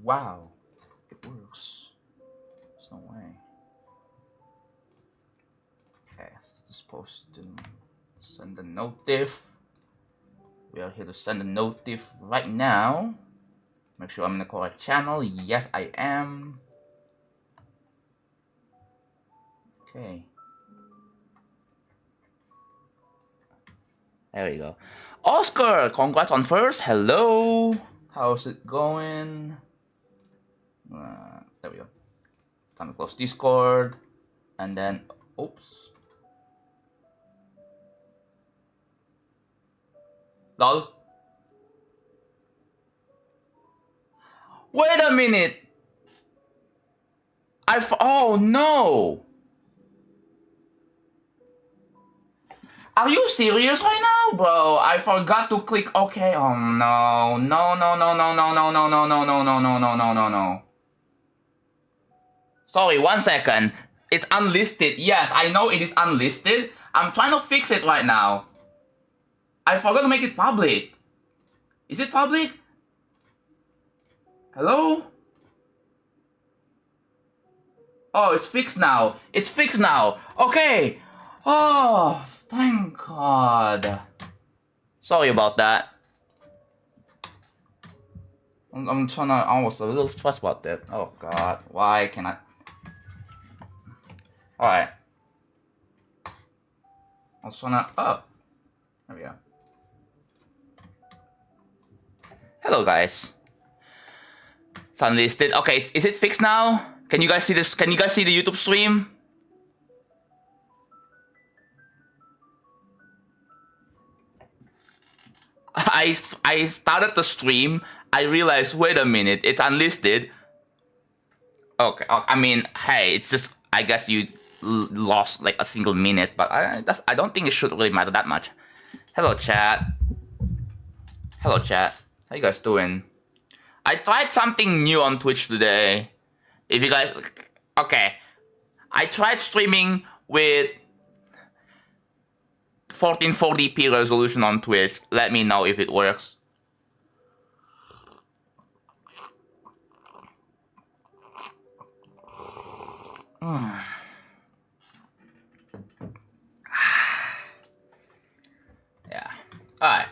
Wow, it works. There's no way. Okay, so it's supposed to send the note diff. We are here to send the note diff right now. Make sure I'm in the correct channel. Yes, I am. Okay. There we go. Oscar, congrats on first. Hello. How's it going? There we go. Time to close Discord. And then, oops. Lol. Wait a minute. Oh no. Are you serious right now, bro? I forgot to click OK. Oh no. No, no, no, no, no, no, no, no, no, no, no, no, no, no, no, no. Sorry, 1 second. It's unlisted. Yes, I know it is unlisted. I'm trying to fix it right now. I forgot to make it public. Is it public? Hello? Oh, it's fixed now. It's fixed now. Okay. Oh, thank God. Sorry about that. I'm trying to. I was a little stressed about that. Oh God, why can I? All right. I was trying to. Oh, there we go. Hello, guys. It's unlisted. Okay, is it fixed now? Can you guys see this? Can you guys see the YouTube stream? I started the stream. I realized, wait a minute, it's unlisted. Okay, I mean, hey, it's just, I guess you lost like a single minute, but I don't think it should really matter that much. Hello, chat. Hello, chat. How you guys doing? I tried something new on Twitch today. If you guys, okay, I tried streaming with 1440p resolution on Twitch. Let me know if it works. Yeah. Alright.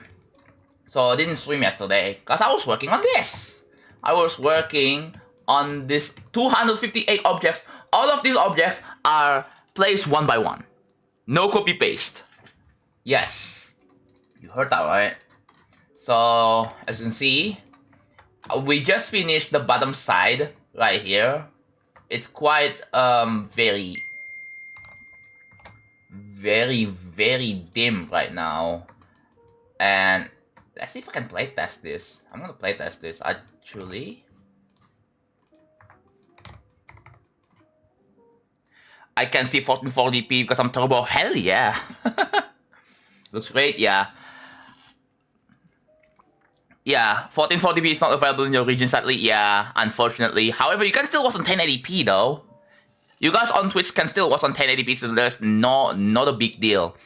So I didn't stream yesterday because I was working on this. I was working on this 258 objects. All of these objects are placed one by one. No copy paste. Yes. You heard that right? So as you can see, we just finished the bottom side right here. It's quite very dim right now. And let's see if I can playtest this. I'm gonna playtest this actually. I can see 1440p because I'm turbo. Hell yeah. Looks great, yeah. Yeah, 1440p is not available in your region, sadly. Yeah, unfortunately. However, you can still watch on 1080p though. You guys on Twitch can still watch on 1080p, so there's not a big deal.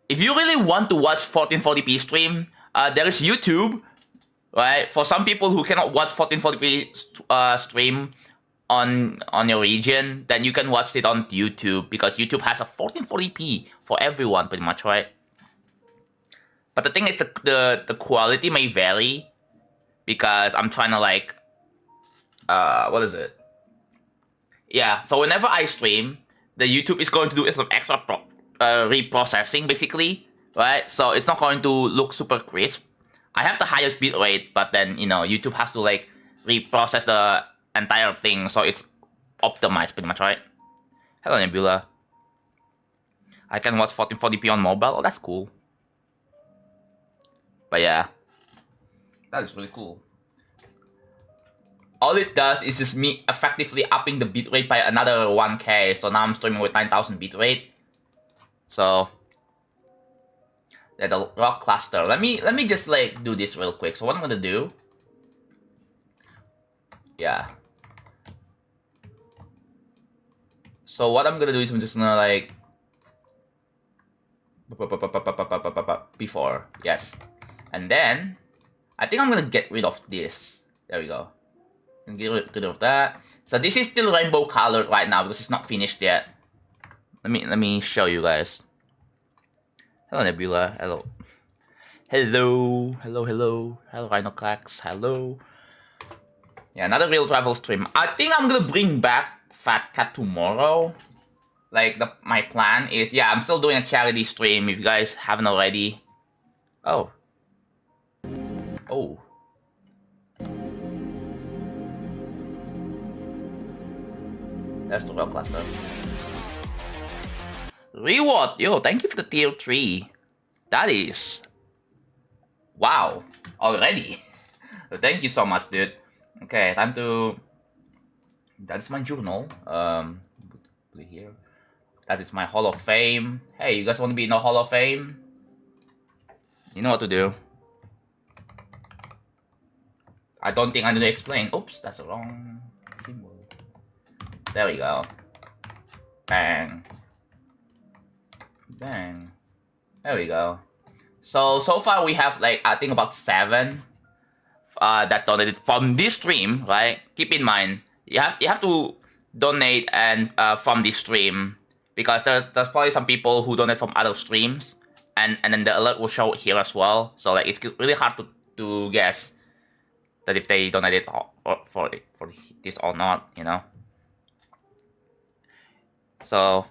If you really want to watch 1440p stream, there is YouTube, right? For some people who cannot watch 1440p stream on your region, then you can watch it on YouTube because YouTube has a 1440p for everyone, pretty much, right? But the thing is, the quality may vary because I'm trying to like, what is it? Yeah, so whenever I stream, the YouTube is going to do some extra reprocessing, basically, right? So it's not going to look super crisp. I have the highest bitrate, but then, you know, YouTube has to like reprocess the entire thing, so it's optimized pretty much, right? Hello, Nebula. I can watch 1440p on mobile. Oh, that's cool. But yeah, that is really cool. All it does is just me effectively upping the bitrate by another 1K. So now I'm streaming with 9000 bitrate. So yeah, the rock cluster. Let me just like do this real quick. So what I'm gonna do? Yeah. So what I'm gonna do is I'm just gonna like before, yes. And then I think I'm gonna get rid of this. There we go. Get rid of that. So this is still rainbow colored right now because it's not finished yet. Let me show you guys. Hello Nebula. Hello. Hello. Hello. Hello. Hello Rhinoclax. Hello. Yeah, another real travel stream. I think I'm gonna bring back Fat Cat tomorrow. Like my plan is, yeah, I'm still doing a charity stream if you guys haven't already. Oh. Oh. That's the real cluster. Reward! Yo, thank you for the tier 3. That is... Wow. Already. Thank you so much, dude. Okay, time to... That's my journal. Put it here. That is my Hall of Fame. Hey, you guys want to be in the Hall of Fame? You know what to do. I don't think I need to explain. Oops, that's the wrong symbol. There we go. Bang. Bang. There we go. So far we have like, I think about 7 that donated from this stream, right? Keep in mind, you have to donate and from this stream, because there's probably some people who donate from other streams, and then the alert will show here as well. So like it's really hard to guess that if they donated for this or not, you know. So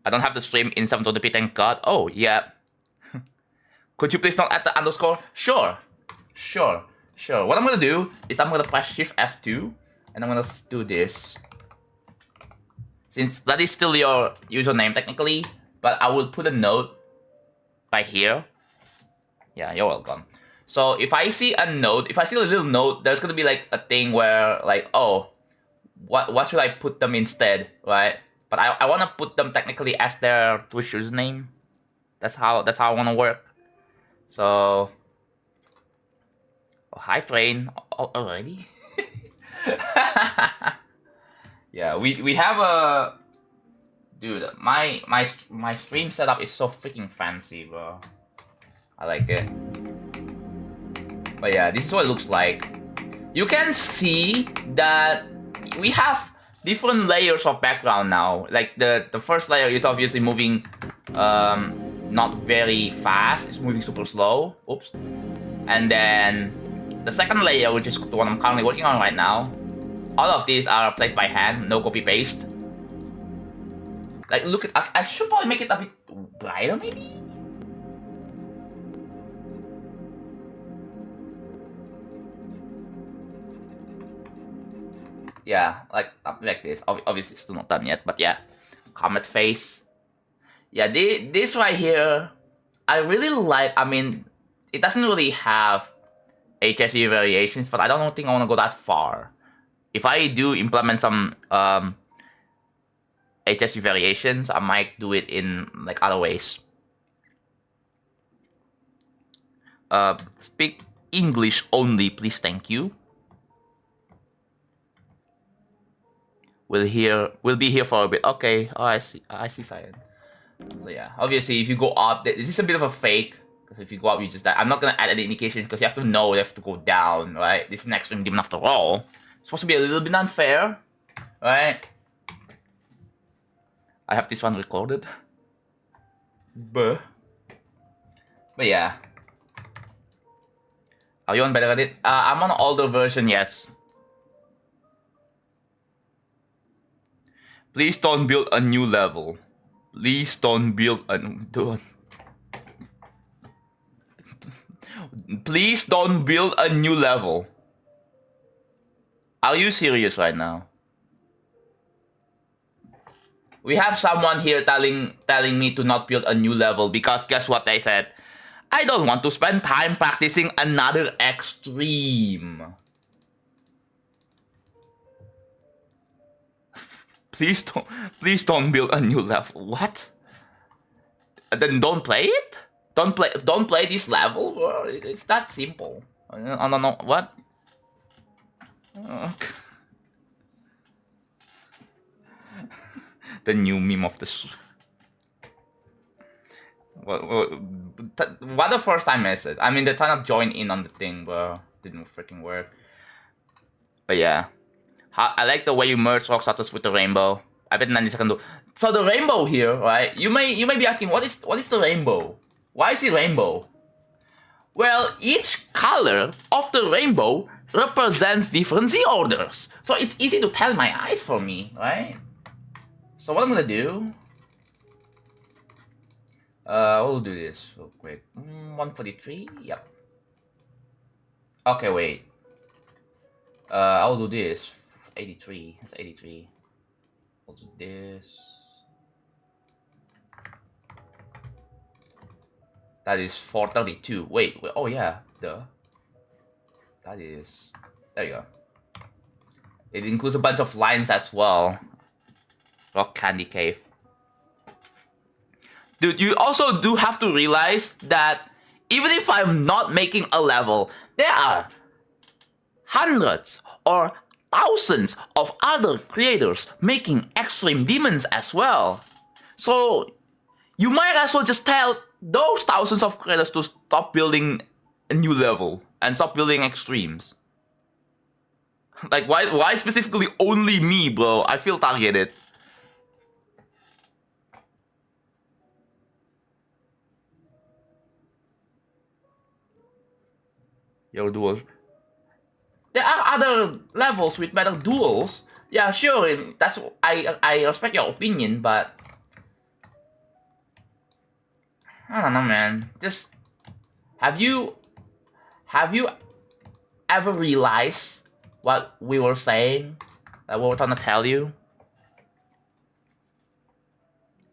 I don't have the stream in 720p, thank God. Oh yeah. Could you please not add the underscore? Sure. What I'm gonna do is I'm gonna press Shift F2 and I'm gonna do this. Since that is still your username technically, but I will put a note right here. Yeah, you're welcome. So if I see a note, if I see a little note, there's gonna be like a thing where like, oh, what should I put them instead, right? But I wanna put them technically as their Twitch username. That's how I wanna work. So, oh, hi Train already. Yeah, we have a dude. My stream setup is so freaking fancy, bro. I like it. But yeah, this is what it looks like. You can see that we have different layers of background now. Like the first layer is obviously moving not very fast, it's moving super slow. Oops. And then the second layer, which is the one I'm currently working on right now, all of these are placed by hand, no copy paste. Like look at, I should probably make it a bit brighter maybe? Yeah, like this. Obviously it's still not done yet, but yeah. Comet face. Yeah, this right here, I really like. I mean, it doesn't really have HSV variations, but I don't think I want to go that far. If I do implement some HSV variations, I might do it in like other ways. Speak English only, please, thank you. We'll be here for a bit. Okay, oh, I see Cyan. So yeah, obviously if you go up, this is a bit of a fake, because if you go up you just die. I'm not gonna add any indications because you have to know you have to go down, right? This is an extreme demon after all. It's supposed to be a little bit unfair, right? I have this one recorded. But yeah. Are you on better at it? I'm on an older version, yes. Please don't build a new level. Please don't build a... Please don't build a new level. Are you serious right now? We have someone here telling me to not build a new level because guess what they said? I don't want to spend time practicing another extreme. Please don't build a new level. What? Then don't play it? Don't play this level? Bro. It's that simple. I don't know what. The new meme of the What the first time is it? I mean, they're trying to join in on the thing, but didn't freaking work. But yeah, I like the way you merge rock status with the rainbow. I bet 90 seconds do. So the rainbow here, right? You may be asking, what is the rainbow? Why is it rainbow? Well, each color of the rainbow represents different Z orders. So it's easy to tell my eyes for me, right? So what I'm gonna do, we'll do this real quick. 143, yep. Okay, wait. I'll do this. 83, that's 83. I'll do this. That is 432. Wait, oh yeah, duh. That is, there you go. It includes a bunch of lines as well. Rock Candy Cave. Dude, you also do have to realize that even if I'm not making a level, there are hundreds or thousands of other creators making extreme demons as well. So you might as well just tell those thousands of creators to stop building a new level and stop building extremes. Like, why specifically only me, bro? I feel targeted. Your duels. There are other levels with better duels. Yeah, sure. That's I respect your opinion, but I don't know, man. Just have you ever realized what we were saying? That we were trying to tell you?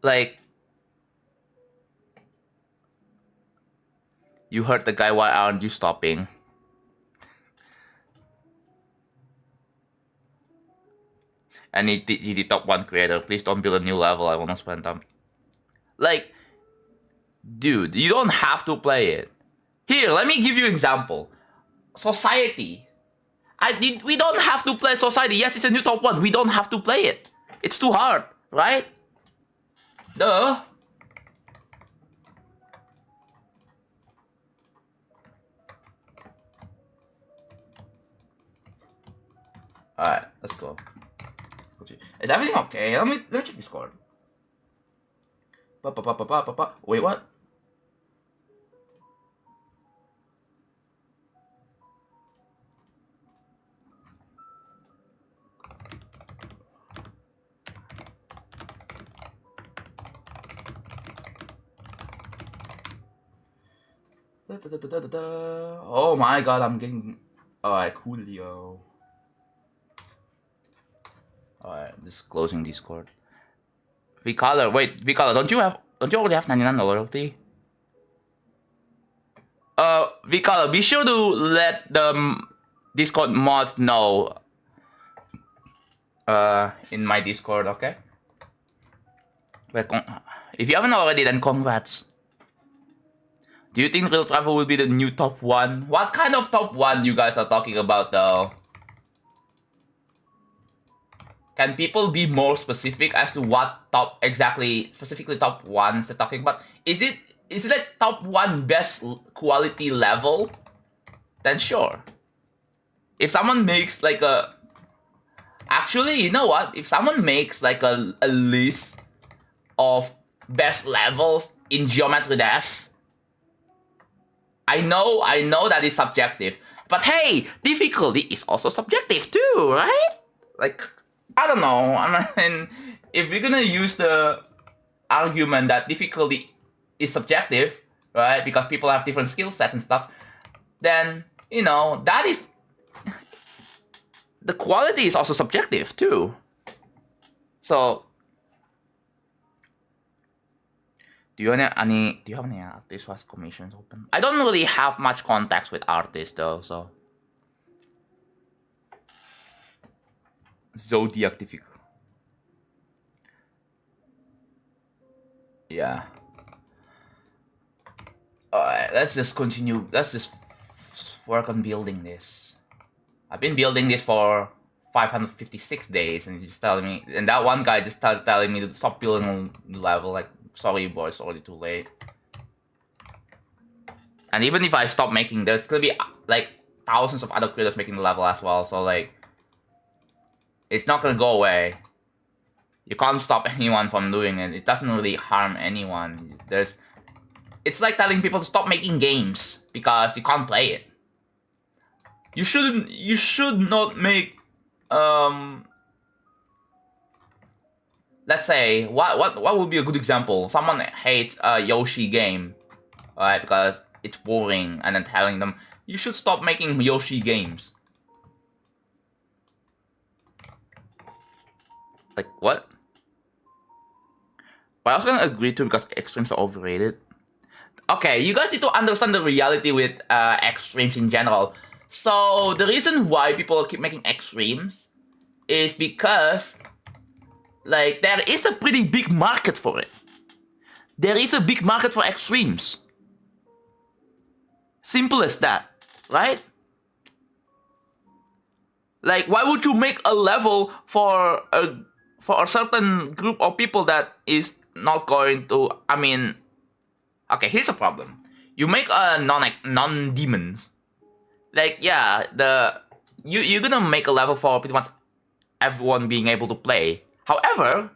Like, you heard the guy, why aren't you stopping? And he the top 1 creator. Please don't build a new level. I wanna spend time. Like, dude, you don't have to play it. Here, let me give you an example. Society. We don't have to play Society. Yes, it's a new top 1. We don't have to play it. It's too hard, right? Duh. Alright, let's go. Is everything okay? Let me check Discord. Wait, what? Oh my god, I'm getting... Alright, coolio. Alright, just closing Discord. Vcolor, wait, Vcolor, don't you already have 99 loyalty? Vcolor, be sure to let the Discord mods know in my Discord, okay? But if you haven't already, then congrats. Do you think Real Travel will be the new top 1? What kind of top 1 you guys are talking about though? Can people be more specific as to what specifically top 1s they're talking about? Is it like top 1 best quality level? Then sure. If someone makes like a... Actually, you know what? If someone makes like a list of best levels in Geometry Dash, I know that is subjective. But hey, difficulty is also subjective too, right? Like, I don't know. I mean, if we're gonna use the argument that difficulty is subjective, right? Because people have different skill sets and stuff, then, you know, that is... The quality is also subjective too. So, do you have any artists who has commissions open? I don't really have much contacts with artists though, so. Zodiac difficult. Yeah. Alright, let's just continue. Let's just work on building this. I've been building this for 556 days, and he's just telling me, and that one guy just started telling me to stop building on the level. Like, sorry, boy, it's already too late. And even if I stop making, there's gonna be like thousands of other creators making the level as well. So like, it's not gonna go away. You can't stop anyone from doing it. It doesn't really harm anyone. It's like telling people to stop making games because you can't play it. You should not make, let's say, what would be a good example? Someone hates a Yoshi game, right? Because it's boring, and then telling them, you should stop making Yoshi games. Like, what? But I was gonna agree to because extremes are overrated. Okay, you guys need to understand the reality with extremes in general. So, the reason why people keep making extremes is because, like, there is a pretty big market for it. There is a big market for extremes. Simple as that, right? Like, why would you make a level for a certain group of people that is not going to, I mean, okay, here's a problem. You make a non-demons. Like, yeah, you're gonna make a level for pretty much everyone being able to play. However,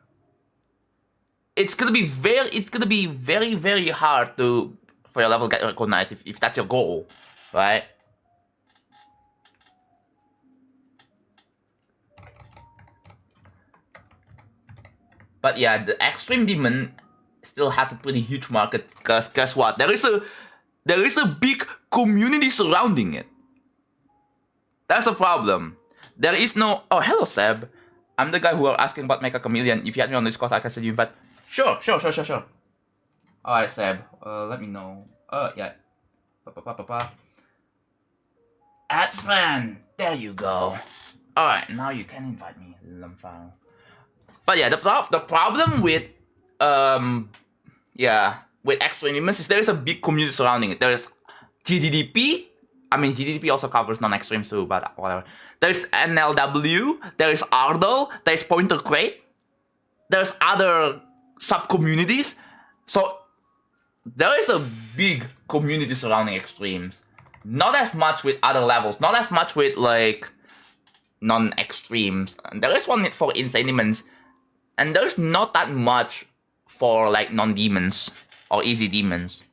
it's gonna be very, very hard for your level to get recognized if that's your goal, right? But yeah, the extreme demon still has a pretty huge market because guess what? There is a big community surrounding it. That's a problem. There is no. Oh, hello, Seb. I'm the guy who are asking about Mecha Chameleon. If you had me on this course, I can send you invite. Sure. Alright, Seb. Let me know. Yeah. Add friend. There you go. Alright, now you can invite me, Lamfang. But yeah, the problem with with extreme demons is there is a big community surrounding it. There's GDDP. I mean, GDDP also covers non-extreme too, but whatever. There's NLW, there's Ardell, there's Pointer Crate, there's other sub-communities. So, there is a big community surrounding extremes. Not as much with other levels, not as much with, like, non-extremes. There is one for insane demons, and there's not that much for, like, non-demons or easy demons.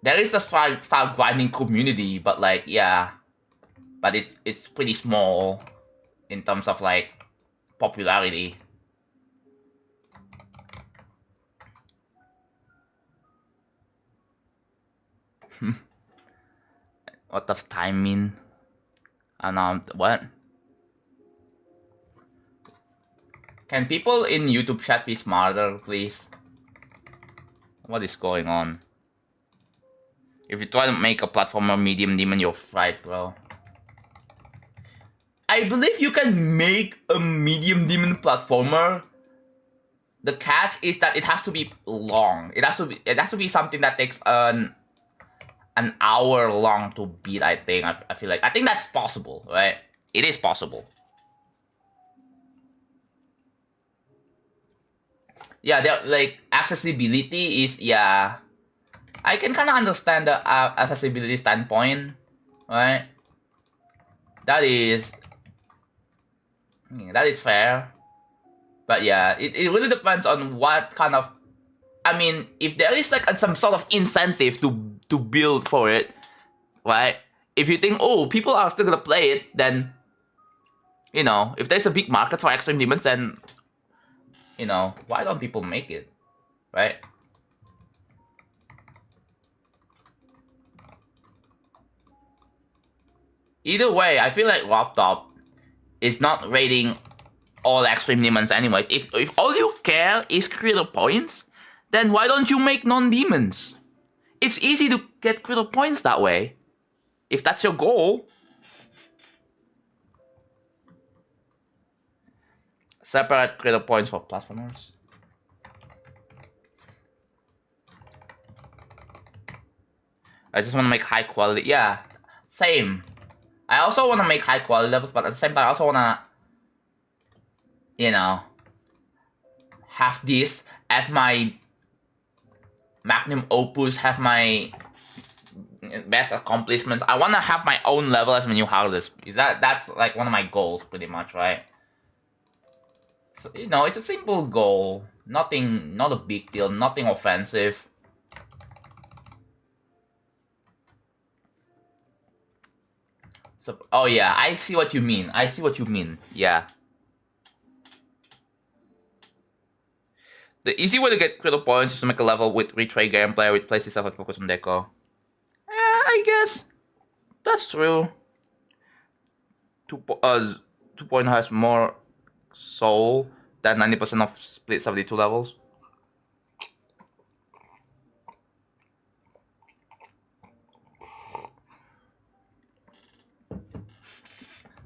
There is a style grinding community, but like, yeah. But it's pretty small in terms of like popularity. What does time mean? What? Can people in YouTube chat be smarter, please? What is going on? If you try to make a platformer medium demon, you're fried, bro. I believe you can make a medium demon platformer. The catch is that it has to be long. It has to be something that takes an hour long to beat, I think. I feel like. I think that's possible, right? It is possible. Yeah, like accessibility is, yeah. I can kind of understand the accessibility standpoint, right? That is fair. But yeah, it really depends on what kind of... I mean, if there is like some sort of incentive to build for it, right? If you think, oh, people are still gonna play it, then, you know, if there's a big market for extreme demons, then, you know, why don't people make it, right? Either way, I feel like Laptop is not rating all extreme demons anyways. If all you care is creator points, then why don't you make non-demons? It's easy to get creator points that way. If that's your goal. Separate creator points for platformers. I just want to make high quality. Yeah, same. I also want to make high quality levels, but at the same time, I also want to, you know, have this as my magnum opus, have my best accomplishments. I want to have my own level as my new hardest. That's like one of my goals, pretty much, right? So, you know, it's a simple goal. Nothing, not a big deal. Nothing offensive. So, oh yeah, I see what you mean. I see what you mean. Yeah. The easy way to get critical points is to make a level with retray gameplay, with place itself and focus on deco. I guess that's true. 2.0 has more soul than 90% of split 72 levels.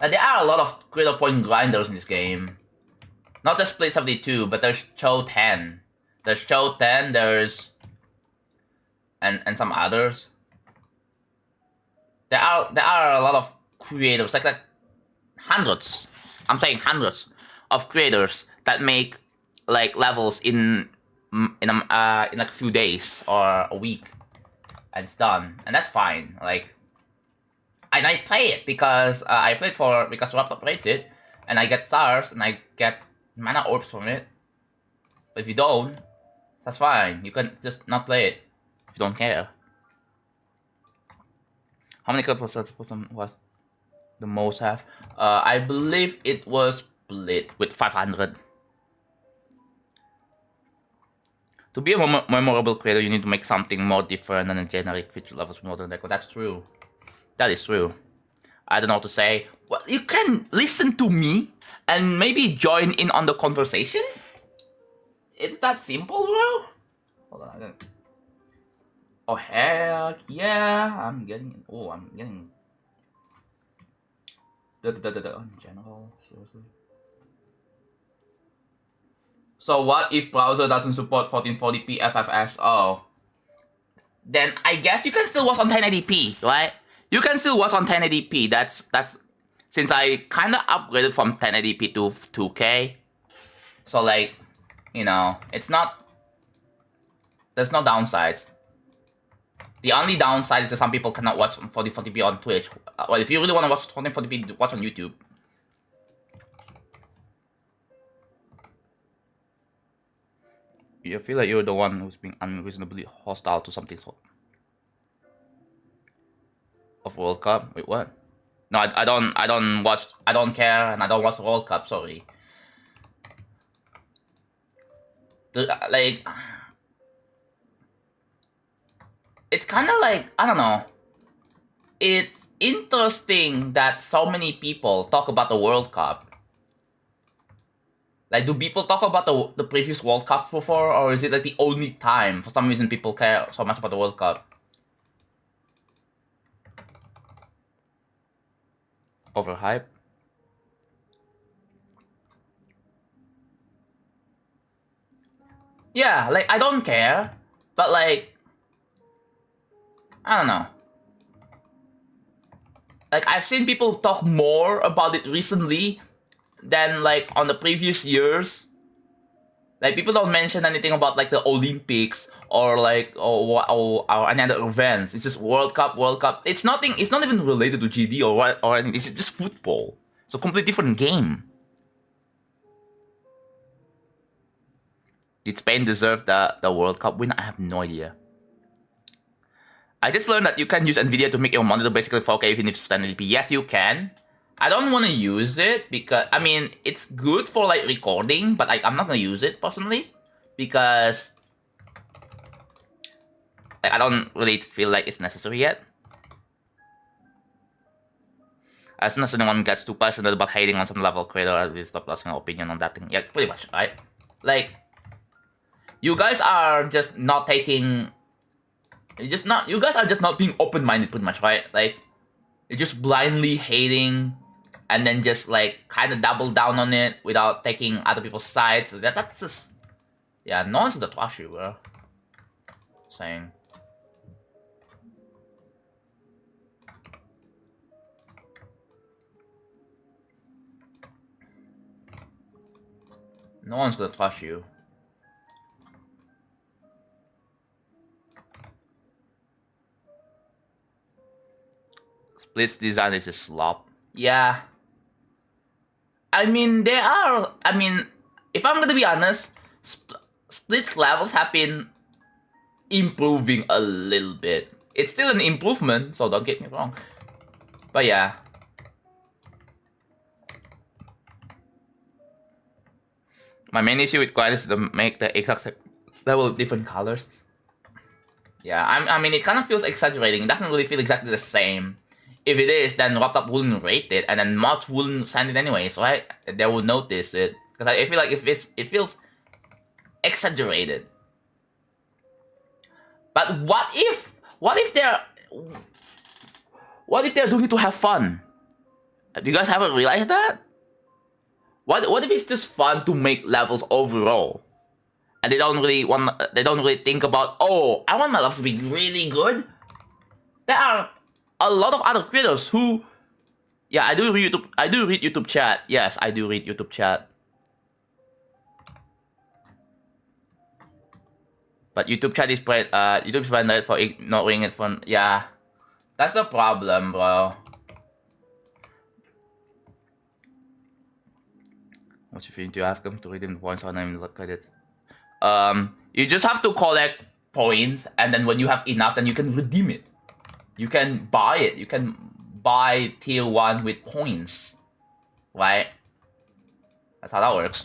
There are a lot of critical point grinders in this game. Not just split 72, but there's Cho 10. There's Cho 10, there's and some others. There are a lot of creators, like hundreds. I'm saying hundreds of creators that make like levels in like a few days or a week, and it's done, and that's fine. Like, and I play it because I played because Raptor plays it, and I get stars and I get mana orbs from it. But if you don't, that's fine. You can just not play it if you don't care. How many kills was the most have? I believe it was split with 500. To be a memorable creator, you need to make something more different than a generic feature levels modern deco. That's true. That is true. I don't know what to say. Well, you can listen to me and maybe join in on the conversation. It's that simple, bro. Hold on. Oh heck yeah! I'm getting. In general, seriously. So what if browser doesn't support 1440p FFS? Oh, then I guess you can still watch on 1080p, right? You can still watch on 1080p. That's since I kind of upgraded from 1080p to 2K. So like, you know, it's not. There's no downsides. The only downside is that some people cannot watch 1440p on Twitch. Well, if you really want to watch 1440p, watch on YouTube. You feel like you're the one who's being unreasonably hostile to something of World Cup. Wait, what? No, I don't watch. I don't care, and I don't watch the World Cup. Sorry. Like, it's kind of like, I don't know. It's interesting that so many people talk about the World Cup. Like, do people talk about the previous World Cups before, or is it like the only time for some reason people care so much about the World Cup? Overhype? Yeah, like, I don't care, but like, I don't know. Like, I've seen people talk more about it recently than like on the previous years. Like, people don't mention anything about like the Olympics or like or any other events. It's just World Cup. It's nothing. It's not even related to GD or what or anything. It's just football. It's a completely different game. Did Spain deserve the World Cup win? I have no idea. I just learned that you can use NVIDIA to make your monitor basically 4K even if it's 1080p. Yes, you can. I don't want to use it because, I mean, it's good for like recording, but I'm not going to use it personally because I don't really feel like it's necessary yet. As soon as anyone gets too passionate about hating on some level creator, I will stop asking our opinion on that thing. Yeah, pretty much, right? Like, you guys are just not taking... You guys are just not being open-minded, pretty much, right? Like, you're just blindly hating and then just like kind of double down on it without taking other people's sides. That's just, yeah, no one's gonna trash you, bro. Saying. No one's gonna trash you. Split's design is a slop. Yeah. I mean, there are. I mean, if I'm gonna be honest, Split's levels have been improving a little bit. It's still an improvement, so don't get me wrong. But yeah. My main issue with Quiet is to make the exact level of different colors. Yeah, I mean, it kind of feels exaggerating. It doesn't really feel exactly the same. If it is, then Robtop wouldn't rate it, and then mods wouldn't send it anyways, right? They would notice it. Because I feel like it feels exaggerated. But what if they're doing it to have fun? Do you guys haven't realized that? What if it's just fun to make levels overall? And they don't really think about, oh, I want my levels to be really good. There are a lot of other creators who, yeah, I do read YouTube chat. Yes, I do read YouTube chat. But YouTube chat is banned for ignoring it from, yeah. That's the problem, bro. What's your feeling? Do you have them to redeem points or not look at it? You just have to collect points, and then when you have enough, then you can redeem it. You can buy it. You can buy tier 1 with points. Right? That's how that works.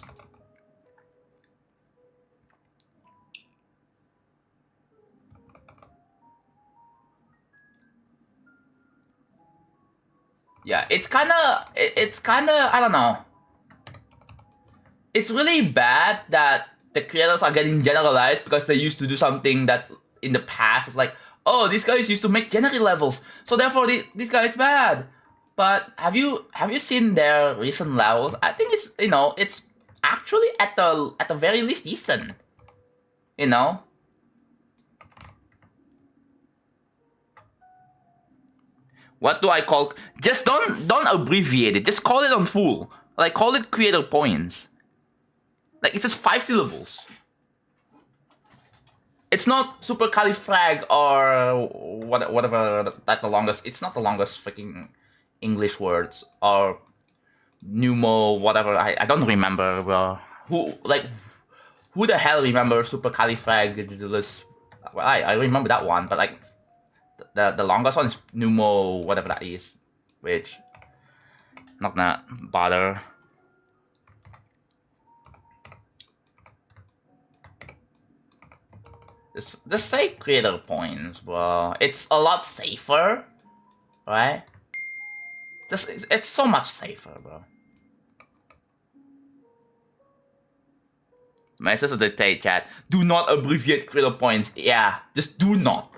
Yeah, it's kinda, I don't know. It's really bad that the creators are getting generalized because they used to do something that in the past it's like, oh, these guys used to make generic levels, so therefore this guy is bad. But have you seen their recent levels? I think it's, you know, it's actually at the very least decent. You know? What do I call? Just don't abbreviate it. Just call it on full. Like, call it creator points. Like, it's just 5 syllables. It's not supercalifrag or whatever that the longest. It's not the longest freaking English words or pneumo whatever. I don't remember. Who the hell remembers supercalifragilistic? Well, I remember that one, but like the longest one is pneumo whatever that is, which not gonna bother. Just say creator points, bro. It's a lot safer, right? It's so much safer, bro. Message of the day, chat. Do not abbreviate creator points. Yeah, just do not.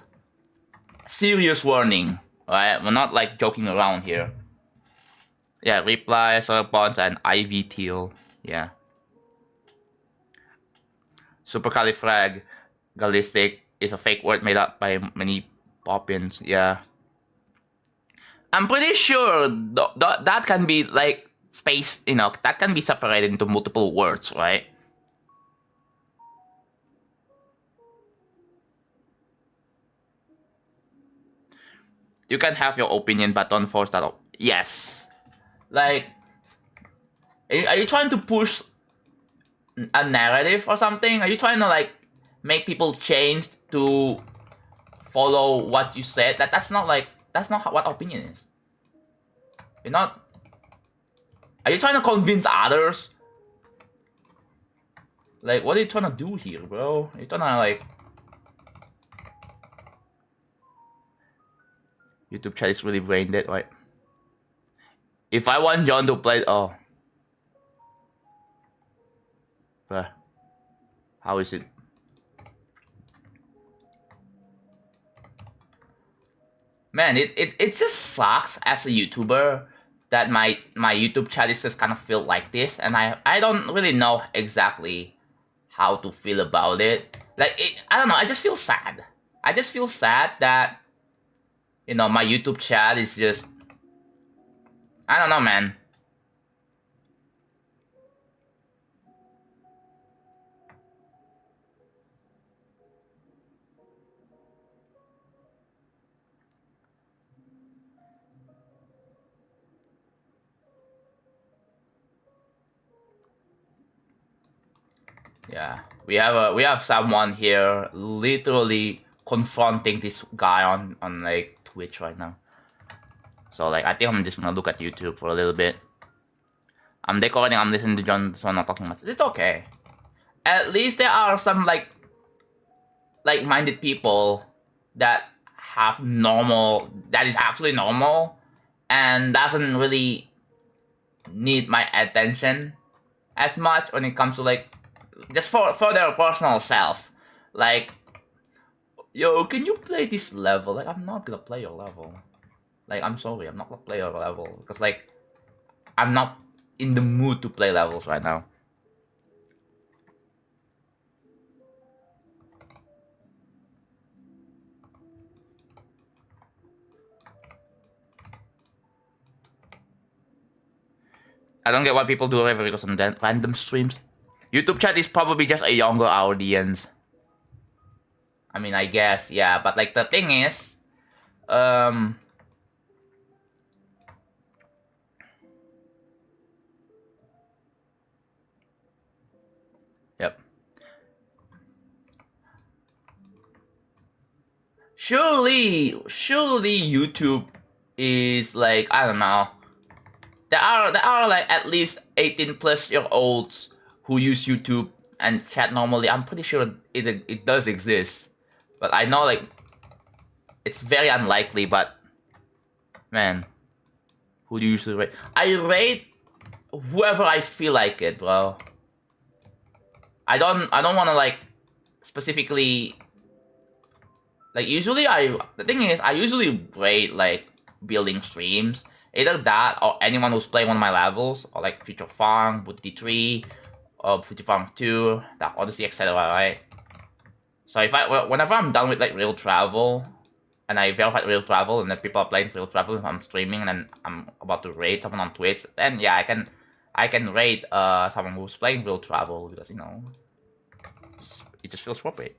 Serious warning, right? We're not like joking around here. Yeah, reply, solar bonds, and IV teal. Yeah. Supercalifragilistic is a fake word made up by many poppins. Yeah. I'm pretty sure that can be like spaced, you know, that can be separated into multiple words, right? You can have your opinion, but don't force that. Yes. Like, are you trying to push a narrative or something? Are you trying to like make people change to follow what you said? That's not what opinion is. You're not. Are you trying to convince others? Like, what are you trying to do here, bro? Are you trying to like? YouTube chat is really brain dead, right? If I want John to play, oh, bruh, how is it? Man, it just sucks as a YouTuber that my YouTube chat is just kind of feel like this, and I don't really know exactly how to feel about it. Like, I don't know, I just feel sad. I just feel sad that, you know, my YouTube chat is just, I don't know, man. Yeah, we have someone here literally confronting this guy on like Twitch right now. So like I think I'm just gonna look at YouTube for a little bit. I'm decorating. I'm listening to John, so I'm not talking much. It's okay. At least there are some like-minded people that have that is actually normal and doesn't really need my attention as much when it comes to like just for their personal self. Like, yo, can you play this level? Like, I'm not gonna play your level. Like, I'm sorry, I'm not gonna play your level because like I'm not in the mood to play levels right now. I don't get why people do it because on random streams. YouTube chat is probably just a younger audience. I mean, I guess, yeah, but like the thing is, yep. Surely YouTube is like, I don't know. There are like at least 18+ year olds who use YouTube and chat normally. I'm pretty sure it does exist, but I know like it's very unlikely. But man, who do you usually rate? I rate whoever I feel like it, bro. I don't want to like specifically. Like usually the thing is I usually rate like building streams. Either that or anyone who's playing one of my levels, or like Future Fang, Booty 3, or Future Fang 2, Dark Odyssey, etc. Right? So whenever I'm done with like real travel, and I verified real travel, and then people are playing real travel, and I'm streaming, and then I'm about to raid someone on Twitch, then yeah, I can raid someone who's playing real travel because it just feels appropriate.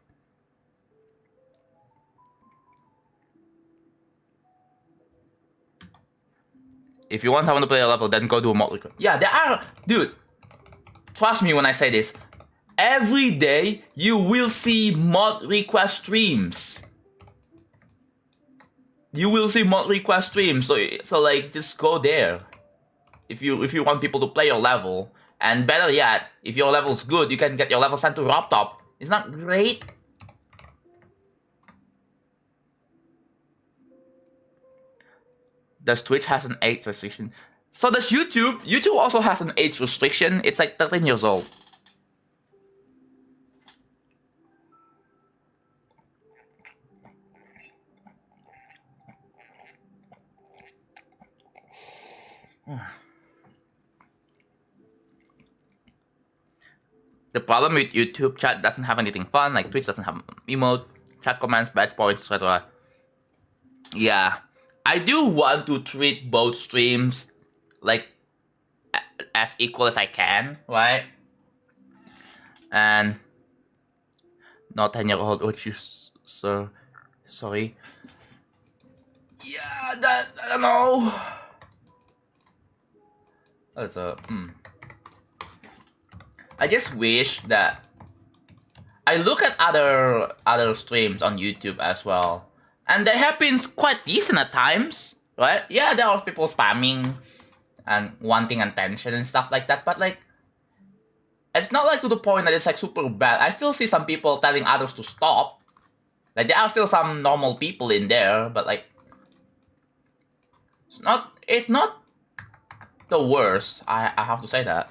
If you want someone to play a level, then go do a mod request. Yeah, there are... Dude, trust me when I say this. Every day, you will see mod request streams. You will see mod request streams. So like, just go there. If you want people to play your level. And better yet, if your level's good, you can get your level sent to RobTop. Isn't that great? Does Twitch has an age restriction? So does YouTube. YouTube also has an age restriction. It's like 13 years old. The problem with YouTube chat doesn't have anything fun. Like Twitch doesn't have emote, chat commands, badge points, etc. Yeah. I do want to treat both streams like as equal as I can, right? And not 10-year-old, which you, sir, sorry. Yeah, that I don't know. That's I just wish that I look at other streams on YouTube as well. And they have been quite decent at times, right? Yeah, there are people spamming and wanting attention and stuff like that, but like, it's not like to the point that it's like super bad. I still see some people telling others to stop. Like, there are still some normal people in there, but like, it's not the worst. I have to say that.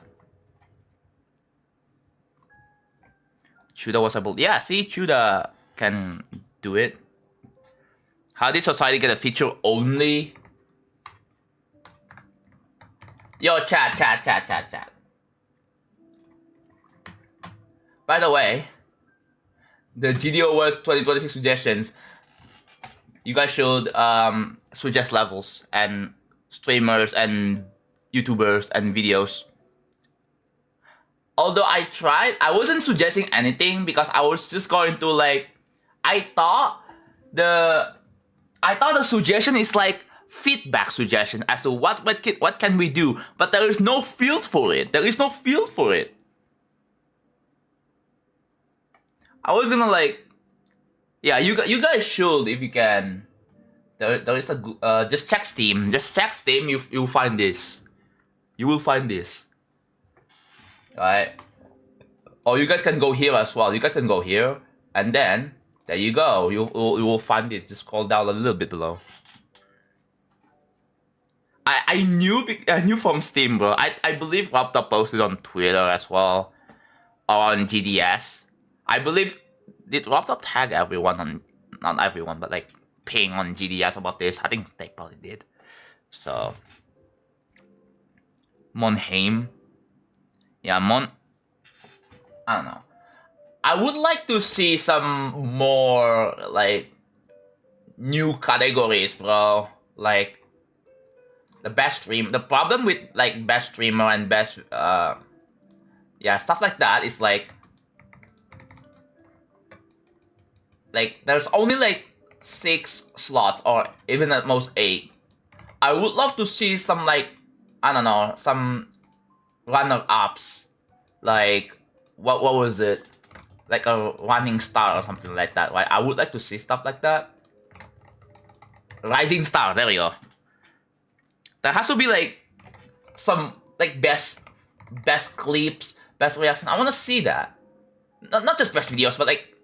Chuda was able, yeah, see, Chuda can do it. How did society get a feature only? Yo, chat. By the way, the GDO was 2026 suggestions. You guys should suggest levels and streamers and YouTubers and videos. Although I tried, I wasn't suggesting anything because I was just going to like, I thought the suggestion is like feedback suggestion as to what can we do, but there is no field for it. I was gonna like, yeah, you guys should if you can. There is a just check Steam. Just check Steam. You'll find this. You will find this. Right? Or you guys can go here as well. You guys can go here, and then there you go. You will find it. Just scroll down a little bit below. I knew from Steam, bro. I believe Raptor posted on Twitter as well, or on GDS. I believe did Raptor tag everyone on, not everyone, but like ping on GDS about this. I think they probably did. So Monheim, yeah, I don't know. I would like to see some more like new categories, bro. Like the best stream. The problem with like best streamer and best yeah, stuff like that is like there's only like 6 slots or even at most 8. I would love to see some like, I don't know, some runner-ups. Like what was it? Like a running star or something like that, right? I would like to see stuff like that. Rising star, there we go. There has to be like some like best clips, best reaction. I want to see that. Not just best videos, but like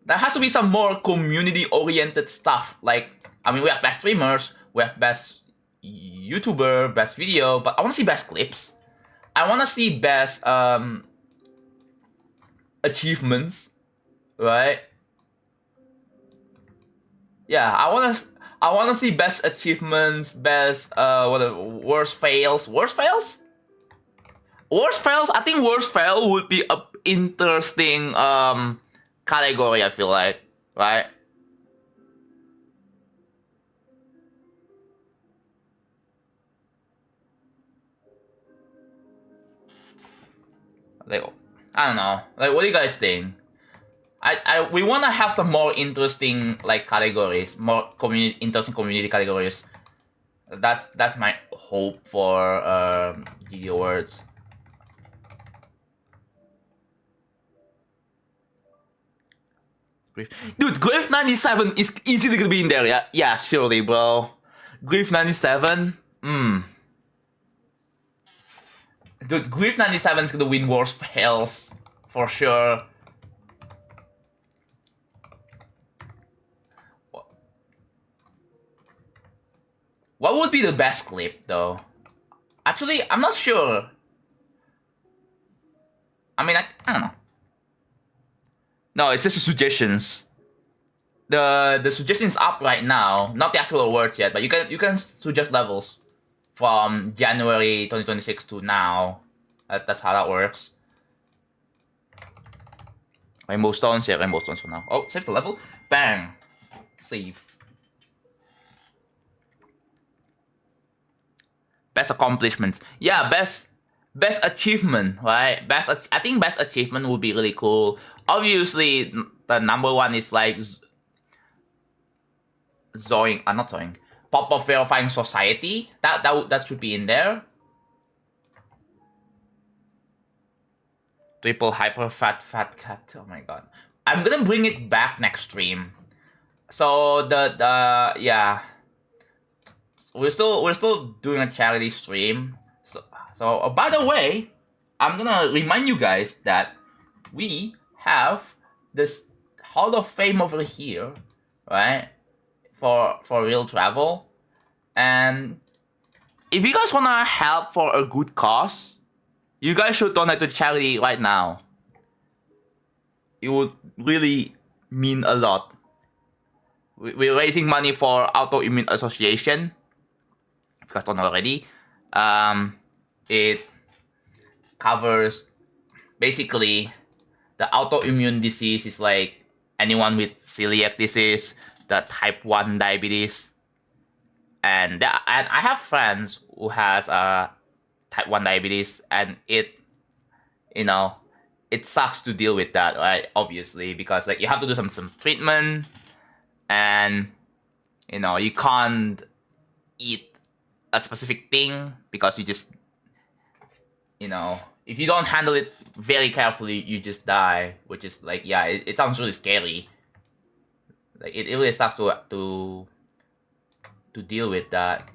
there has to be some more community-oriented stuff. Like, I mean, we have best streamers, we have best YouTuber, best video, but I want to see best clips. I want to see best achievements, right? Yeah, I want to see best achievements, best worst fails. Worst fails? Worst fails? I think worst fail would be a interesting category, I feel like, right? Like, I don't know. Like, what do you guys think? We want to have some more interesting like categories, more interesting community categories. That's my hope for video awards. Dude, Griff 97 is easily gonna be in there. Yeah, surely, bro. Griff 97. Dude, Griff 97 is gonna win worst fails for sure. What would be the best clip, though? Actually, I'm not sure. I mean, I don't know. No, it's just suggestions. The suggestion is up right now. Not the actual awards yet, but you can suggest levels from January 2026 to now. That's how that works. Rainbow stones, yeah, rainbow stones for now. Oh, save the level. Bang. Save. Best accomplishments. Yeah, best achievement, right? I think best achievement would be really cool. Obviously, the number one is like Pop-up verifying society. That should be in there. Triple hyper fat cat. Oh my god. I'm gonna bring it back next stream. So the yeah. We're still doing a charity stream. So by the way, I'm gonna remind you guys that we have this Hall of Fame over here, right? For real travel. And if you guys wanna help for a good cause, you guys should donate to charity right now. It would really mean a lot. We're raising money for Autoimmune Association. If you guys don't know already, it covers basically the autoimmune disease is like anyone with celiac disease, the type 1 diabetes, and I have friends who has type 1 diabetes, and it sucks to deal with that, right? Obviously, because like you have to do some treatment, and you can't eat a specific thing because you just if you don't handle it very carefully, you just die, which is like, yeah, it sounds really scary. Like it really sucks to deal with that.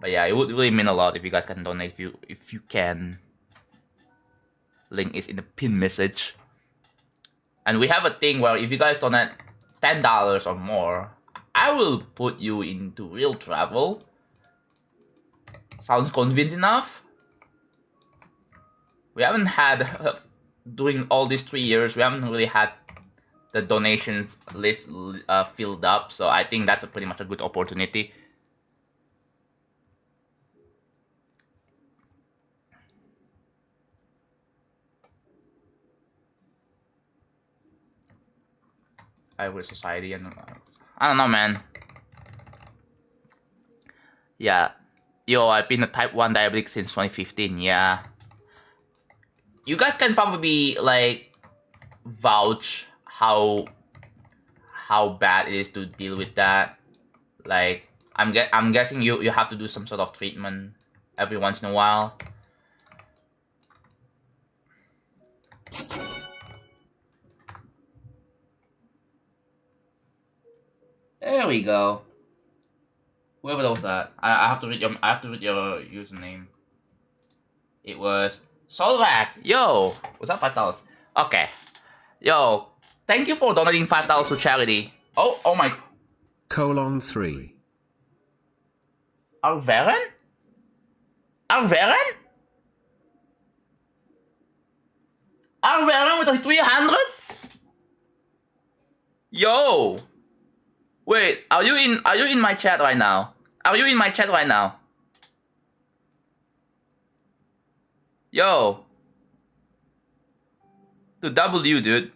But yeah, it would really mean a lot if you guys can donate if you can. Link is in the pin message. And we have a thing where if you guys donate $10 or more, I will put you into real travel. Sounds convenient enough? We haven't had, during all these 3 years, we haven't really had the donations list filled up, so I think that's pretty much a good opportunity. Irish society and I don't know, man. Yeah. Yo, I've been a type 1 diabetic since 2015, yeah. You guys can probably like vouch how bad it is to deal with that. Like I'm guessing you have to do some sort of treatment every once in a while. There we go. Whoever that was that, I have to read your username. It was Zodiac. Yo, was that $5? Okay. Yo, thank you for donating $5 to charity. Oh my. :3. Arveren? Arveren? Arveren with a 300? Yo. Wait, are you in my chat right now? Are you in my chat right now? Yo. The W, dude.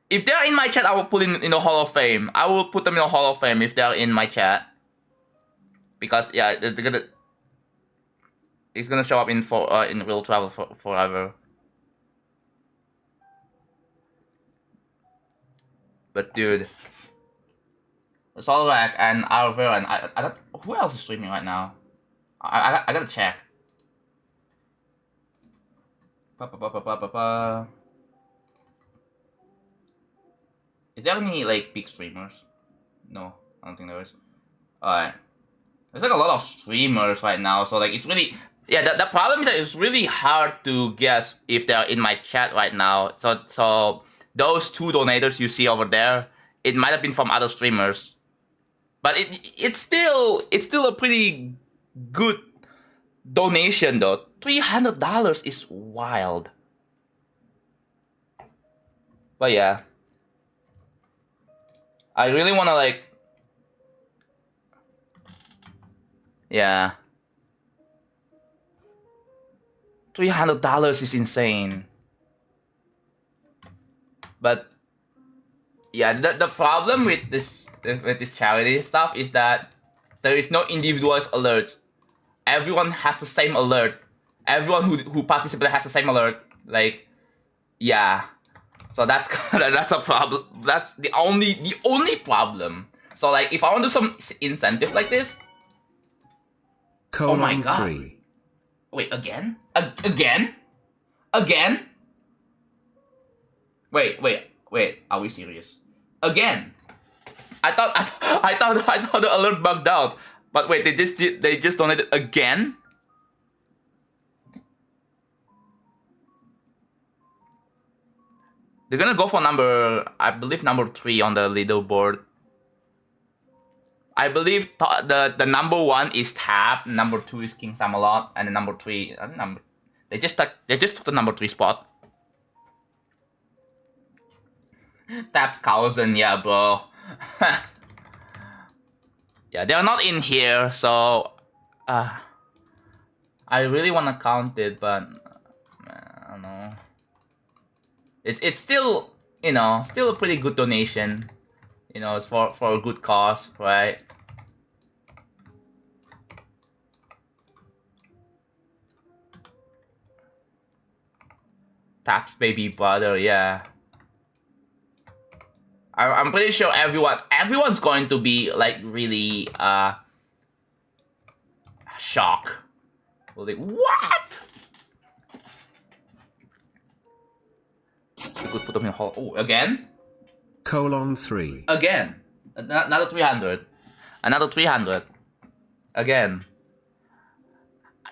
If they're in my chat, I will put in the Hall of Fame. I will put them in the Hall of Fame if they're in my chat. Because yeah, it's gonna show up in real travel forever. But dude, Zodiac and Arvera and I don't, who else is streaming right now? I gotta check. Is there any like big streamers? No, I don't think there is. Alright. There's like a lot of streamers right now, so like it's really, yeah, the problem is that it's really hard to guess if they're in my chat right now. So those 2 donators you see over there, it might have been from other streamers. But it's still a pretty good donation though. $300 is wild. But yeah, I really wanna like, yeah, $300 is insane. But yeah, the problem with this charity stuff is that there is no individualized alerts. Everyone has the same alert. Everyone who participated has the same alert. Like, yeah. So that's a problem. That's the only problem. So like, if I want to do some incentive like this, oh my god! 3. Wait, again? Again? Wait. Are we serious? Again? I thought the alert bugged out. But wait, they just donated again? They're gonna go for I believe number 3 on the leaderboard. I believe the number 1 is Tab, number 2 is King Samalot, and the number 3 they just took the number 3 spot. Tab's Cousin, yeah, bro. Yeah, they're not in here, so I really wanna count it, but I don't know. It's still, you know, still a pretty good donation. You know, it's for a good cause, right? Tap's baby brother, yeah. I'm pretty sure everyone's going to be like really shocked. Like, what? We could put them in hold. Oh, again? Colon 3. Again. Another 300. Another 300. Again.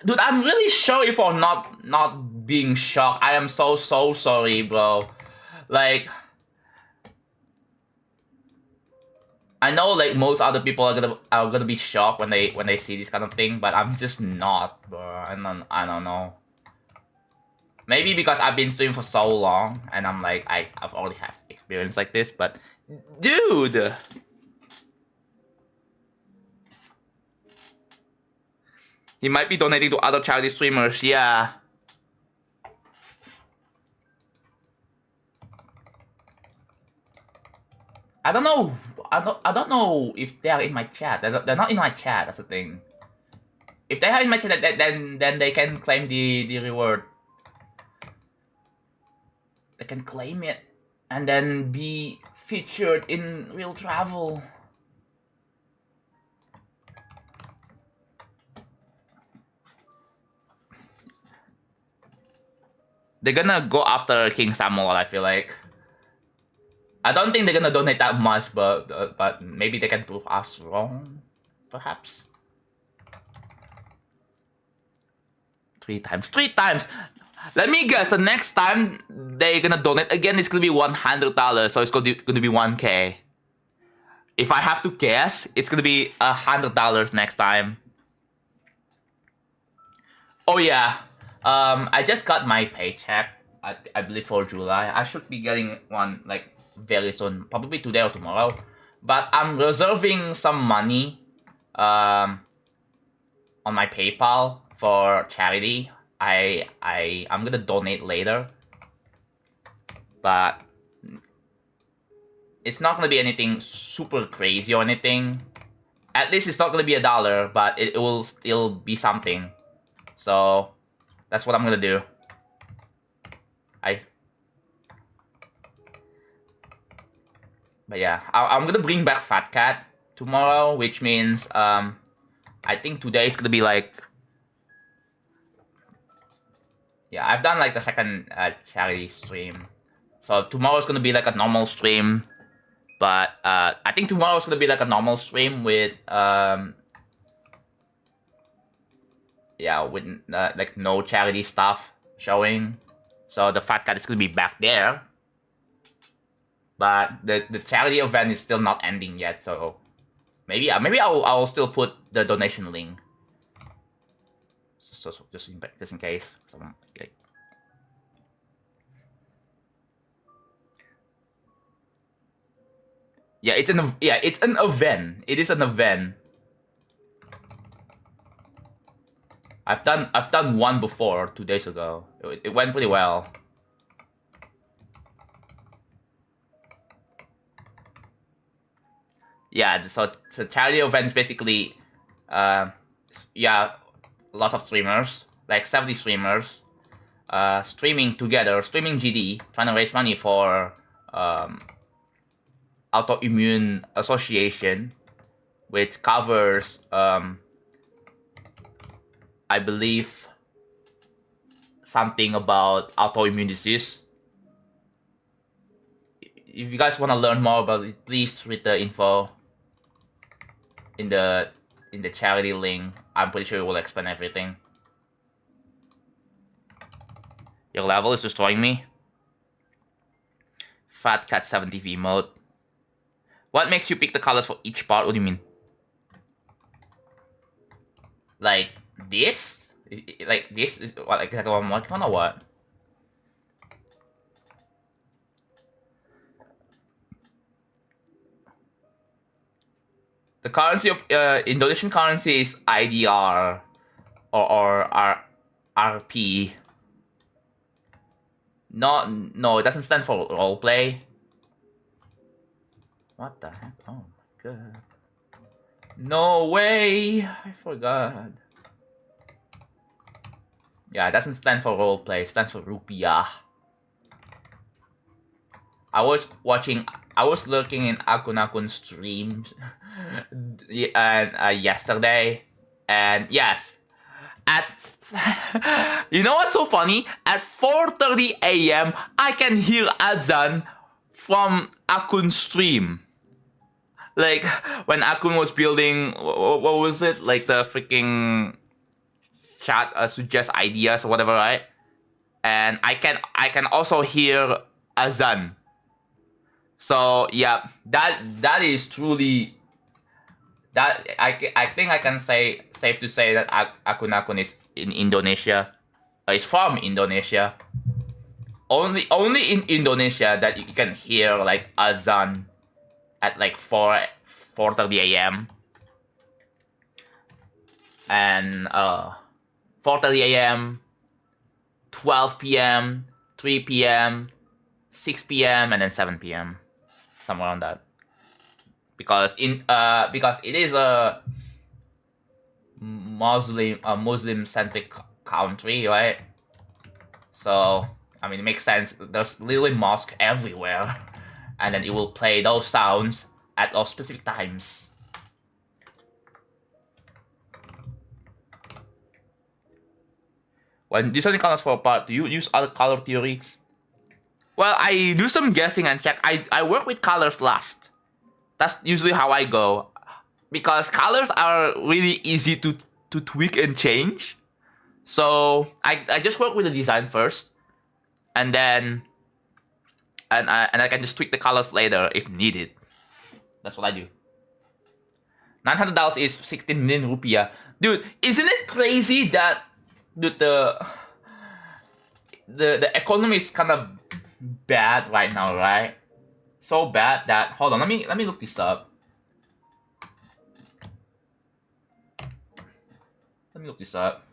Dude, I'm really sorry for not being shocked. I am so sorry, bro. Like, I know like most other people are gonna be shocked when they see this kind of thing, but I'm just not, bro. I don't know. Maybe because I've been streaming for so long and I'm like I've already had experience like this, but dude. He might be donating to other charity streamers, yeah. I don't know. I don't know if they are in my chat. They're not in my chat. That's the thing. If they are in my chat, then they can claim the reward. They can claim it and then be featured in Real Travel. They're gonna go after King Samuel, I feel like. I don't think they're gonna donate that much, but maybe they can prove us wrong, perhaps. 3 times. 3 times! Let me guess, the next time they're gonna donate again, it's gonna be $100, so it's gonna be 1K. If I have to guess, it's gonna be $100 next time. Oh yeah. I just got my paycheck, I believe for July. I should be getting one like very soon, probably today or tomorrow. But I'm reserving some money on my PayPal for charity. I'm gonna donate later. But it's not gonna be anything super crazy or anything. At least it's not gonna be $1, but it will still be something. So that's what I'm gonna do. But yeah, I'm gonna bring back Fat Cat tomorrow, which means I think today is gonna be like, yeah, I've done like the second charity stream, so tomorrow's gonna be like a normal stream. But I think tomorrow's gonna be like a normal stream with yeah, with like no charity stuff showing. So the Fat Cat is gonna be back there. But the charity event is still not ending yet, so maybe I'll still put the donation link. So just in case. Okay. Yeah, it's an event. It is an event. I've done one before 2 days ago. It went pretty well. Yeah, so charity events basically, yeah, lots of streamers, like 70 streamers, streaming together, streaming GD, trying to raise money for autoimmune association, which covers, I believe, something about autoimmune disease. If you guys want to learn more about it, please read the info in the charity link. I'm pretty sure it will explain everything. Your level is destroying me. Fat Cat 70V mode. What makes you pick the colors for each part? What do you mean? Like this? Like this is what exactly what I'm working on, or what? The currency of Indonesian currency is IDR or RP. No, it doesn't stand for roleplay. What the heck? Oh my god. No way! I forgot. Yeah, it doesn't stand for roleplay, it stands for rupiah. I was looking in akun streams and yesterday, and yes, You know what's so funny? At 4:30 a.m., I can hear Azan from Akun's stream. Like, when Akun was building, what was it? Like the freaking chat suggest ideas or whatever, right? And I can also hear Azan. So yeah, that is truly that I think I can say safe to say that Akun is in Indonesia, is from Indonesia. Only in Indonesia that you can hear like Azan at like 4:30 a.m. and 4:30 a.m., 12 p.m., 3 p.m., 6 p.m., and then 7 p.m. Somewhere on that. Because it is a Muslim centric country, right? So I mean, it makes sense. There's literally mosque everywhere, and then it will play those sounds at those specific times. When deciding colors for a part, do you use other color theory? Well, I do some guessing and check. I work with colors last. That's usually how I go. Because colors are really easy to tweak and change. So I just work with the design first. And then I can just tweak the colors later if needed. That's what I do. $900 is 16 million rupiah. Dude, isn't it crazy that dude, the economy is kind of bad right now, right? So bad that hold on, let me look this up. Let me look this up.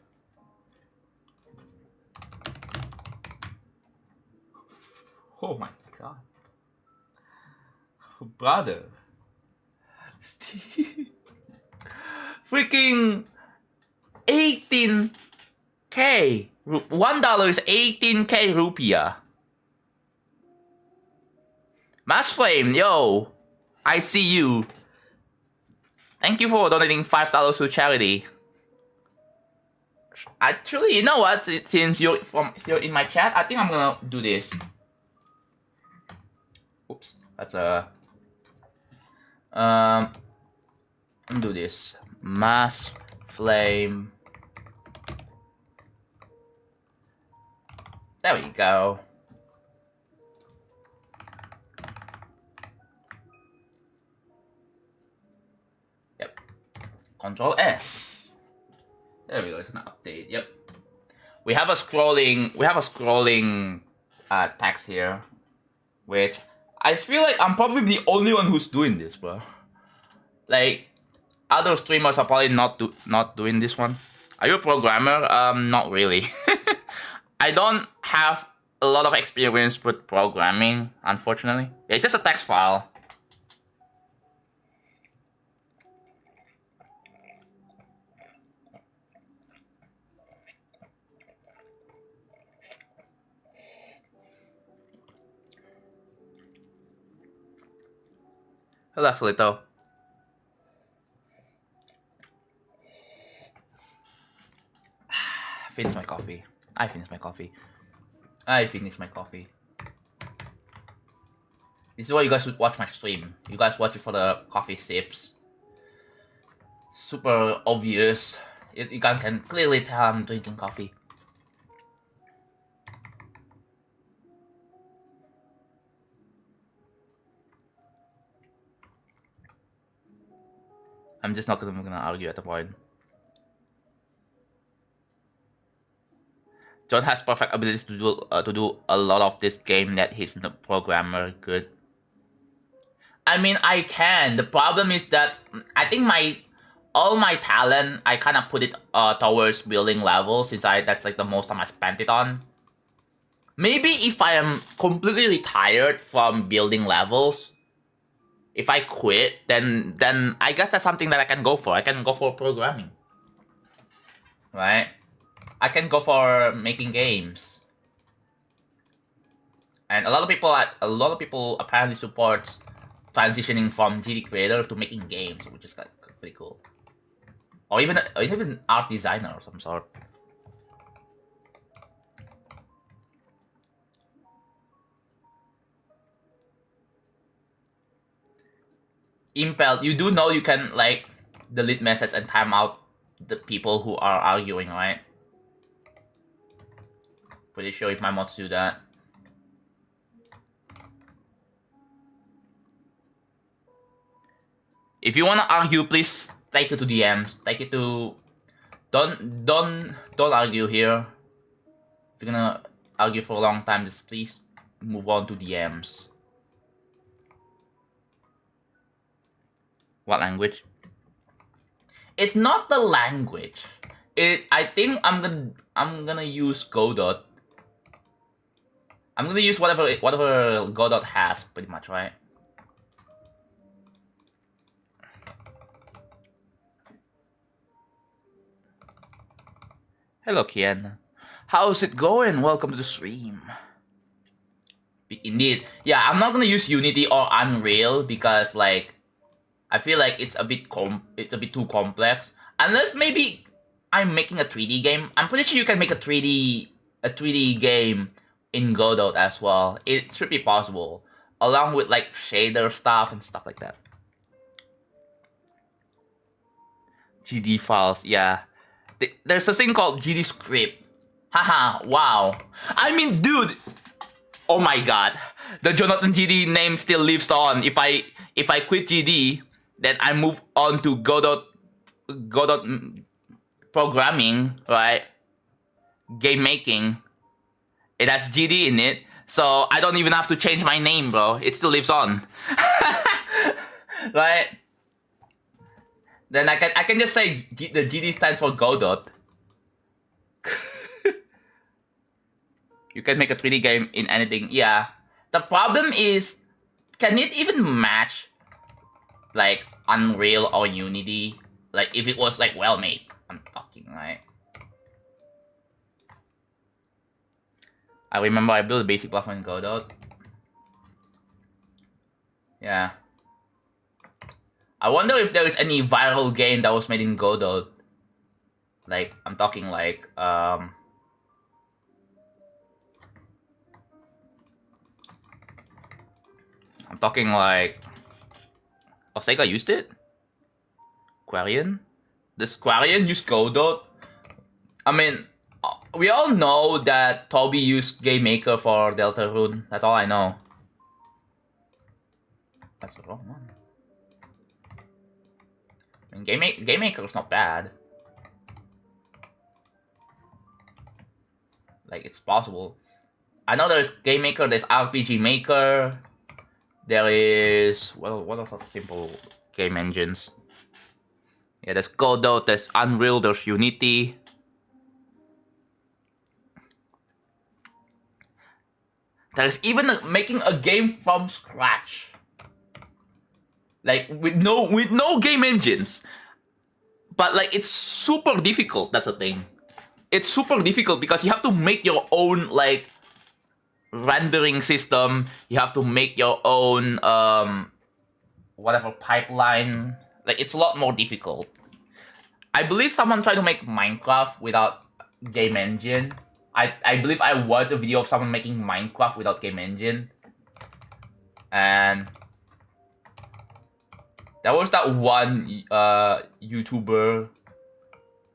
Oh my god. Brother. Freaking 18k. $1 is 18k rupiah. Mass Flame, yo. I see you. Thank you for donating $5 to charity. Actually, you know what? Since you're in my chat, I think I'm gonna do this. Oops, that's a let me do this. Mass Flame. There we go. Yep. Control S. There we go. It's an update. Yep. We have a scrolling text here, which I feel like I'm probably the only one who's doing this, bro. Like, other streamers are probably not doing this one. Are you a programmer? Not really. I don't have a lot of experience with programming, unfortunately. It's just a text file. Hello, Solito. Finish my coffee. I finished my coffee. This is why you guys should watch my stream. You guys watch it for the coffee sips. Super obvious. You guys can clearly tell I'm drinking coffee. I'm just not gonna argue at the point. John has perfect abilities to do a lot of this game that he's not programmer good. I mean, I can. The problem is that I think all my talent I kind of put it towards building levels since that's like the most time I spent it on. Maybe if I am completely retired from building levels, if I quit, then I guess that's something that I can go for. I can go for programming, right? I can go for making games, and a lot of people apparently support transitioning from GD creator to making games, which is pretty cool. or even an art designer of some sort. Impel, you do know you can like delete messages and time out the people who are arguing, right? Pretty sure if my mods do that. If you wanna argue, please take it to DMs. Take it to. Don't argue here. If you're gonna argue for a long time, just please move on to DMs. What language? It's not the language. I think I'm gonna use Godot. I'm gonna use whatever Godot has, pretty much, right? Hello, Kian. How's it going? Welcome to the stream. Indeed, yeah. I'm not gonna use Unity or Unreal because, like, I feel like it's a bit too complex. Unless maybe I'm making a 3D game. I'm pretty sure you can make a 3D game in Godot as well. It should be possible, along with like shader stuff and stuff like that. GD files, yeah. There's a thing called GD script. Haha, wow. I mean, dude. Oh my god. The JonathanGD name still lives on. If I quit GD, then I move on to Godot programming, right? Game making. It has GD in it, so I don't even have to change my name, bro. It still lives on. Right? Then I can just say the GD stands for Godot. You can make a 3D game in anything. Yeah. The problem is, can it even match like Unreal or Unity? Like if it was like well made. I'm talking, right? I remember I built a basic platform in Godot. Yeah. I wonder if there is any viral game that was made in Godot. Like, I'm talking like, I'm talking like, oh, Sega used it? Quarian? Does Quarian use Godot? I mean, we all know that Toby used Game Maker for Deltarune. That's all I know. That's the wrong one. I mean, Game Maker is not bad. Like, it's possible. I know there's Game Maker, there's RPG Maker. There is... well, what else are simple game engines? Yeah, there's Godot, there's Unreal, there's Unity. There's even making a game from scratch. Like, with no game engines. But, like, it's super difficult, that's the thing. It's super difficult because you have to make your own, like, rendering system. You have to make your own, whatever, pipeline. Like, it's a lot more difficult. I believe someone tried to make Minecraft without game engine. I believe I watched a video of someone making Minecraft without game engine. And there was that one YouTuber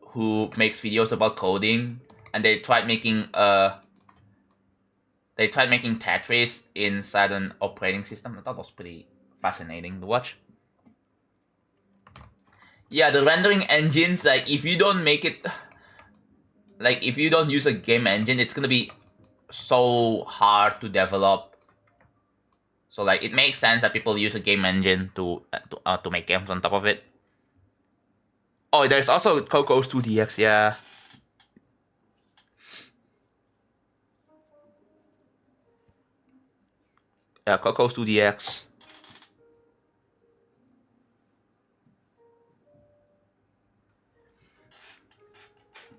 who makes videos about coding, and they tried making Tetris inside an operating system. I thought it was pretty fascinating to watch. Yeah, the rendering engines, like, if you don't make it, like, if you don't use a game engine, it's gonna be so hard to develop. So, like, it makes sense that people use a game engine to make games on top of it. Oh, there's also Coco's 2DX, yeah. Yeah, Coco's 2DX.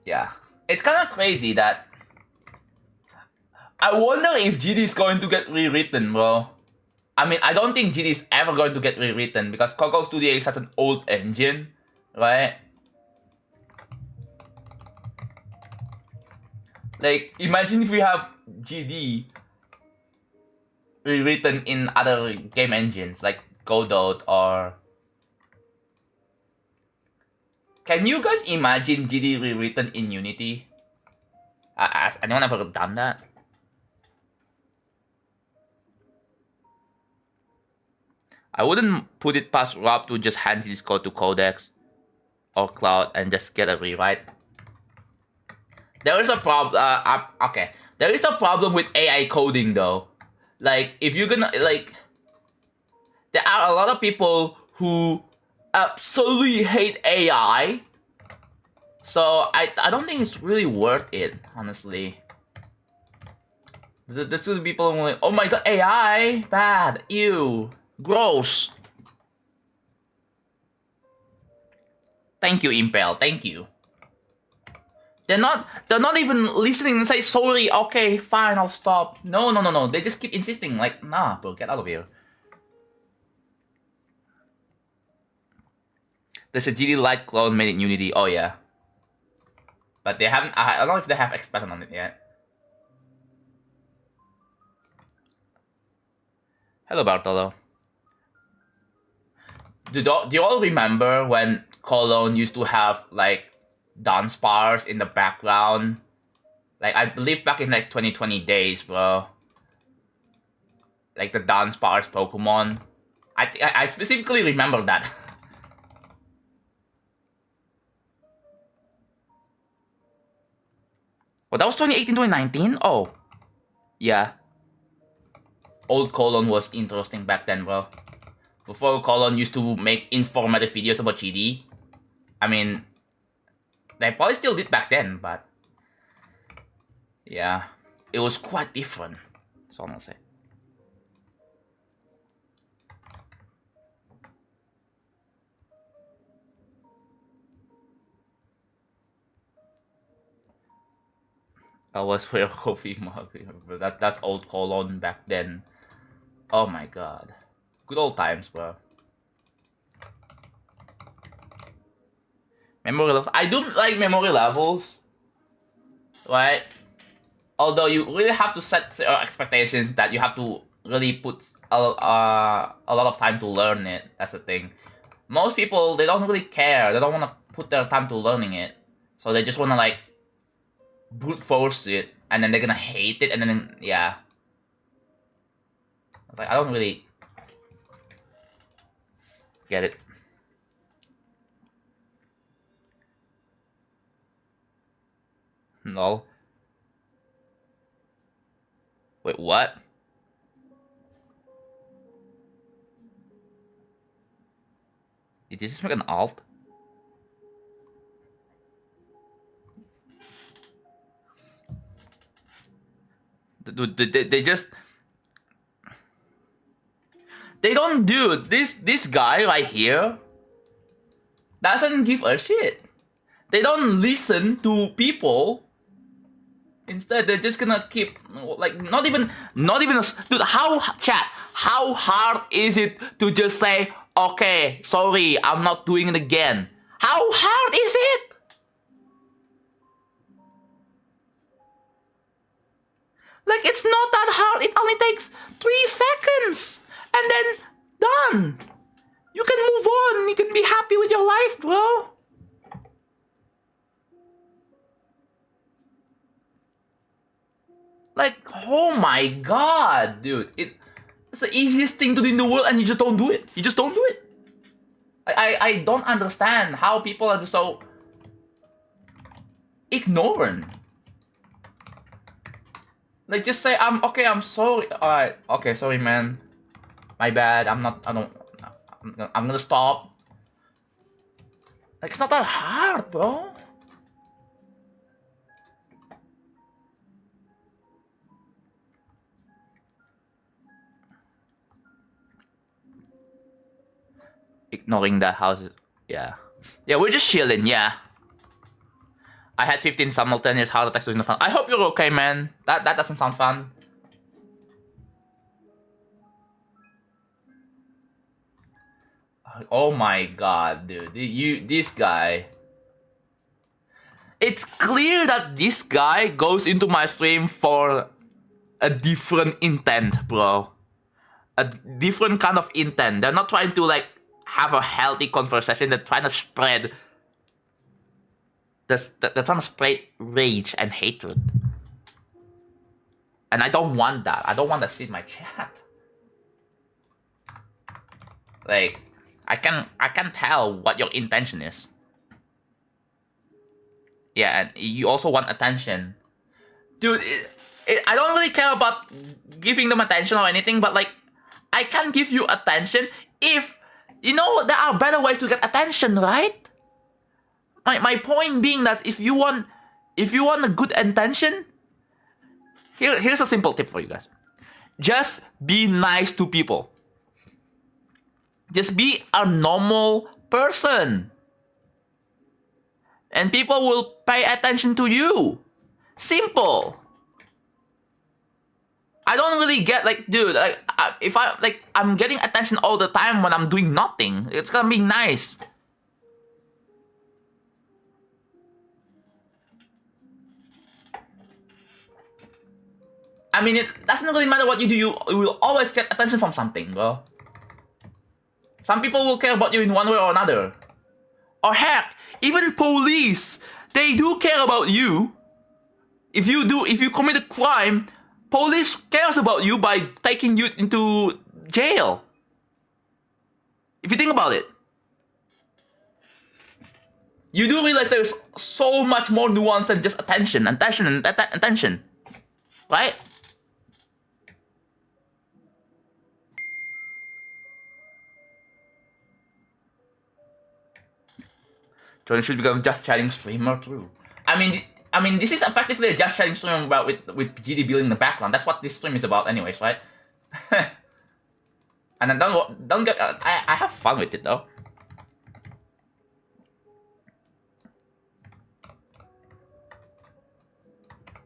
Yeah. It's kind of crazy that... I wonder if GD is going to get rewritten, bro. I mean, I don't think GD is ever going to get rewritten because Coco's 2DX is such an old engine, right? Like, imagine if we have GD rewritten in other game engines like Godot or... Can you guys imagine GD rewritten in Unity? Has anyone ever done that? I wouldn't put it past Rob to just hand this code to Codex or Cloud and just get a rewrite. There is a problem. Okay, there is a problem with AI coding though. Like, if you're gonna like, there are a lot of people who absolutely hate AI. So I don't think it's really worth it, honestly. There's still people who are like, oh my god, AI, bad, ew, gross. Thank you, Impel. Thank you. They're not even listening and say sorry. Okay, fine, I'll stop. No. They just keep insisting. Like, nah, bro, get out of here. There's a GD Lite clone made in Unity. Oh yeah, but they haven't. I don't know if they have expanded on it yet. Hello, Bartolo. Do you all remember when Cologne used to have like dance bars in the background? Like, I believe back in like 2020 days, bro. Like the dance bars Pokemon. I specifically remember that. Well, that was 2018, 2019? Oh. Yeah. Old Colon was interesting back then, bro. Before Colon used to make informative videos about GD. I mean, they probably still did back then, but... yeah. It was quite different. That's all I'm gonna say. I was for your coffee mug. That's old Colon back then. Oh my god. Good old times, bro. Memory levels. I do like memory levels. Right? Although you really have to set your expectations that you have to really put a lot of time to learn it. That's the thing. Most people, they don't really care. They don't want to put their time to learning it. So they just want to like brute force it, and then they're gonna hate it, and then yeah. I was like, I don't really get it. No. Wait, what? Did you just make an alt? They just... they don't do this guy right here doesn't give a shit. They don't listen to people. Instead, they're just gonna keep like not even a dude. How hard is it to just say, okay, sorry, I'm not doing it again? How hard is it? Like, it's not that hard. It only takes 3 seconds. And then, done. You can move on. You can be happy with your life, bro. Like, oh my god, dude. It's the easiest thing to do in the world and you just don't do it. You just don't do it. I don't understand how people are just so ignorant. Like, just say, I'm sorry. Alright, okay, sorry, man. My bad, I'm gonna stop. Like, it's not that hard, bro. Ignoring the houses, yeah. Yeah, we're just chilling, yeah. I had 15 simultaneous heart attacks during the fun. I hope you're okay, man. That doesn't sound fun. Oh my god, dude. This guy. it's clear that this guy goes into my stream for a different intent, bro. A different kind of intent. They're not trying to like have a healthy conversation. They're trying to spread. They're trying to spread rage and hatred. And I don't want that. I don't want that shit in my chat. Like, I can tell what your intention is. Yeah, and you also want attention. Dude, I don't really care about giving them attention or anything, but like, I can give you attention if, you know, there are better ways to get attention, right? My point being that if you want a good attention, here's a simple tip for you guys. Just be nice to people. Just be a normal person. And people will pay attention to you. Simple. I don't really get like, dude, like, if I'm getting attention all the time when I'm doing nothing. It's gonna be nice. I mean, it doesn't really matter what you do. You will always get attention from something, bro. Some people will care about you in one way or another. Or heck, even police, they do care about you. If you commit a crime, police cares about you by taking you into jail. If you think about it. You do realize there's so much more nuance than just attention. Right? Jordan should become a just chatting streamer too. I mean, this is effectively a just chatting stream about with GD building in the background. That's what this stream is about, anyways, right? And then don't get. I have fun with it though.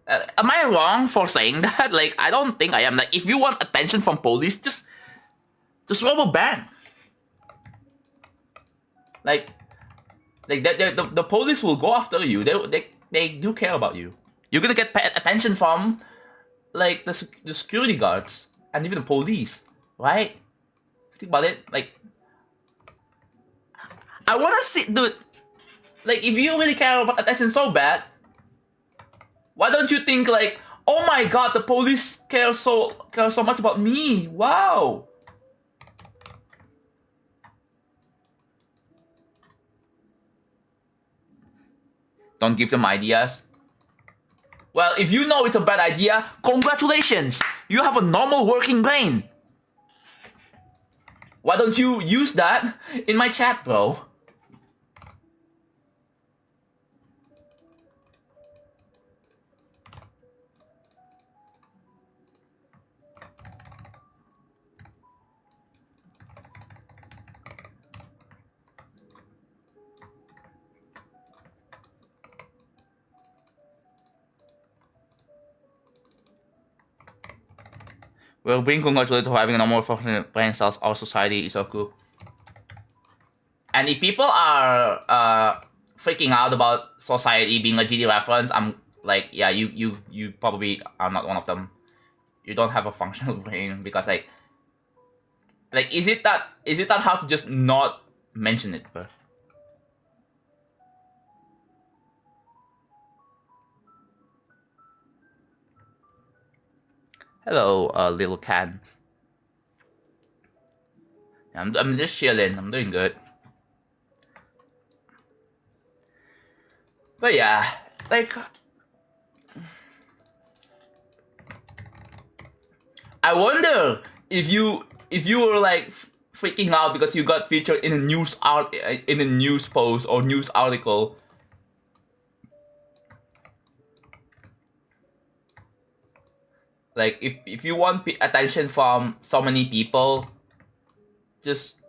Am I wrong for saying that? Like, I don't think I am. Like, if you want attention from police, just rob a bank. Like the police will go after you. They do care about you. You're gonna get attention from like the security guards and even the police, right? Think about it. Like, I wanna see, dude. Like, if you really care about attention so bad, why don't you think like, oh my god, the police care so much about me? Wow. Don't give them ideas. Well, if you know it's a bad idea, congratulations! You have a normal working brain. Why don't you use that in my chat, bro? Well, being congratulated for having a normal functioning brain cells, our society is so cool. And if people are freaking out about society being a GD reference, I'm like, yeah, you probably are not one of them. You don't have a functional brain because like is it that hard to just not mention it, bro? Hello, little can. I'm just chilling. I'm doing good. But yeah, like, I wonder if you were like freaking out because you got featured in a news post or news article. Like, if you want attention from so many people, just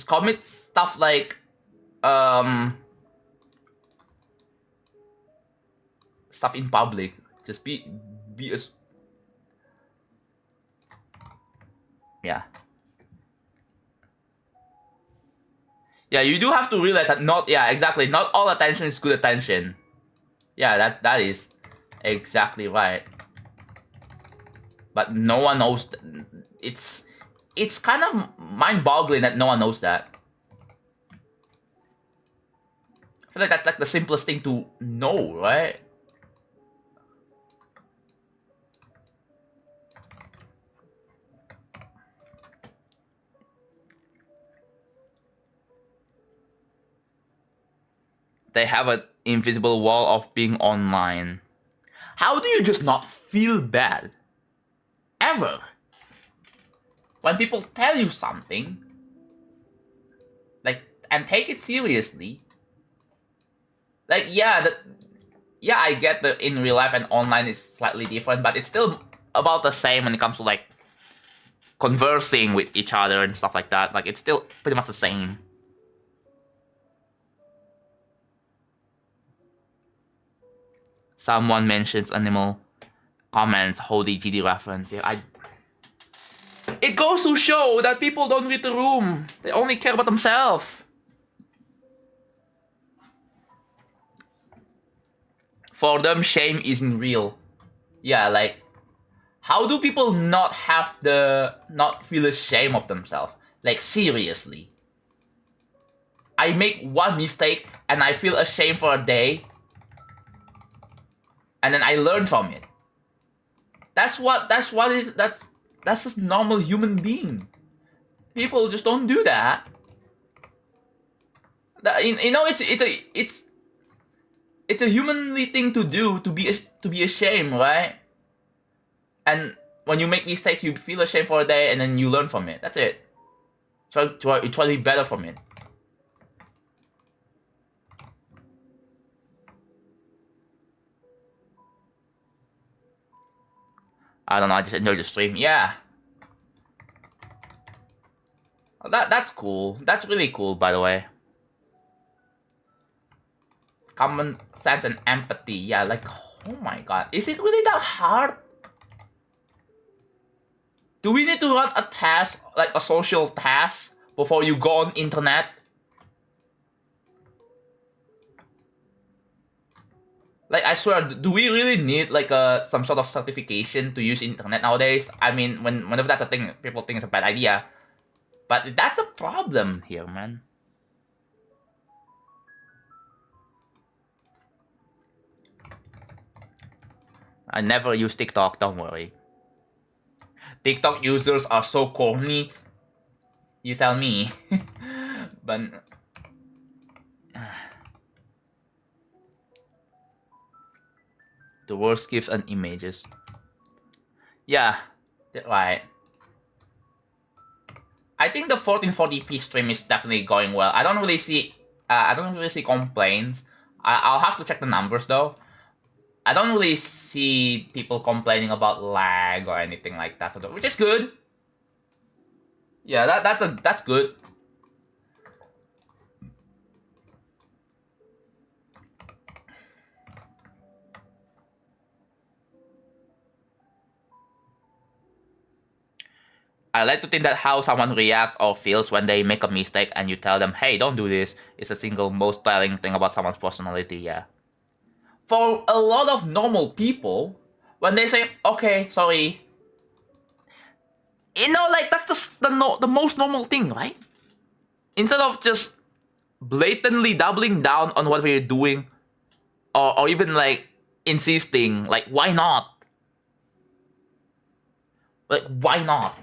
comment stuff like stuff in public. Just be a Yeah, you do have to realize that exactly, not all attention is good attention. Yeah, that is exactly right. But no one knows. It's kind of mind-boggling that no one knows that. I feel like that's like the simplest thing to know, right? They have an invisible wall of being online. How do you just not feel bad? Ever. When people tell you something, like, and take it seriously. Like, yeah, I get that in real life and online is slightly different, but it's still about the same when it comes to, like, conversing with each other and stuff like that. Like, it's still pretty much the same. Someone mentions animal comments, holy GD reference. Yeah, it goes to show that people don't read the room. They only care about themselves. For them, shame isn't real. Yeah, like, how do people not feel ashamed of themselves? Like, seriously. I make one mistake and I feel ashamed for a day. And then I learn from it. That's just normal human being. People just don't do that. You know, it's a humanly thing to do, to be ashamed, right? And when you make mistakes, you feel ashamed for a day, and then you learn from it. That's it. Try to be better from it. I don't know. I just enjoy the stream. Yeah. That's cool. That's really cool, by the way. Common sense and empathy. Yeah, like, oh my god. Is it really that hard? Do we need to run a task, like a social task, before you go on internet? Like, I swear, do we really need like some sort of certification to use internet nowadays? I mean, whenever that's a thing, people think it's a bad idea. But that's a problem here, man. I never use TikTok, don't worry. TikTok users are so corny. You tell me. But the worst gifs and images. Yeah, right. I think the 1440p stream is definitely going well. I don't really see complaints. I'll have to check the numbers though. I don't really see people complaining about lag or anything like that, which is good. Yeah, that's good. I like to think that how someone reacts or feels when they make a mistake and you tell them, hey, don't do this, is the single most telling thing about someone's personality, yeah. For a lot of normal people, when they say, okay, sorry, you know, like, that's the most normal thing, right? Instead of just blatantly doubling down on what we're doing, or even, like, insisting, like, why not? Like, why not?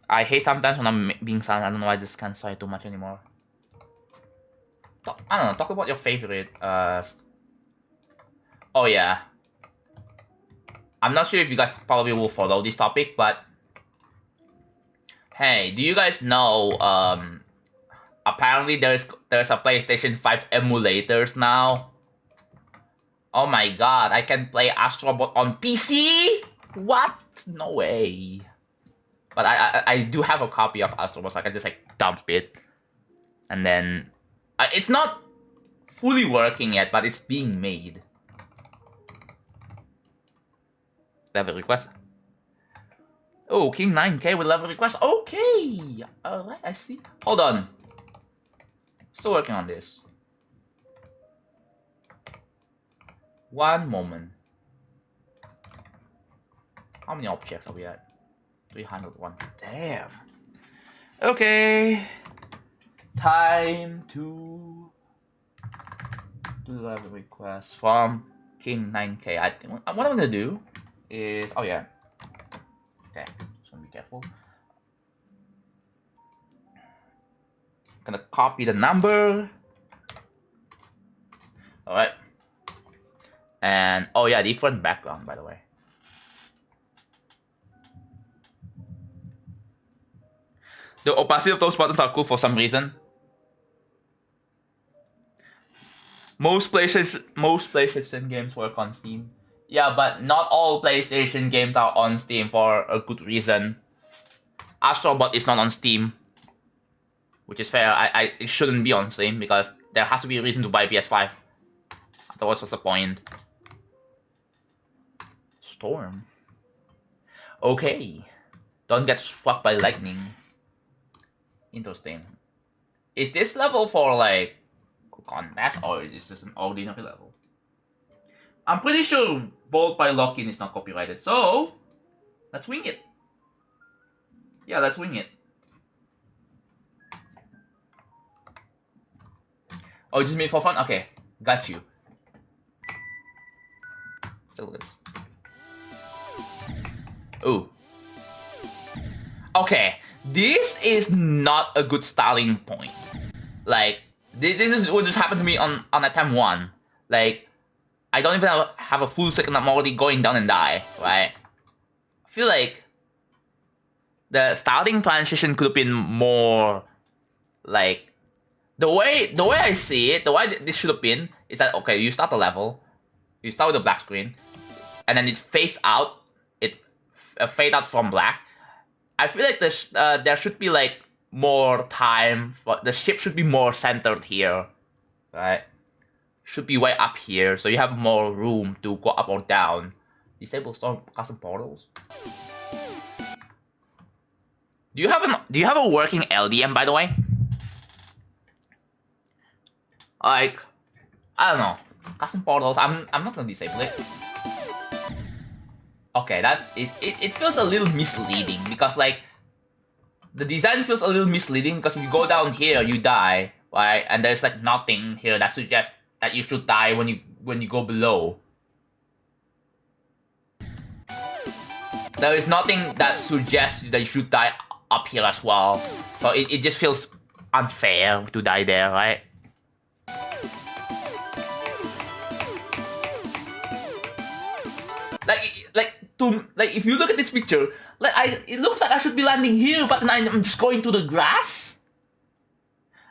I hate sometimes when I'm being silent. I don't know, I just can't say too much anymore. I don't know, talk about your favorite, oh yeah. I'm not sure if you guys probably will follow this topic, but hey, do you guys know, apparently there's a PlayStation 5 emulators now. Oh my god, I can play Astrobot on PC? What? No way. But I do have a copy of Astrobot, so I can just, like, dump it. And then it's not fully working yet, but it's being made. Level request. Oh, King 9K with level request. Okay. Alright, I see. Hold on. Still working on this. One moment. How many objects are we at? 301. Damn. Okay. Time to do the level request from King 9K. I think what I'm gonna do is, oh yeah. Okay, just wanna be careful. Gonna copy the number. Alright. And oh yeah, different background by the way. The opacity of those buttons are cool for some reason. Most PlayStation games work on Steam. Yeah, but not all PlayStation games are on Steam for a good reason. Astrobot is not on Steam, which is fair. It shouldn't be on Steam because there has to be a reason to buy PS5. Otherwise, what's the point? Storm. Okay. Don't get struck by lightning. Interesting. Is this level for like contest or is this just an ordinary level? I'm pretty sure Bolt by Lockin is not copyrighted, so let's wing it. Yeah, let's wing it. Oh, just made for fun? Okay, got you. So let's. Ooh. Okay, this is not a good starting point. Like, this is what just happened to me on attempt 1. Like, I don't even have a full second, I'm already going down and die, right? I feel like the starting transition could have been more like the way I see it, the way this should have been is that okay, you start the level, you start with a black screen, and then it fades out, fade out from black. I feel like there should be like more time for the ship should be more centered here, right? Should be way up here, so you have more room to go up or down. Disable storm custom portals. Do you have a working LDM by the way? Like, I don't know, custom portals. I'm not gonna disable it. Okay, that it feels a little misleading because like the design feels a little misleading because if you go down here you die, right? And there's like nothing here that suggests that you should die when you go below. There is nothing that suggests that you should die up here as well. So it just feels unfair to die there, right? Like if you look at this picture, it looks like I should be landing here, but then I'm just going to the grass.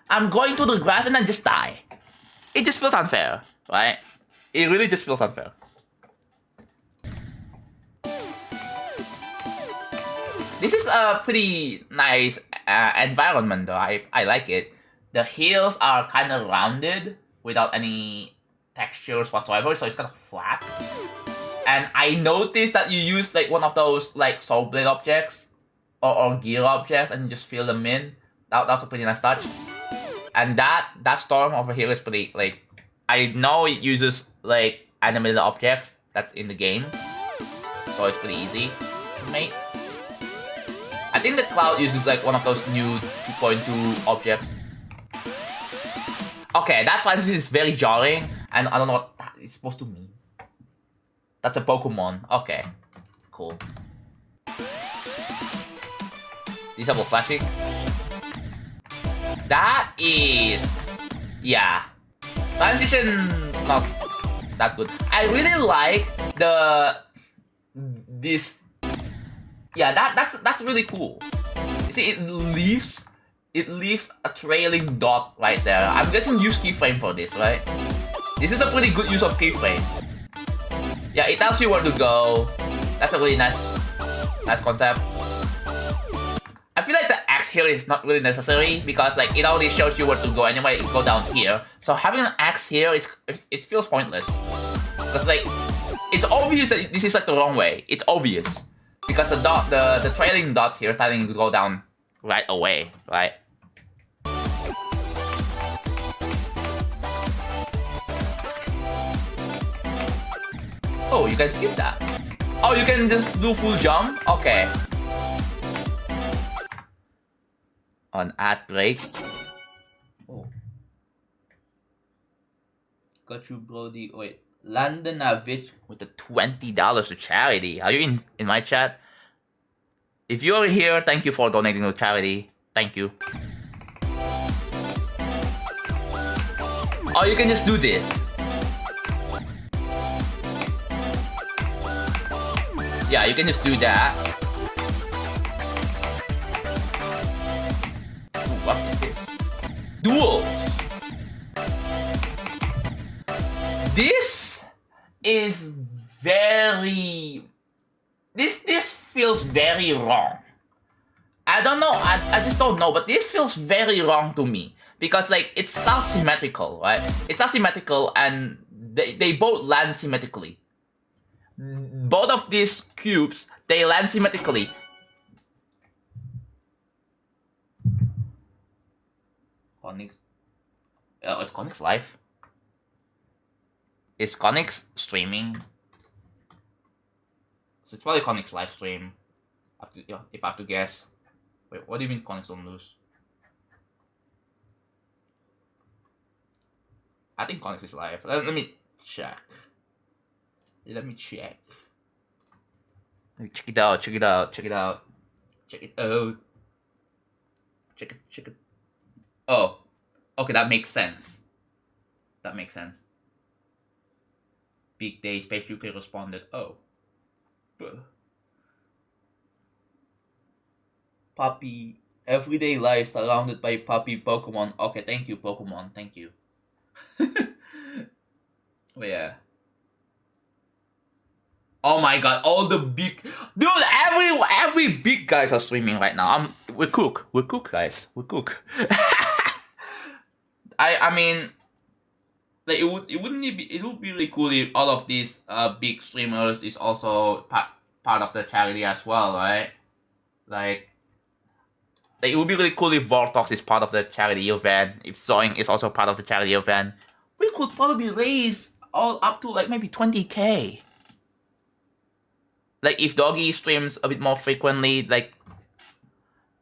I'm going to the grass and then just die. It just feels unfair, right? It really just feels unfair. This is a pretty nice environment though. I like it. The hills are kind of rounded without any textures whatsoever, so it's kind of flat. And I noticed that you use like one of those like soul blade objects or gear objects and you just fill them in. That was a pretty nice touch. And that storm over here is pretty like, I know it uses like animated objects that's in the game, so it's pretty easy to make. I think the cloud uses like one of those new 2.2 objects. Okay, that transition is very jarring and I don't know what that is supposed to mean. That's a Pokemon. Okay, cool. Disable flashing. That is, yeah. Transition's not that good. I really like this. Yeah, that's really cool. You see, it leaves a trailing dot right there. I'm guessing use keyframe for this, right? This is a pretty good use of keyframes. Yeah, it tells you where to go. That's a really nice concept. I feel like the X here is not really necessary because like it already shows you where to go anyway. Go down here. So having an X here it feels pointless because like it's obvious that this is like the wrong way. It's obvious because the dot, the trailing dots here starting to go down right away, right? Oh, you can skip that. Oh, you can just do full jump? Okay. On ad break. Oh. Got you, Brody. Wait. Landanavich with the $20 to charity. Are you in my chat? If you are here, thank you for donating to charity. Thank you. Oh, you can just do this. Yeah, you can just do that. Ooh, what is this? Duels. This is very... This feels very wrong. I don't know, I just don't know, but this feels very wrong to me. Because like, it's not symmetrical, right? It's not symmetrical and they both land symmetrically. Both of these cubes, they land symmetrically. Connix... is Connix live? Is Connix streaming? So it's probably Connix live stream. If I have to guess. Wait, what do you mean Connix don't lose? I think Connix is live. Let me check. Let me check. Let me check it out, check it out, check it out. Check it out. Check it. Oh. Okay, that makes sense. That makes sense. Big Day Space UK responded, oh. Puppy. Everyday life surrounded by puppy Pokemon. Okay, thank you, Pokemon. Thank you. But yeah. Oh my god, all the big... Dude, every big guys are streaming right now. We're cook, guys. We're cook. I mean... Like, it would be really cool if all of these big streamers is also part of the charity as well, right? Like, it would be really cool if Vortox is part of the charity event, if Zoing is also part of the charity event. We could probably raise all up to like maybe 20k. Like if Doggy streams a bit more frequently, like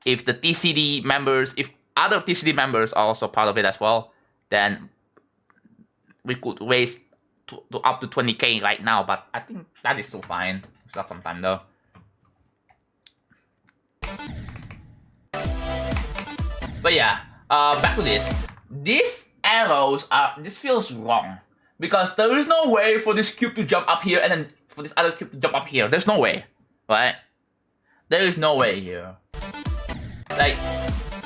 if the TCD members, if other TCD members are also part of it as well, then we could raise to up to 20k right now, but I think that is still fine. It's not some time though. But yeah, back to this. These arrows are, this feels wrong. Because there is no way for this cube to jump up here and then for this other cube to jump up here. There's no way, right? There is no way here. Like,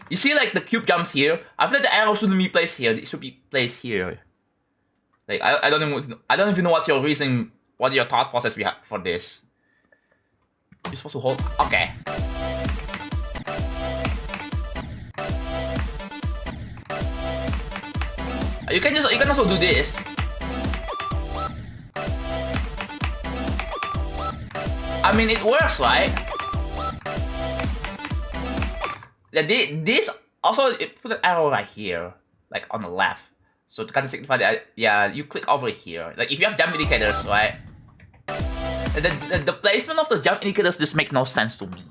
you see like the cube jumps here. I feel like the arrow shouldn't be placed here. It should be placed here. Like, I don't even know what's your reason, what your thought process we have for this. You're supposed to hold, okay. You can also do this. I mean, it works, right? This also, it put an arrow right here, like on the left. So to kind of signify that, yeah, you click over here. Like if you have jump indicators, right? The placement of the jump indicators just makes no sense to me.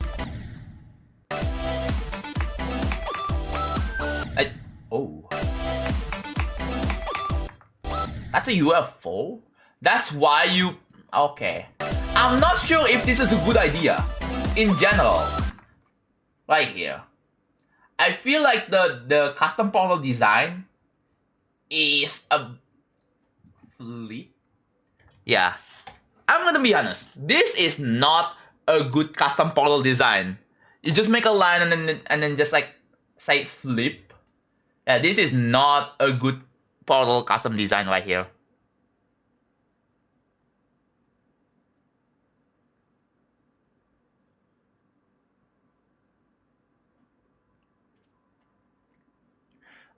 Oh. That's a UFO? That's why you... Okay. I'm not sure if this is a good idea. In general. Right here. I feel like the custom portal design is a flip. Yeah. I'm gonna be honest. This is not a good custom portal design. You just make a line and then just like say flip. Yeah, this is not a good portal custom design right here.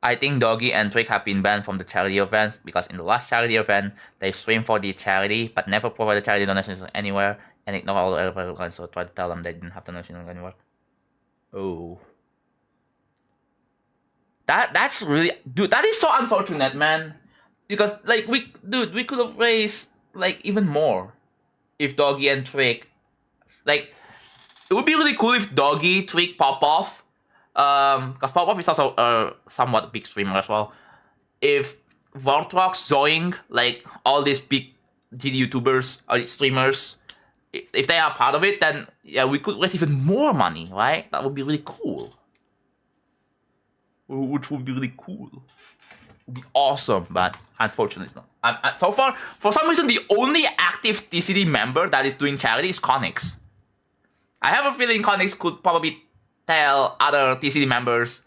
I think Doggy and Trick have been banned from the charity events because in the last charity event, they streamed for the charity but never provided charity donations anywhere and ignore all the other guidelines, so try to tell them they didn't have donations anywhere. Oh. That's really... Dude, that is so unfortunate, man. Because, like, we could have raised, like, even more if Doggy and Trick... Like, it would be really cool if Doggy, Trick, Pop-Off... because Pop-Off is also a somewhat big streamer as well. If Vortrox, Zoing, like all these big GD YouTubers or streamers, if they are part of it, then yeah, we could raise even more money, right? That would be really cool. Which would be really cool. It would be awesome, but unfortunately it's not. So far, for some reason, the only active TCD member that is doing charity is Connix. I have a feeling Connix could probably tell other TCD members,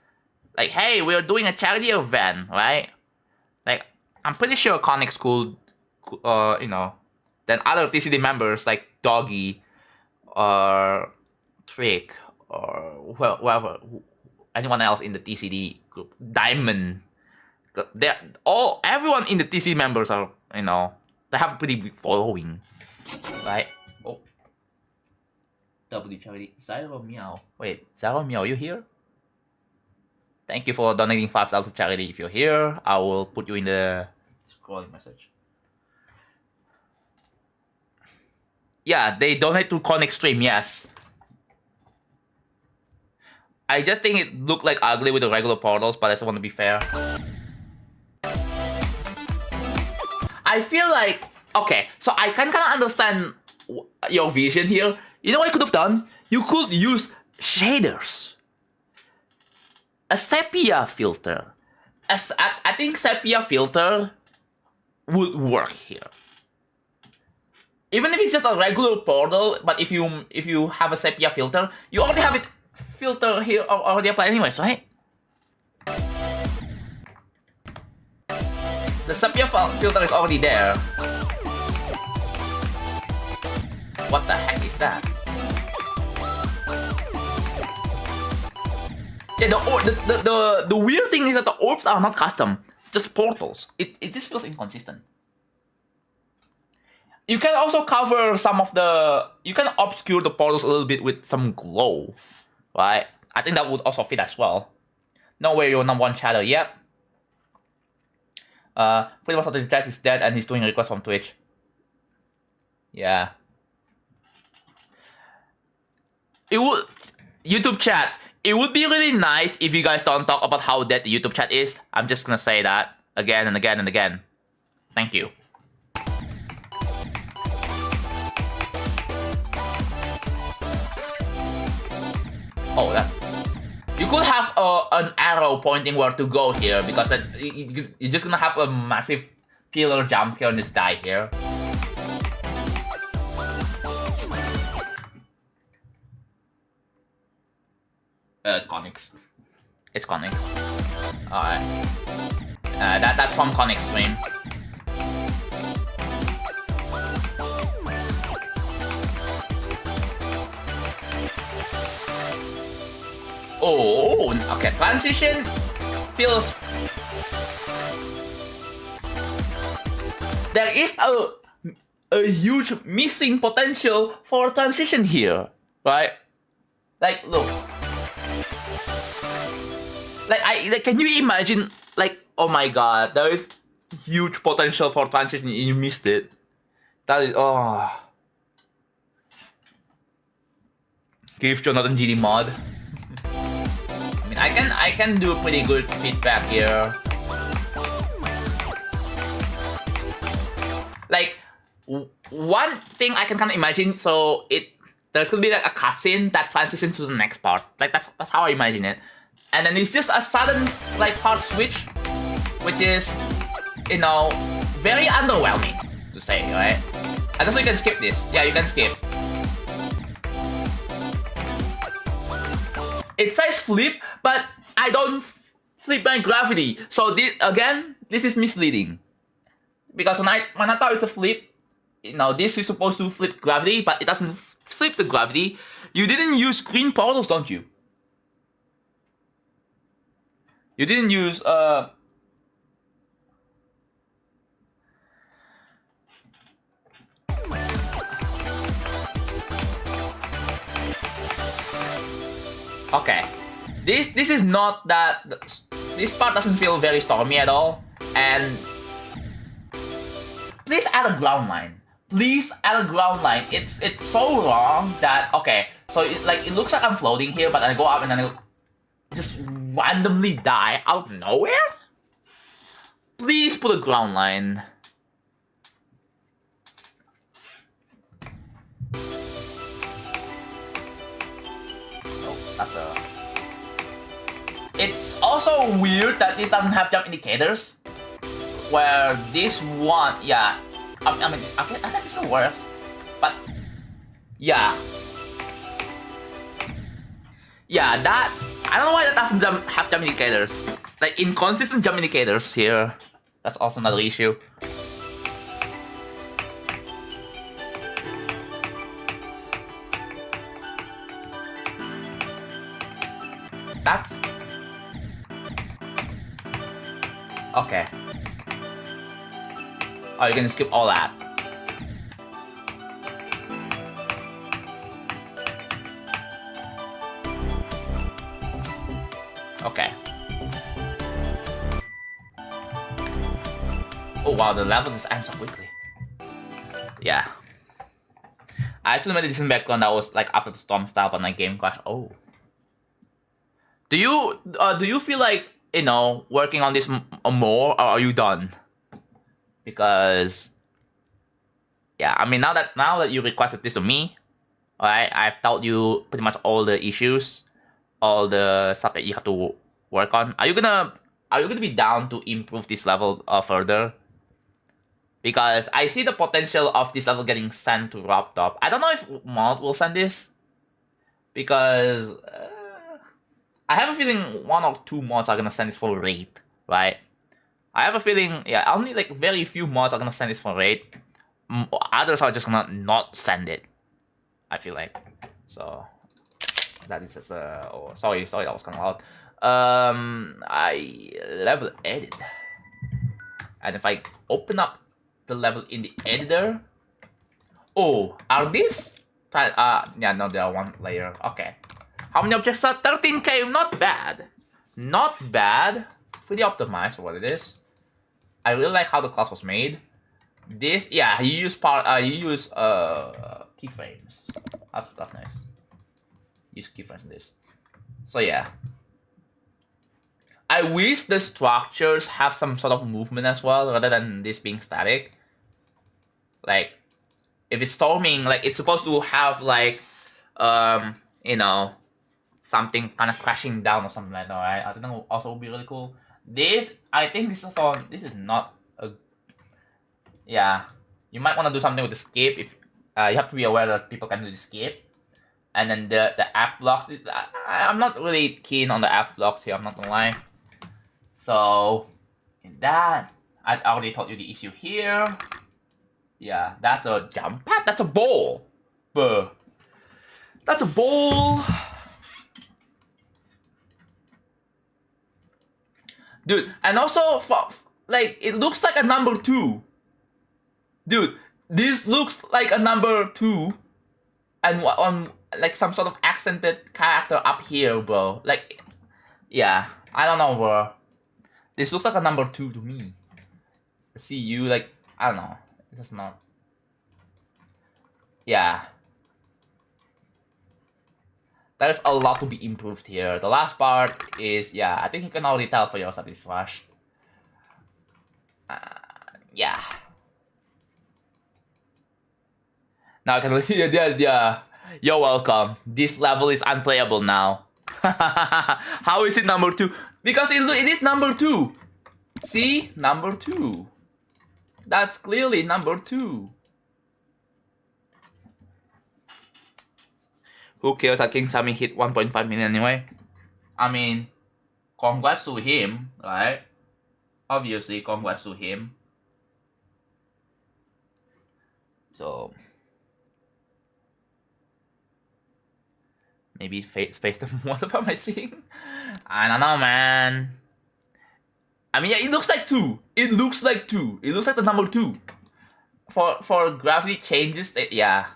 like, hey, we're doing a charity event, right? Like, I'm pretty sure Connix could, you know, then other TCD members like Doggy or Trick or whoever, anyone else in the TCD group, Diamond, everyone in the TCD members are, you know, they have a pretty big following, right? Oh. W charity. Zyro Meow. Wait, Zyro Meow, you here? Thank you for donating $5 to charity. If you're here, I will put you in the scrolling message. Yeah, they donate to Connect Stream, yes. I just think it looked like ugly with the regular portals, but I just want to be fair. I feel like... Okay, so I can kind of understand your vision here. You know what I could have done? You could use shaders. A sepia filter. I think sepia filter would work here. Even if it's just a regular portal, but if you have a sepia filter, you already have it filter here already applied anyways, right? The sepia filter is already there. What the heck is that? Yeah, the weird thing is that the orbs are not custom, just portals. It just feels inconsistent. You can also cover some of the... You can obscure the portals a little bit with some glow, right? I think that would also fit as well. No way, your #1 shadow, yep. Pretty much the chat is dead and he's doing a request from Twitch. Yeah. It would... YouTube chat. It would be really nice if you guys don't talk about how dead the YouTube chat is. I'm just gonna say that again and again and again. Thank you. Oh, that... You could have an arrow pointing where to go here, because you're just gonna have a massive pillar jump scare and just die here. It's Connix. It's Connix. Alright. That's from Connix stream. Oh, okay. Transition feels... There is a huge missing potential for transition here, right? Like, look. Like, can you imagine, like, oh my god, there is huge potential for transition and you missed it. That is, oh. Give JonathanGD mod. I mean, I can do pretty good feedback here. Like, one thing I can kind of imagine, so there's gonna be like a cutscene that transitions to the next part. Like, that's how I imagine it. And then it's just a sudden, like, part switch, which is, you know, very underwhelming, to say, right? And also you can skip this. Yeah, you can skip. It says flip, but I don't flip my gravity. So this is misleading. Because when I thought it's a flip, you know, this is supposed to flip gravity, but it doesn't flip the gravity. You didn't use green portals, don't you? You didn't use okay. This is not that. This part doesn't feel very stormy at all. And please add a ground line. Please add a ground line. It's so wrong that okay. So it looks like I'm floating here, but I go up and then I just randomly die out of nowhere. Please put a ground line. That's a... It's also weird that this doesn't have jump indicators. Where this one, yeah. I mean, I guess it still works. But, yeah. Yeah, that... I don't know why that doesn't have jump indicators. Like, inconsistent jump indicators here. That's also another issue. That's... Okay. Oh, you're gonna skip all that. Okay. Oh wow, the level just ends so quickly. Yeah. I actually made a decent background that was like after the storm style, but my game crashed. Oh. Do you feel like, you know, working on this more, or are you done? Because, yeah, I mean, now that you requested this of me, alright, I've told you pretty much all the issues, all the stuff that you have to work on. Are you gonna be down to improve this level further? Because I see the potential of this level getting sent to Rob Top. I don't know if Mod will send this, because I have a feeling 1 or 2 mods are gonna send this for raid, right? I have a feeling, yeah, only like very few mods are gonna send this for raid. Others are just gonna not send it, I feel like. So that is just oh, sorry, that was kind of loud. I level edit, and if I open up the level in the editor, oh, are these? Yeah, no, they are 1 layer. Okay. How many objects are 13k? Not bad. Not bad. Pretty optimized for what it is. I really like how the class was made. This, yeah, you use keyframes. That's nice. Use keyframes in this. So yeah. I wish the structures have some sort of movement as well, rather than this being static. Like, if it's storming, like it's supposed to have like, you know, something kind of crashing down or something like that, right? I think that will also be really cool. This, I think this is on. This is not a. Yeah, you might want to do something with the skip. If you have to be aware that people can do the skip, and then the F blocks. I'm not really keen on the F blocks here. I'm not gonna lie. So, in that, I already told you the issue here. Yeah, that's a jump pad. That's a ball. Buh. That's a ball. Dude, and also, like, it looks like a number 2. Dude, this looks like a number 2. And on, like, some sort of accented character up here, bro. Like, yeah, I don't know, bro. This looks like a number 2 to me. See you, like, I don't know. It's not. Yeah. There's a lot to be improved here. The last part is, yeah, I think you can already tell for yourself it's rushed. Yeah. Now I can yeah. You're welcome. This level is unplayable now. How is it number 2? Because it is number 2. See? Number 2. That's clearly number 2. Who cares that King Sammy hit 1.5 million anyway? I mean, congrats to him, right? Obviously, congrats to him. So, maybe space them. What am I seeing? I don't know, man. I mean, yeah, it looks like 2. It looks like 2. It looks like the number 2. For gravity changes, yeah.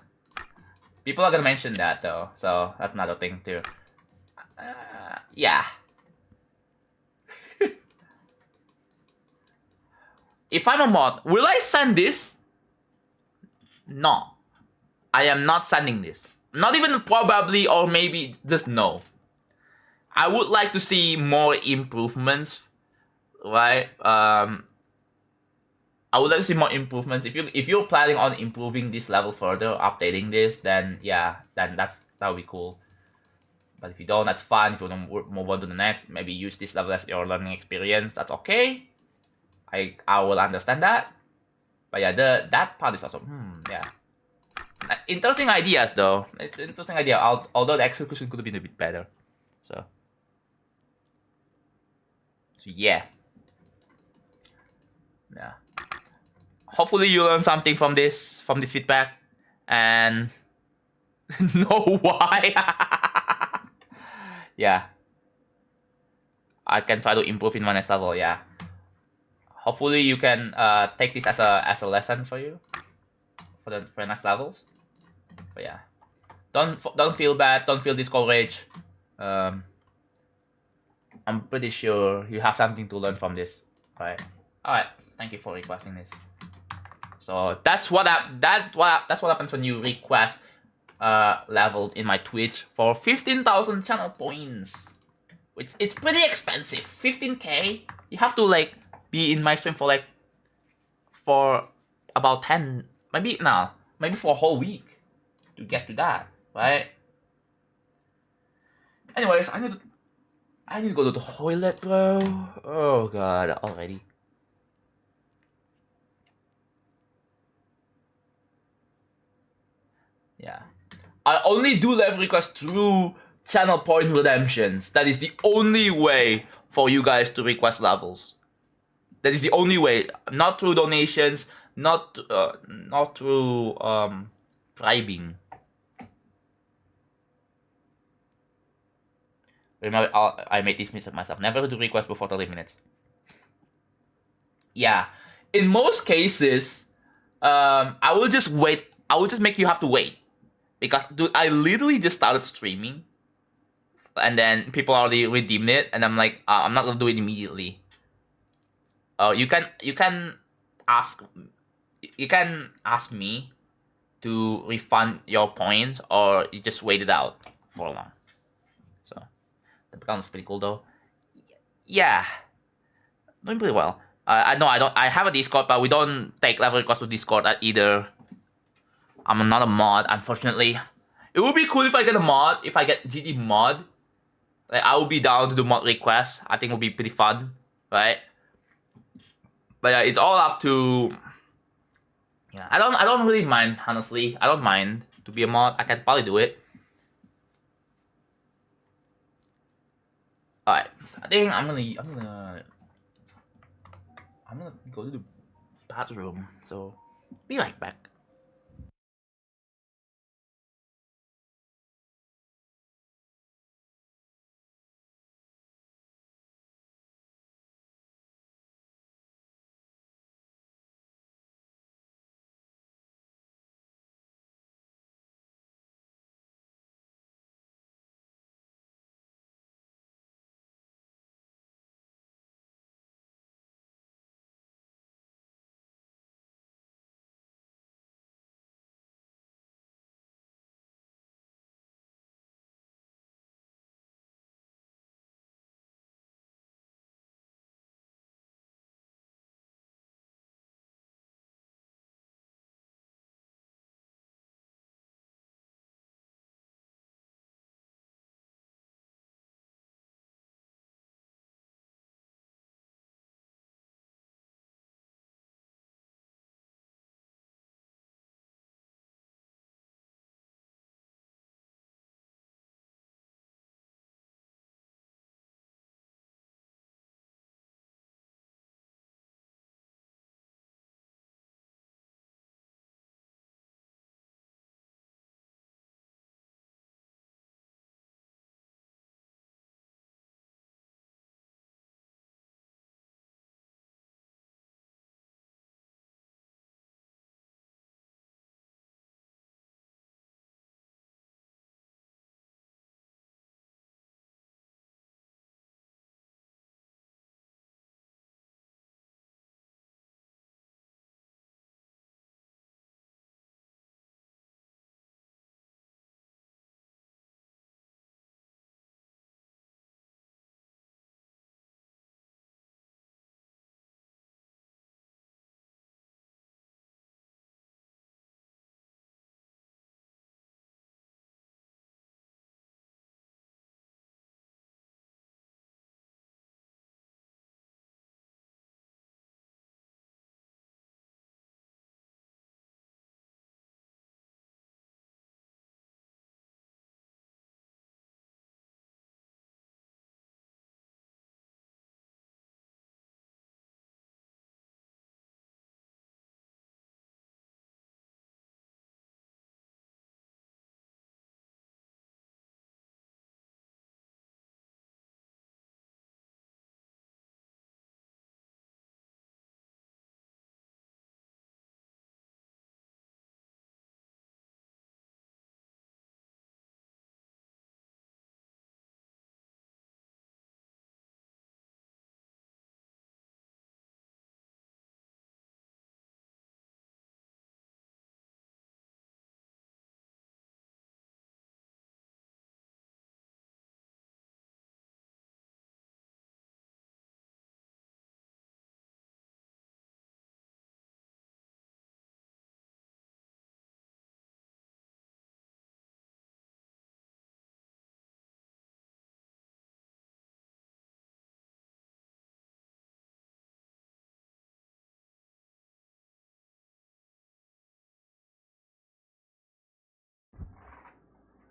People are gonna mention that though, so that's another thing too. Yeah. If I'm a mod, will I send this? No. I am not sending this. Not even probably or maybe just no. I would like to see more improvements, right? I would like to see more improvements. If you're planning on improving this level further, updating this, then yeah, then that would be cool. But if you don't, that's fine. If you want to move on to the next, maybe use this level as your learning experience. That's okay. I will understand that. But yeah, that part is also yeah. Interesting ideas though. It's an interesting idea. Although the execution could have been a bit better. So yeah. Yeah. Hopefully you learn something from this feedback, and know why. Yeah. I can try to improve in my next level. Yeah. Hopefully you can take this as a lesson for you for the next levels. But yeah, don't feel bad. Don't feel discouraged. I'm pretty sure you have something to learn from this. Right. All right. Thank you for requesting this. So that's what happens when you request leveled in my Twitch for 15,000 channel points. Which it's pretty expensive. 15k. You have to like be in my stream for about 10, maybe for a whole week to get to that, right? Anyways, I need to go to the toilet, bro. Oh god, already. Yeah. I only do level requests through channel point redemptions. That is the only way for you guys to request levels. That is the only way. Not through donations, not through bribing. Remember, I made this mistake myself. Never do request before 30 minutes. Yeah. In most cases, I will just wait. I will just make you have to wait. Because, dude, I literally just started streaming. And then people already redeemed it. And I'm like, I'm not gonna do it immediately. You can ask me to refund your points, or you just wait it out for long. So that becomes pretty cool though. Yeah. Doing pretty well. I know I don't. I have a Discord, but we don't take level requests to Discord either. I'm not a mod, unfortunately. It would be cool if I get a mod. If I get GD mod, like I would be down to do mod requests. I think it would be pretty fun, right? But yeah, it's all up to. Yeah, I don't really mind, honestly. I don't mind to be a mod. I can probably do it. Alright, I think I'm gonna go to the bathroom. So be right back.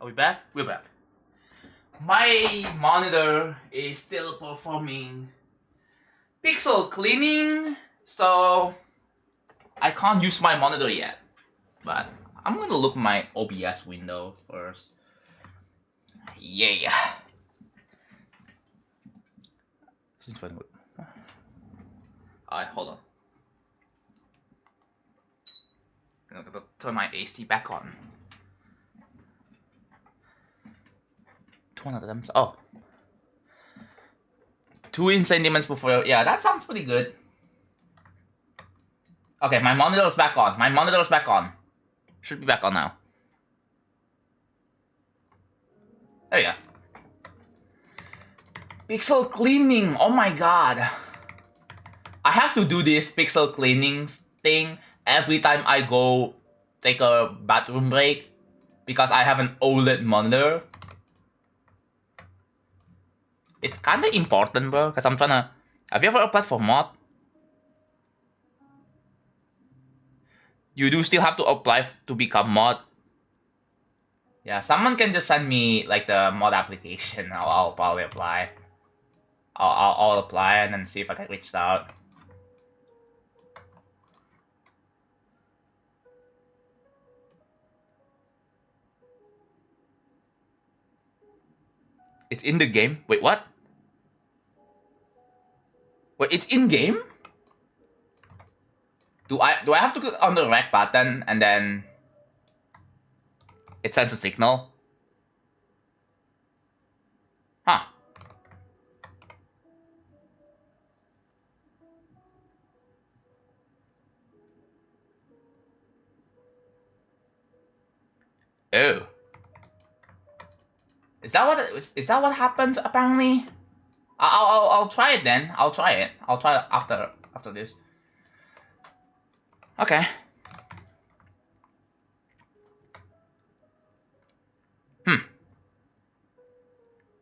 Are we back? We're back. My monitor is still performing pixel cleaning, so I can't use my monitor yet. But I'm gonna look my OBS window first. Yeah. Since when? Alright, hold on. I'm gonna turn my AC back on. 200 them. Oh. 2 insane demons before. Yeah, that sounds pretty good. Okay, my monitor is back on. My monitor is back on. Should be back on now. There you go. Pixel cleaning. Oh my god. I have to do this pixel cleaning thing every time I go take a bathroom break because I have an OLED monitor. It's kinda important, bro, because I'm trying to... Have you ever applied for mod? You do still have to apply to become mod. Yeah, someone can just send me like the mod application. I'll probably apply. I'll apply and then see if I get reached out. It's in the game? Wait, what? Wait, it's in game? Do I have to click on the rec button and then it sends a signal? Huh. Oh. Is that what happens apparently? I'll try it then. I'll try it. I'll try it after this. Okay.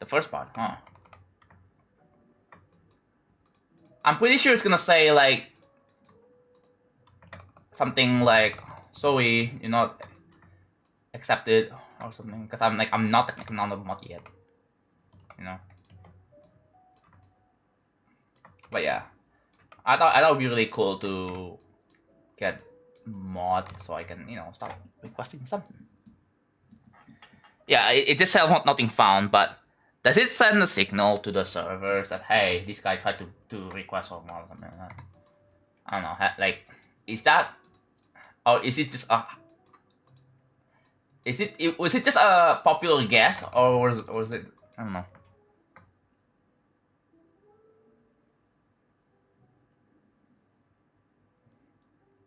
The first part, huh? I'm pretty sure it's gonna say like something like, sorry, you're not accepted or something, because I'm not technically on the mod yet, you know. But yeah, I thought it would be really cool to get mod so I can, you know, start requesting something. Yeah, it just says nothing found, but does it send a signal to the servers that, hey, this guy tried to request for mod or something like that? I don't know, like, is that, or is it just a, was it just a popular guess, or was it, I don't know.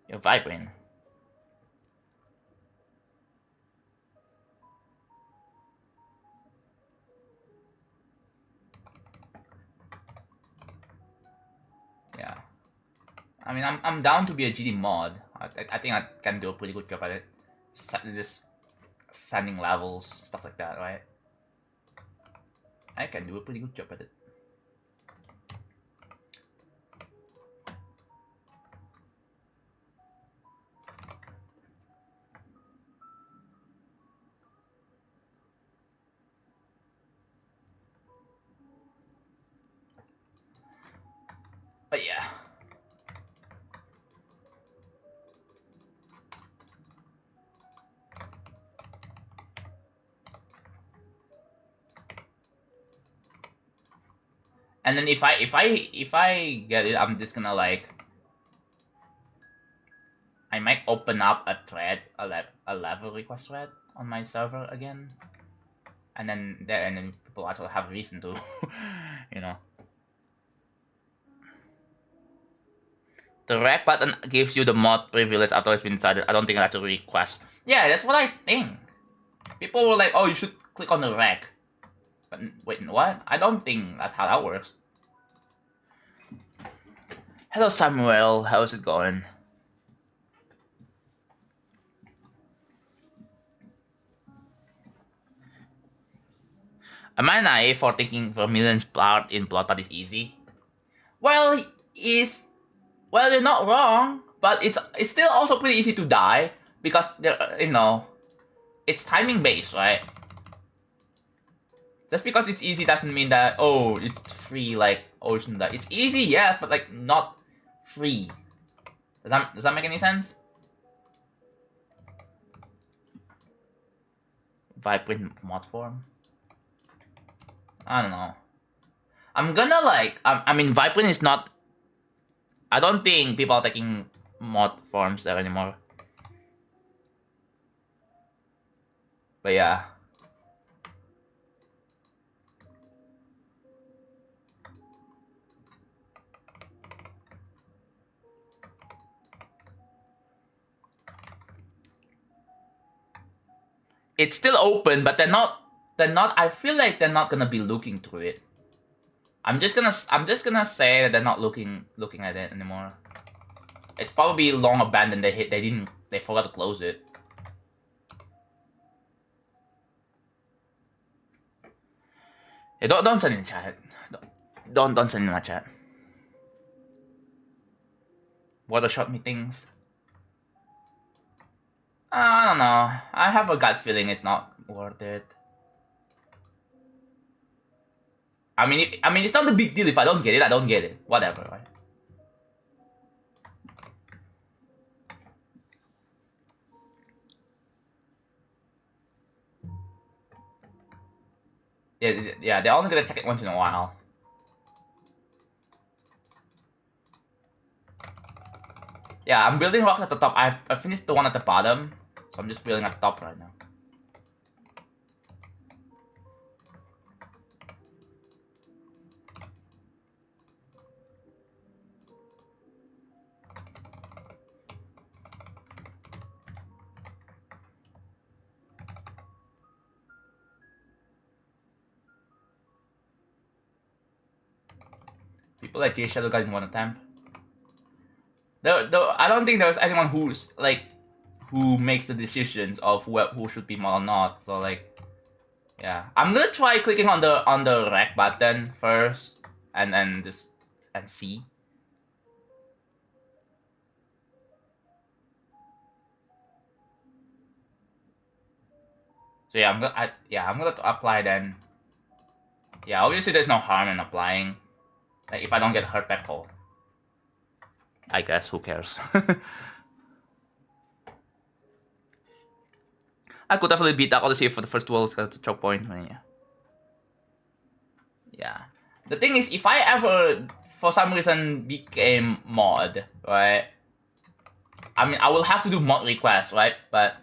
You're vibrating. Yeah. I mean, I'm down to be a GD mod. I think I can do a pretty good job at it. Just sending levels, stuff like that, right? I can do a pretty good job at it. But yeah. And then if I get it, I'm just gonna like, I might open up a thread, a level request thread on my server again, and then people actually have a reason to, you know. The rec button gives you the mod privilege after it's been decided. I don't think I have to request. Yeah, that's what I think. People were like, oh, you should click on the rec. But wait, what? I don't think that's how that works. Hello, Samuel. How's it going? Am I naive for thinking Vermilion's part in Bloodbath is easy? Well, you're not wrong, but it's still also pretty easy to die because there, you know, it's timing based, right? Just because it's easy doesn't mean that, oh, it's free like Ocean Dive. It's easy, yes, but like not free. Does that make any sense? Vibrant mod form? I don't know. I'm gonna like, I mean, Vibrant is not, I don't think people are taking mod forms there anymore. But yeah. It's still open, but they're not, I feel like they're not gonna be looking through it. I'm just gonna say that they're not looking at it anymore. It's probably long abandoned. They forgot to close it. Hey, don't send in chat. Don't send in my chat. What are short meetings? I don't know. I have a gut feeling it's not worth it. I mean, it's not a big deal if I don't get it. I don't get it. Whatever, right? Yeah, they're only gonna check it once in a while. Yeah, I'm building rocks at the top. I finished the one at the bottom, so I'm just building at the top right now. People like J Shadow got in one attempt. I don't think there's anyone who's like who makes the decisions of who should be mod or not. So like, yeah, I'm gonna try clicking on the rec button first, and then just see. So yeah, I'm gonna apply then. Yeah, obviously there's no harm in applying. Like if I don't get hurt back hole, I guess who cares. I could definitely beat that Odyssey for the first duel because the choke point. Yeah. The thing is, if I ever, for some reason, became mod, right? I mean, I will have to do mod requests, right? But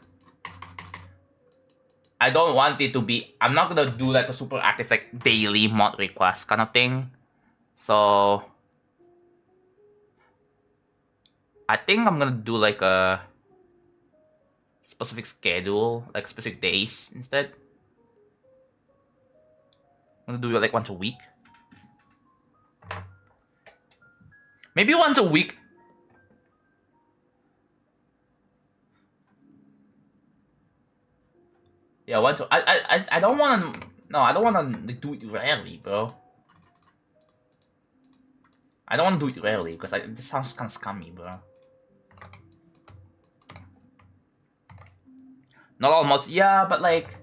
I don't want it to be, I'm not gonna do like a super active, like daily mod request kind of thing. So I think I'm gonna do like a specific schedule, like specific days instead. I'm gonna do it like once a week. Maybe once a week. Yeah, once. I don't wanna. No, I don't wanna do it rarely, bro. I don't wanna do it rarely because this sounds kind of scummy, bro. Not almost. Yeah, but like,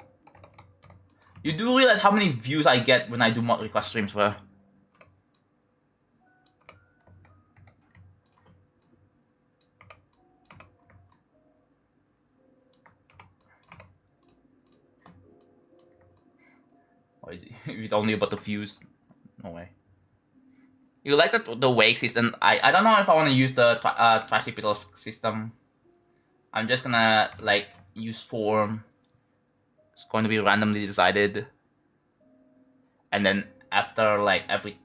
you do realize how many views I get when I do mod request streams, bro. Or is it, it's only about the views? No way. You like the wake system? I don't know if I want to use the tricycle system. I'm just gonna like use form. It's going to be randomly decided, and then after like every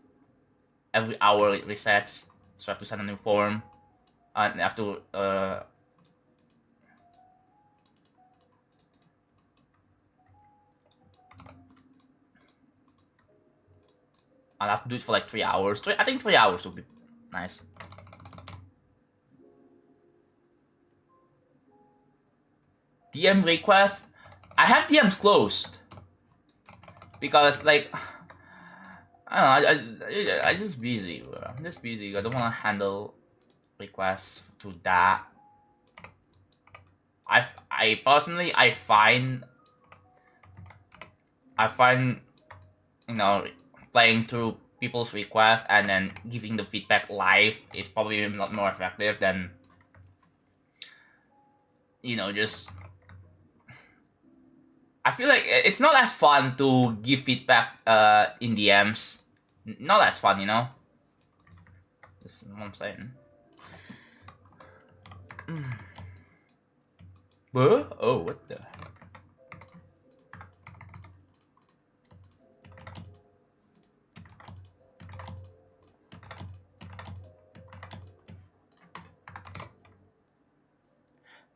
hour it resets, so I have to send a new form, and after I'll have to do it for like 3 hours. I think 3 hours would be nice. DM request. I have DMs closed because like I don't know. I just busy, bro. I'm just busy. I don't want to handle requests to that. I personally I find you know, playing through people's requests and then giving the feedback live is probably a lot more effective than, you know, just... I feel like it's not as fun to give feedback in DMs. Not as fun, you know? That's what I'm saying. Oh, what the...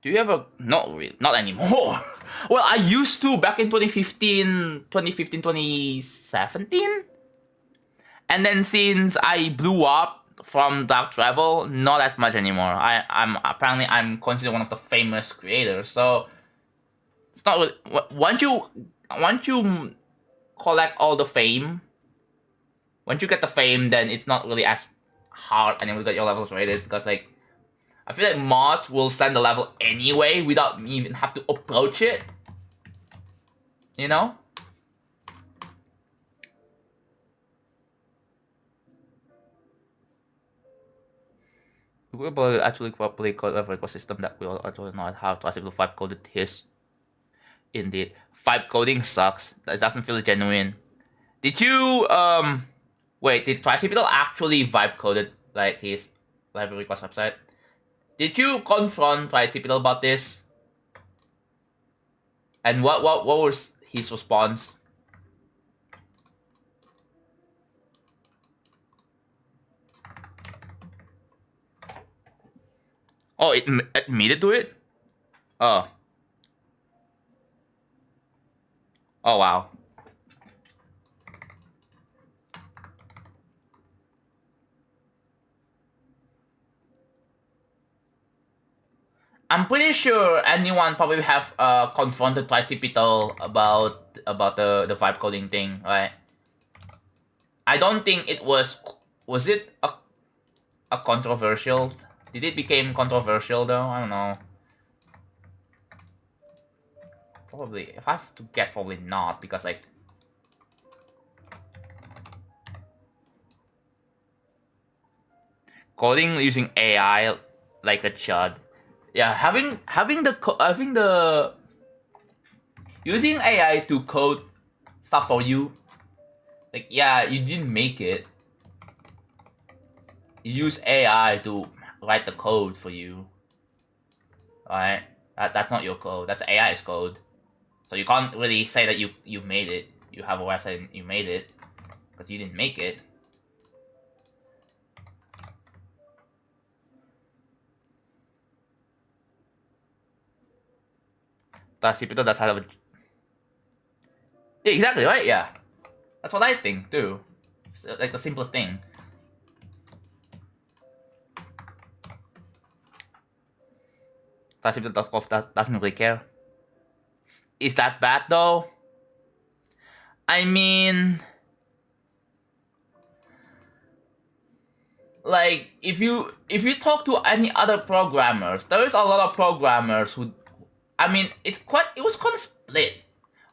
Do you ever... Not really, not anymore. Well, I used to back in 2015, 2017. And then since I blew up from dark travel, not as much anymore. I'm considered one of the famous creators, so it's not really, once you collect all the fame, once you get the fame, then it's not really as hard anymore to get your levels rated, because like I feel like mods will send the level anyway without me even have to approach it. You know? We will actually properly code of ecosystem that will actually not have to actually vibe coded his. Indeed. Vibe coding sucks. That doesn't feel genuine. Did you wait, did Tricycle actually vibe coded like his library request website? Did you confront Tricycle about this? And what was his response? Oh, it admitted to it? Oh. Oh, wow. I'm pretty sure anyone probably have confronted Tricycle about the vibe coding thing, right? I don't think it was it a controversial? Did it become controversial though? I don't know. Probably, if I have to guess, probably not, because like coding using AI like a chud. Yeah, having the using AI to code stuff for you. Like, yeah, you didn't make it. You use AI to write the code for you. Alright? That's not your code. That's AI's code. So you can't really say that you made it. You have a website and you made it. Because you didn't make it. People does have a... Yeah, exactly, right? Yeah. That's what I think, too. It's like the simplest thing. People doesn't really care. Is that bad, though? I mean... Like, if you talk to any other programmers, there's a lot of programmers who... I mean, it was kind of split.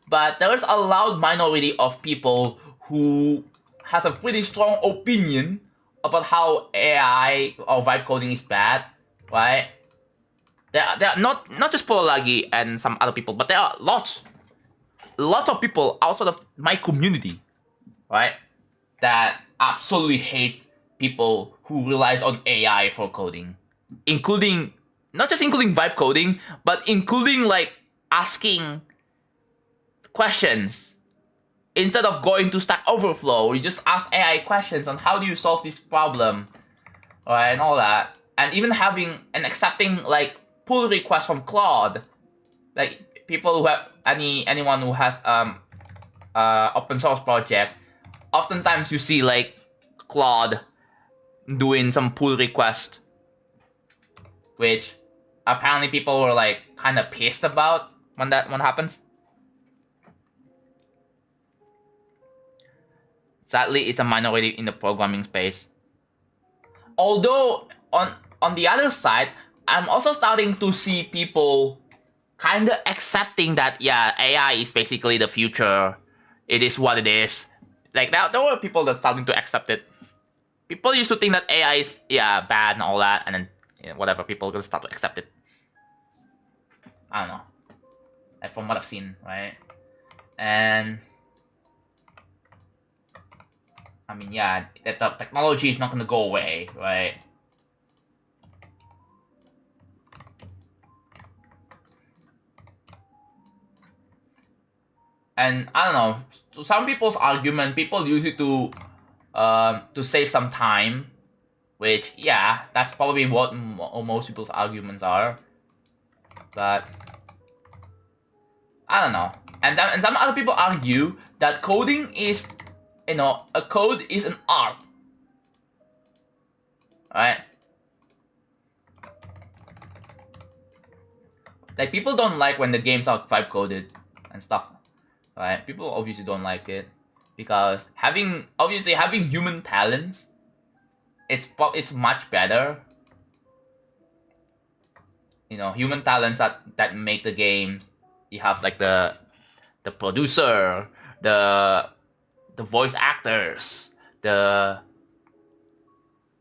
But there's a loud minority of people who has a pretty strong opinion about how AI or vibe coding is bad, right? There are not just Pololagi and some other people, but there are lots of people outside of my community, right? That absolutely hate people who relies on AI for coding, including not just including vibe coding, but including like asking questions instead of going to Stack Overflow. You just ask AI questions on how do you solve this problem, right, and all that, and even having and accepting like pull requests from Claude, like people who have anyone who has open source project. Oftentimes you see like Claude doing some pull request, which apparently people were like kind of pissed about when that happens. Sadly, it's a minority in the programming space. Although, on the other side, I'm also starting to see people kind of accepting that, yeah, AI is basically the future. It is what it is. Like there were people that starting to accept it. People used to think that AI is bad and all that, and then whatever, people gonna start to accept it. I don't know. Like from what I've seen, right? And I mean, yeah, that the technology is not gonna go away, right? And I don't know. To some people's argument, people use it to save some time, which that's probably what most people's arguments are. But I don't know. And some other people argue that coding is, a code is an art, right? Like people don't like when the games are vibe coded and stuff, right? People obviously don't like it because having human talents, it's much better. Human talents that make the games. You have like the producer, the voice actors, the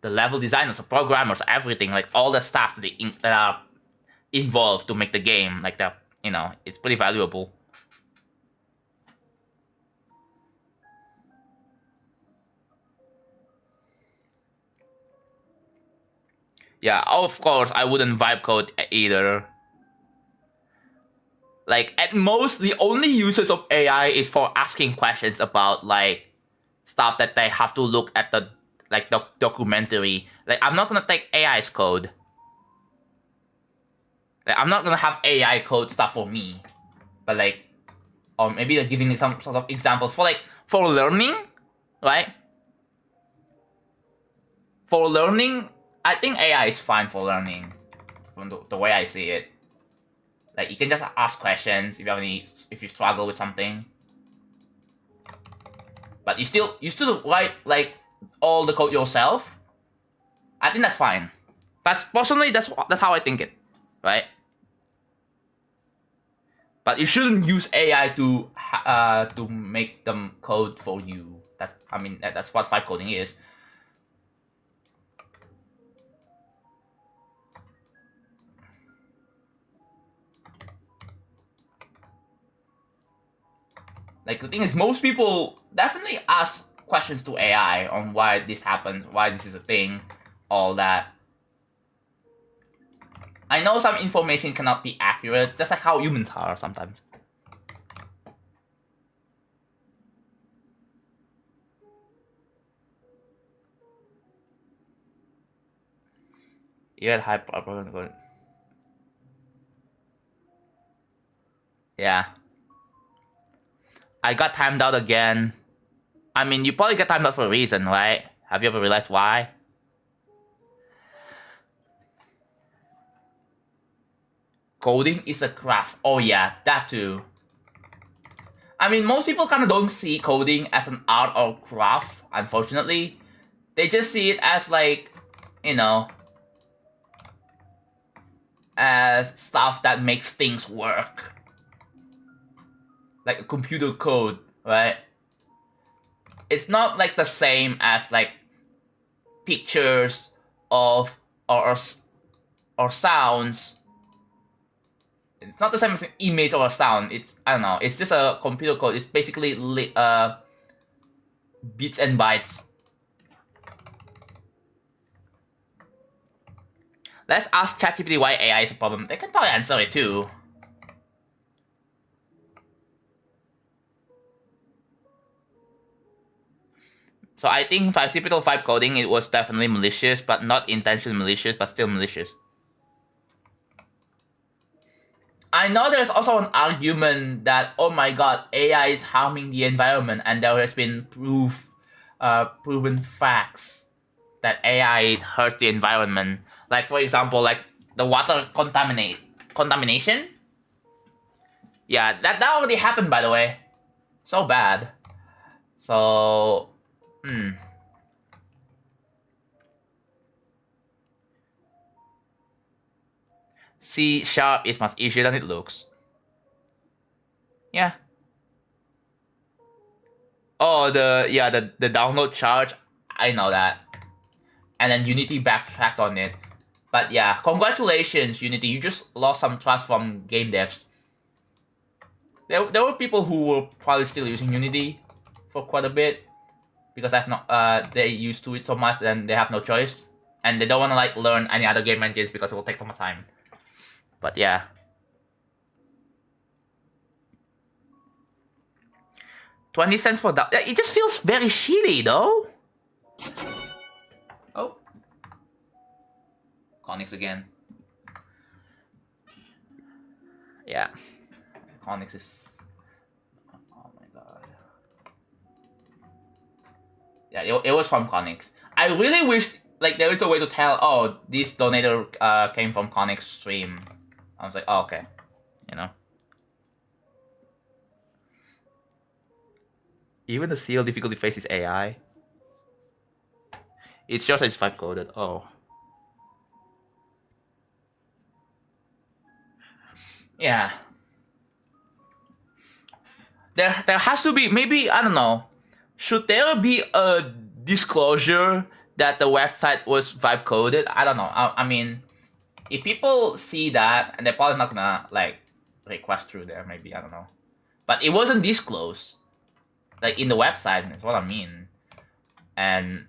level designers, the programmers, everything, like all the stuff that are involved to make the game, like that. It's pretty valuable. Yeah, of course, I wouldn't vibe code either. Like, at most, the only uses of AI is for asking questions about, like, stuff that they have to look at the documentary. Like, I'm not gonna take AI's code. Like, I'm not gonna have AI code stuff for me. But, like, or maybe they're giving some sort of examples for learning, right? For learning, I think AI is fine for learning, from the way I see it. Like, you can just ask questions if you struggle with something. But you still write, like, all the code yourself. I think that's fine. Personally, that's how I think it, right? But you shouldn't use AI to make them code for you. That's what vibe coding is. Like, the thing is, most people definitely ask questions to AI on why this happened, why this is a thing, all that. I know some information cannot be accurate, just like how humans are sometimes. Yeah, hyper. Yeah. I got timed out again. I mean, you probably got timed out for a reason, right? Have you ever realized why? Coding is a craft. Oh yeah, that too. I mean, most people kind of don't see coding as an art or craft, unfortunately. They just see it as, like, as stuff that makes things work. Like a computer code, right? It's not like the same as, like, pictures of or sounds. It's not the same as an image or a sound. I don't know. It's just a computer code. It's basically bits and bytes. Let's ask ChatGPT why AI is a problem. They can probably answer it too. So I think for occipital vibe coding, it was definitely malicious, but not intentionally malicious, but still malicious. I know there's also an argument that, oh my god, AI is harming the environment, and there has been proven facts that AI hurts the environment. Like, for example, like the water contamination. Yeah, that already happened, by the way. So bad. So, C# is much easier than it looks. Yeah. Oh, the download charge. I know that. And then Unity backtracked on it. But yeah, congratulations, Unity. You just lost some trust from game devs. There were people who were probably still using Unity for quite a bit because they're used to it so much and they have no choice. And they don't want to like learn any other game engines because it will take too much time. But yeah. 20 cents for that. It just feels very shitty though. Oh. Conix again. Yeah. Conix is... Oh my god. Yeah, it was from Conix. I really wish like there is a way to tell, oh, this donator came from Conix stream. I was like, oh, okay. You know? Even the seal difficulty phase is AI. It's just it's 5 coded. Oh. Yeah. There has to be, maybe, I don't know. Should there be a disclosure that the website was vibe coded? I don't know. I mean, if people see that, and they're probably not gonna like request through there, maybe, I don't know. But it wasn't disclosed. Like in the website, that's what I mean. And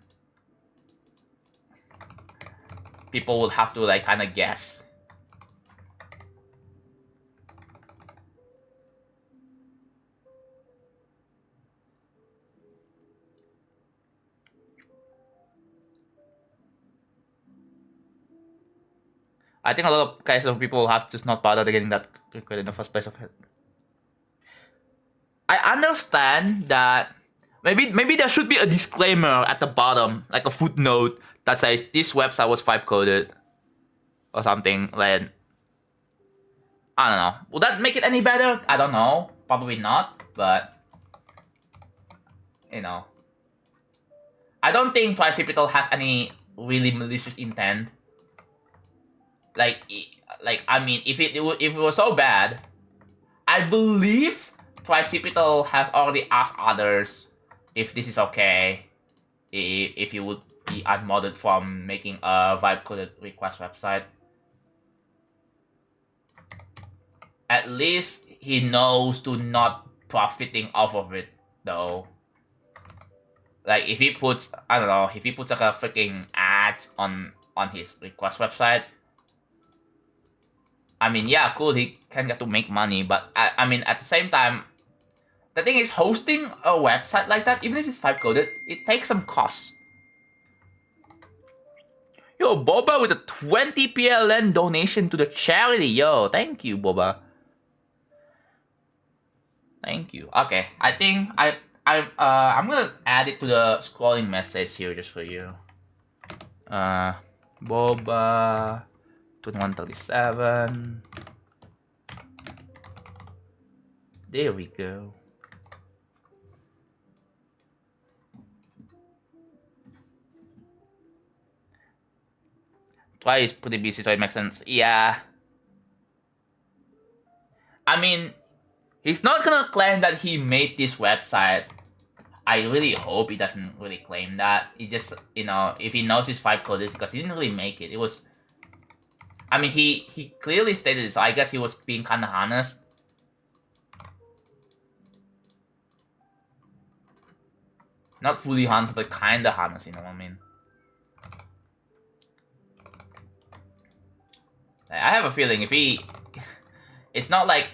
people would have to like kind of guess. I think a lot of cases of people have just not bothered getting that record in the first place. Okay. I understand that maybe there should be a disclaimer at the bottom, like a footnote that says this website was vibe coded or something. Like, I don't know. Would that make it any better? I don't know. Probably not, but you know. I don't think Tricipital has any really malicious intent. Like I mean, if it was so bad, I believe Tricipital has already asked others if this is okay, if you would be unmodded from making a vibe coded request website. At least he knows to not profiting off of it though. Like if he puts, I don't know, if he puts like a freaking ads on his request website, I mean, yeah, cool, he can get to make money, but I mean, at the same time, the thing is, hosting a website like that, even if it's vibe coded, it takes some costs. Yo, Boba with a 20 PLN donation to the charity. Yo, thank you, Boba. Thank you. Okay, I think I'm gonna add it to the scrolling message here just for you. Boba 2137. There we go. Try is pretty busy, so it makes sense. Yeah. I mean, he's not gonna claim that he made this website. I really hope he doesn't really claim that. He just, you know, if he knows his vibe code, it's because he didn't really make it. It was... I mean, he clearly stated it, so I guess he was being kind of honest. Not fully honest, but kind of honest, you know what I mean? I have a feeling if he... It's not like...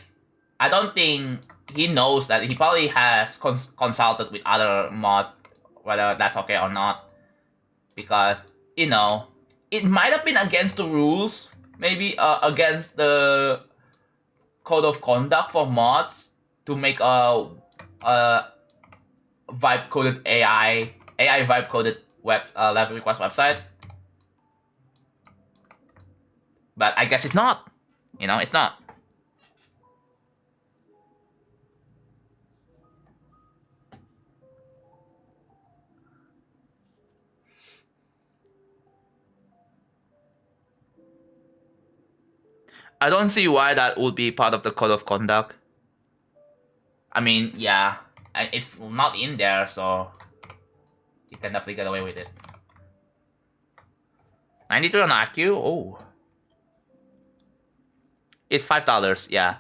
I don't think he knows that he probably has consulted with other mods, whether that's okay or not. Because, you know, it might have been against the rules, maybe against the code of conduct for mods to make a vibe coded AI vibe coded level request website. But I guess it's not. You know, it's not. I don't see why that would be part of the code of conduct. I mean, yeah. it's not in there, so you can definitely get away with it. 93 on IQ? Oh. It's $5, yeah.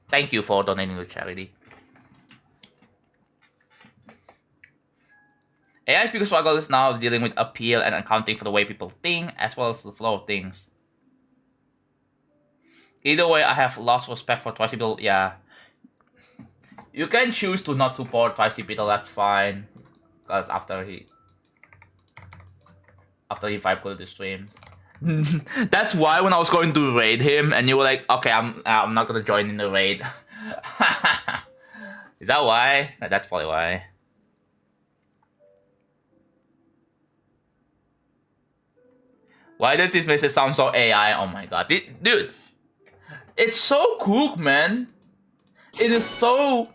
Thank you for donating to charity. AI speaker struggle is now dealing with appeal and accounting for the way people think, as well as the flow of things. Either way, I have lost respect for Tricycle, yeah. You can choose to not support Tricycle, that's fine. Because after he vibe coded the streams. That's why when I was going to raid him and you were like, okay, I'm not gonna join in the raid. Is that why? That's probably why. Why does this message sound so AI? Oh my god. Dude, it's so cool, man. It is so...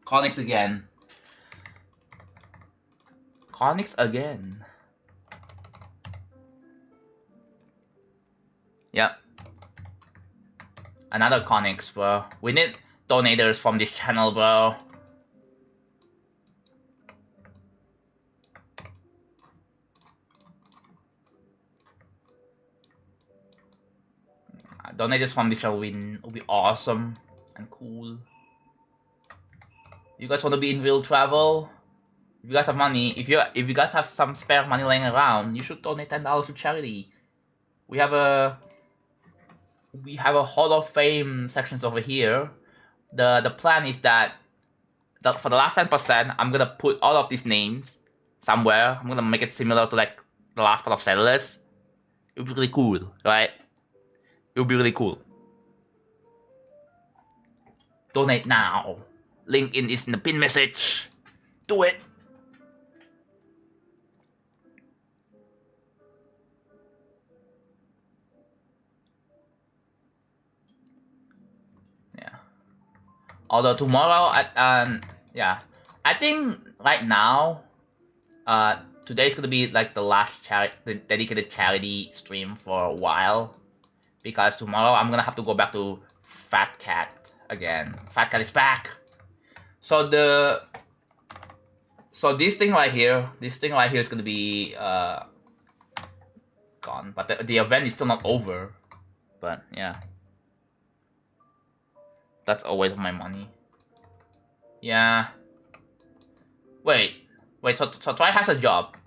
Connix again. Connix again. Yep. Another Connix, bro. We need donators from this channel, bro. Donators from this channel will be awesome and cool. You guys want to be in real travel? If you guys have money, if you guys have some spare money laying around, you should donate $10 to charity. We have a Hall of Fame sections over here. The plan is that for the last 10%, I'm gonna put all of these names somewhere. I'm gonna make it similar to like the last part of Settlers. It would be really cool, right? It would be really cool. Donate now. Link is in the pin message. Do it. Yeah. Although tomorrow yeah, I think right now, today's gonna be like the last dedicated charity stream for a while, because tomorrow I'm gonna have to go back to Fat Cat again. Fat Cat is back. So this thing right here is gonna be gone, but the event is still not over. But yeah, that's a waste of my money. Yeah. Wait. So Troy has a job,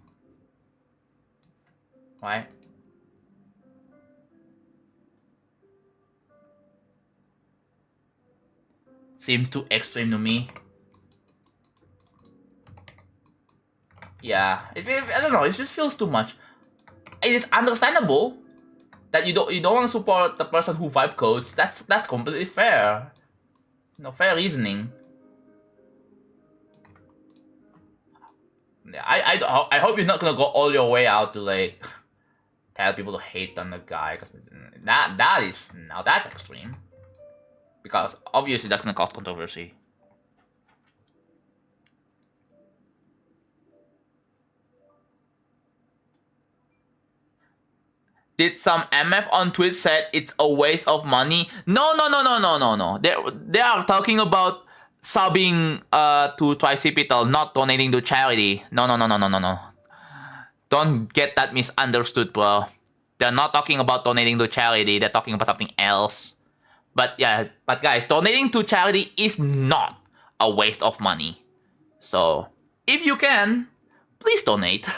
right? Seems too extreme to me. Yeah, I don't know. It just feels too much. It is understandable that you don't want to support the person who vibe codes. That's completely fair. No, fair reasoning. Yeah, I hope you're not gonna go all your way out to like tell people to hate on the guy, because that's extreme. Because obviously that's gonna cause controversy. Did some MF on Twitch said it's a waste of money? No. They are talking about subbing to Tricipital, not donating to charity. No. Don't get that misunderstood, bro. They're not talking about donating to charity. They're talking about something else. But yeah, guys, donating to charity is not a waste of money. So if you can, please donate.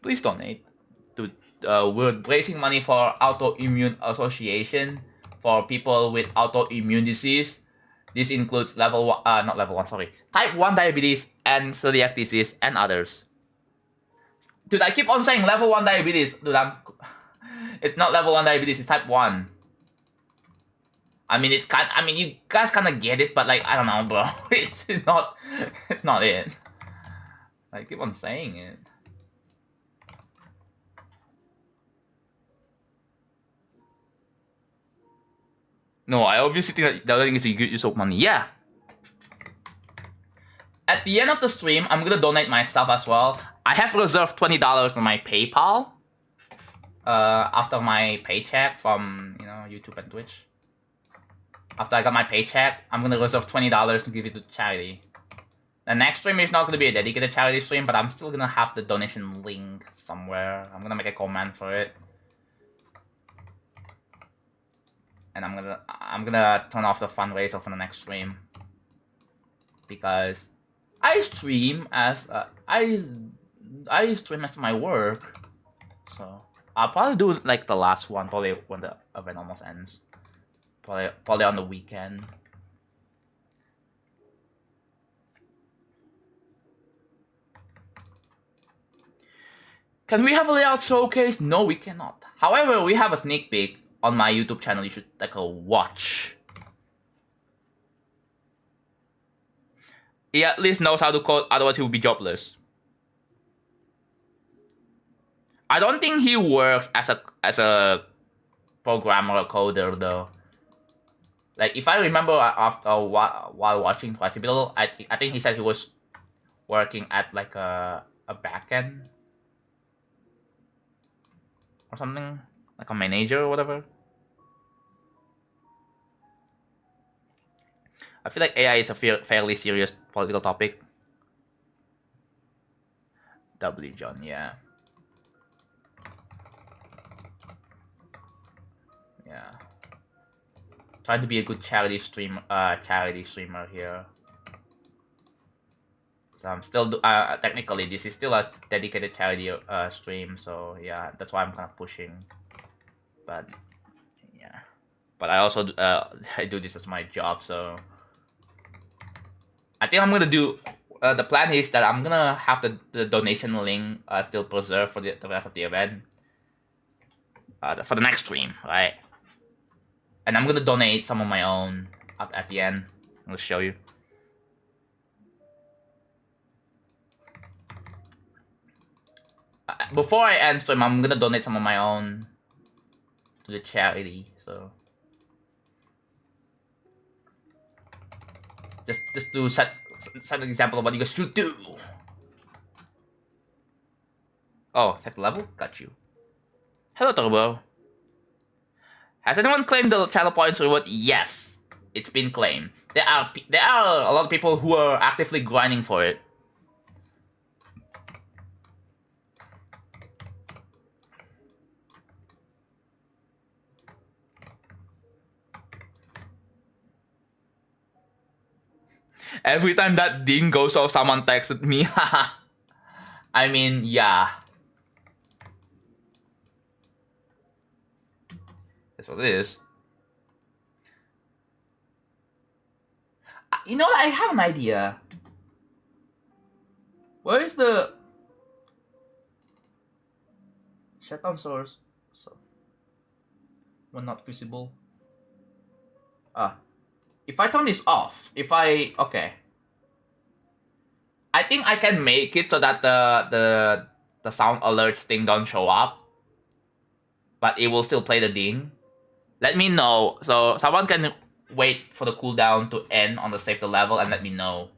Please donate. We're raising money for autoimmune association for people with autoimmune disease. This includes type 1 diabetes and celiac disease and others. Dude, I keep on saying level 1 diabetes. Dude, it's not level 1 diabetes, it's type 1. I mean, you guys kind of get it, but like, I don't know, bro. It's not it. I keep on saying it. No, I obviously think that the other thing is a good use of money. Yeah. At the end of the stream, I'm gonna donate myself as well. I have reserved $20 on my PayPal. After my paycheck from YouTube and Twitch. after I got my paycheck, I'm gonna reserve $20 to give it to charity. The next stream is not gonna be a dedicated charity stream, but I'm still gonna have the donation link somewhere. I'm gonna make a command for it. And I'm gonna turn off the fundraiser for the next stream. Because I stream as I stream as my work. So I'll probably do like the last one, probably when the event almost ends. Probably on the weekend. Can we have a layout showcase? No, we cannot. However, we have a sneak peek on my YouTube channel. You should take a watch. He at least knows how to code, otherwise he will be jobless. I don't think he works as a programmer or coder though. Like if I remember after while watching Twice Below, I think he said he was working at like a backend or something, like a manager or whatever. I feel like AI is a fairly serious political topic. W. John, yeah. Yeah. Trying to be a good charity streamer here. So I'm still technically this is still a dedicated charity stream, so yeah, that's why I'm kind of pushing. But yeah, but I also I do this as my job, so I think I'm gonna do. The plan is that I'm gonna have the donation link still preserved for the rest of the event. For the next stream, right? And I'm gonna donate some of my own at the end. I'll show you. Before I end stream, I'm gonna donate some of my own to the charity. So just to set an example of what you guys should do. Oh, set the level? Got you. Hello, Turbo. Has anyone claimed the channel points reward? Yes, it's been claimed. There are a lot of people who are actively grinding for it. Every time that ding goes off, someone texted me. I mean, yeah. That's what it is. You know what? I have an idea. Where is the shutdown source? So, when not visible. If I turn this off, okay. I think I can make it so that the sound alerts thing don't show up, but it will still play the ding. Let me know, so someone can wait for the cooldown to end on the save the level and let me know.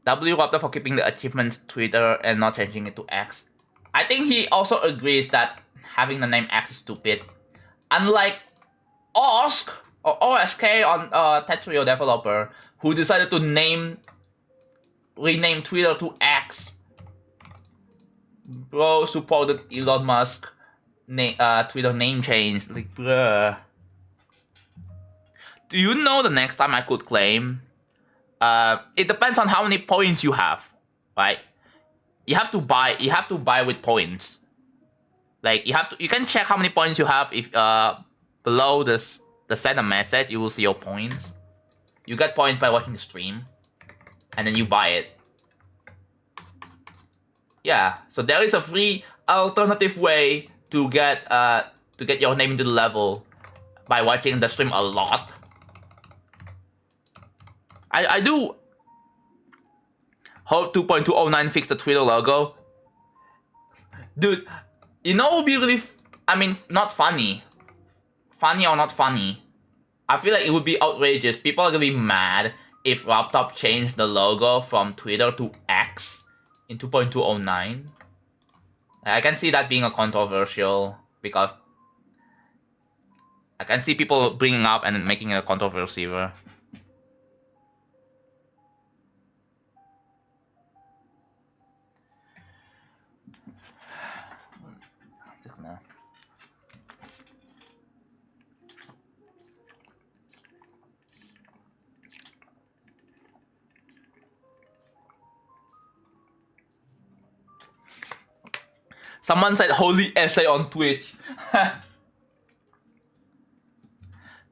W Raptor for keeping the achievements Twitter and not changing it to X. I think he also agrees that having the name X is stupid. Unlike OSK or OSK on Tetrio developer, who decided to rename Twitter to X. Bro supported Elon Musk Twitter name change. Like, bruh. Do you know the next time I could claim? It depends on how many points you have, right? You have to buy with points. Like you can check how many points you have if below the send a message, you will see your points. You get points by watching the stream, and then you buy it. Yeah, so there is a free alternative way to get your name into the level by watching the stream a lot. I do hope 2.209 fix the Twitter logo. Dude, you know it would be really, not funny. Funny or not funny. I feel like it would be outrageous. People are gonna be mad if laptop changed the logo from Twitter to X in 2.209. I can see that being a controversial because I can see people bringing up and making it a controversy. Someone said holy essay on Twitch.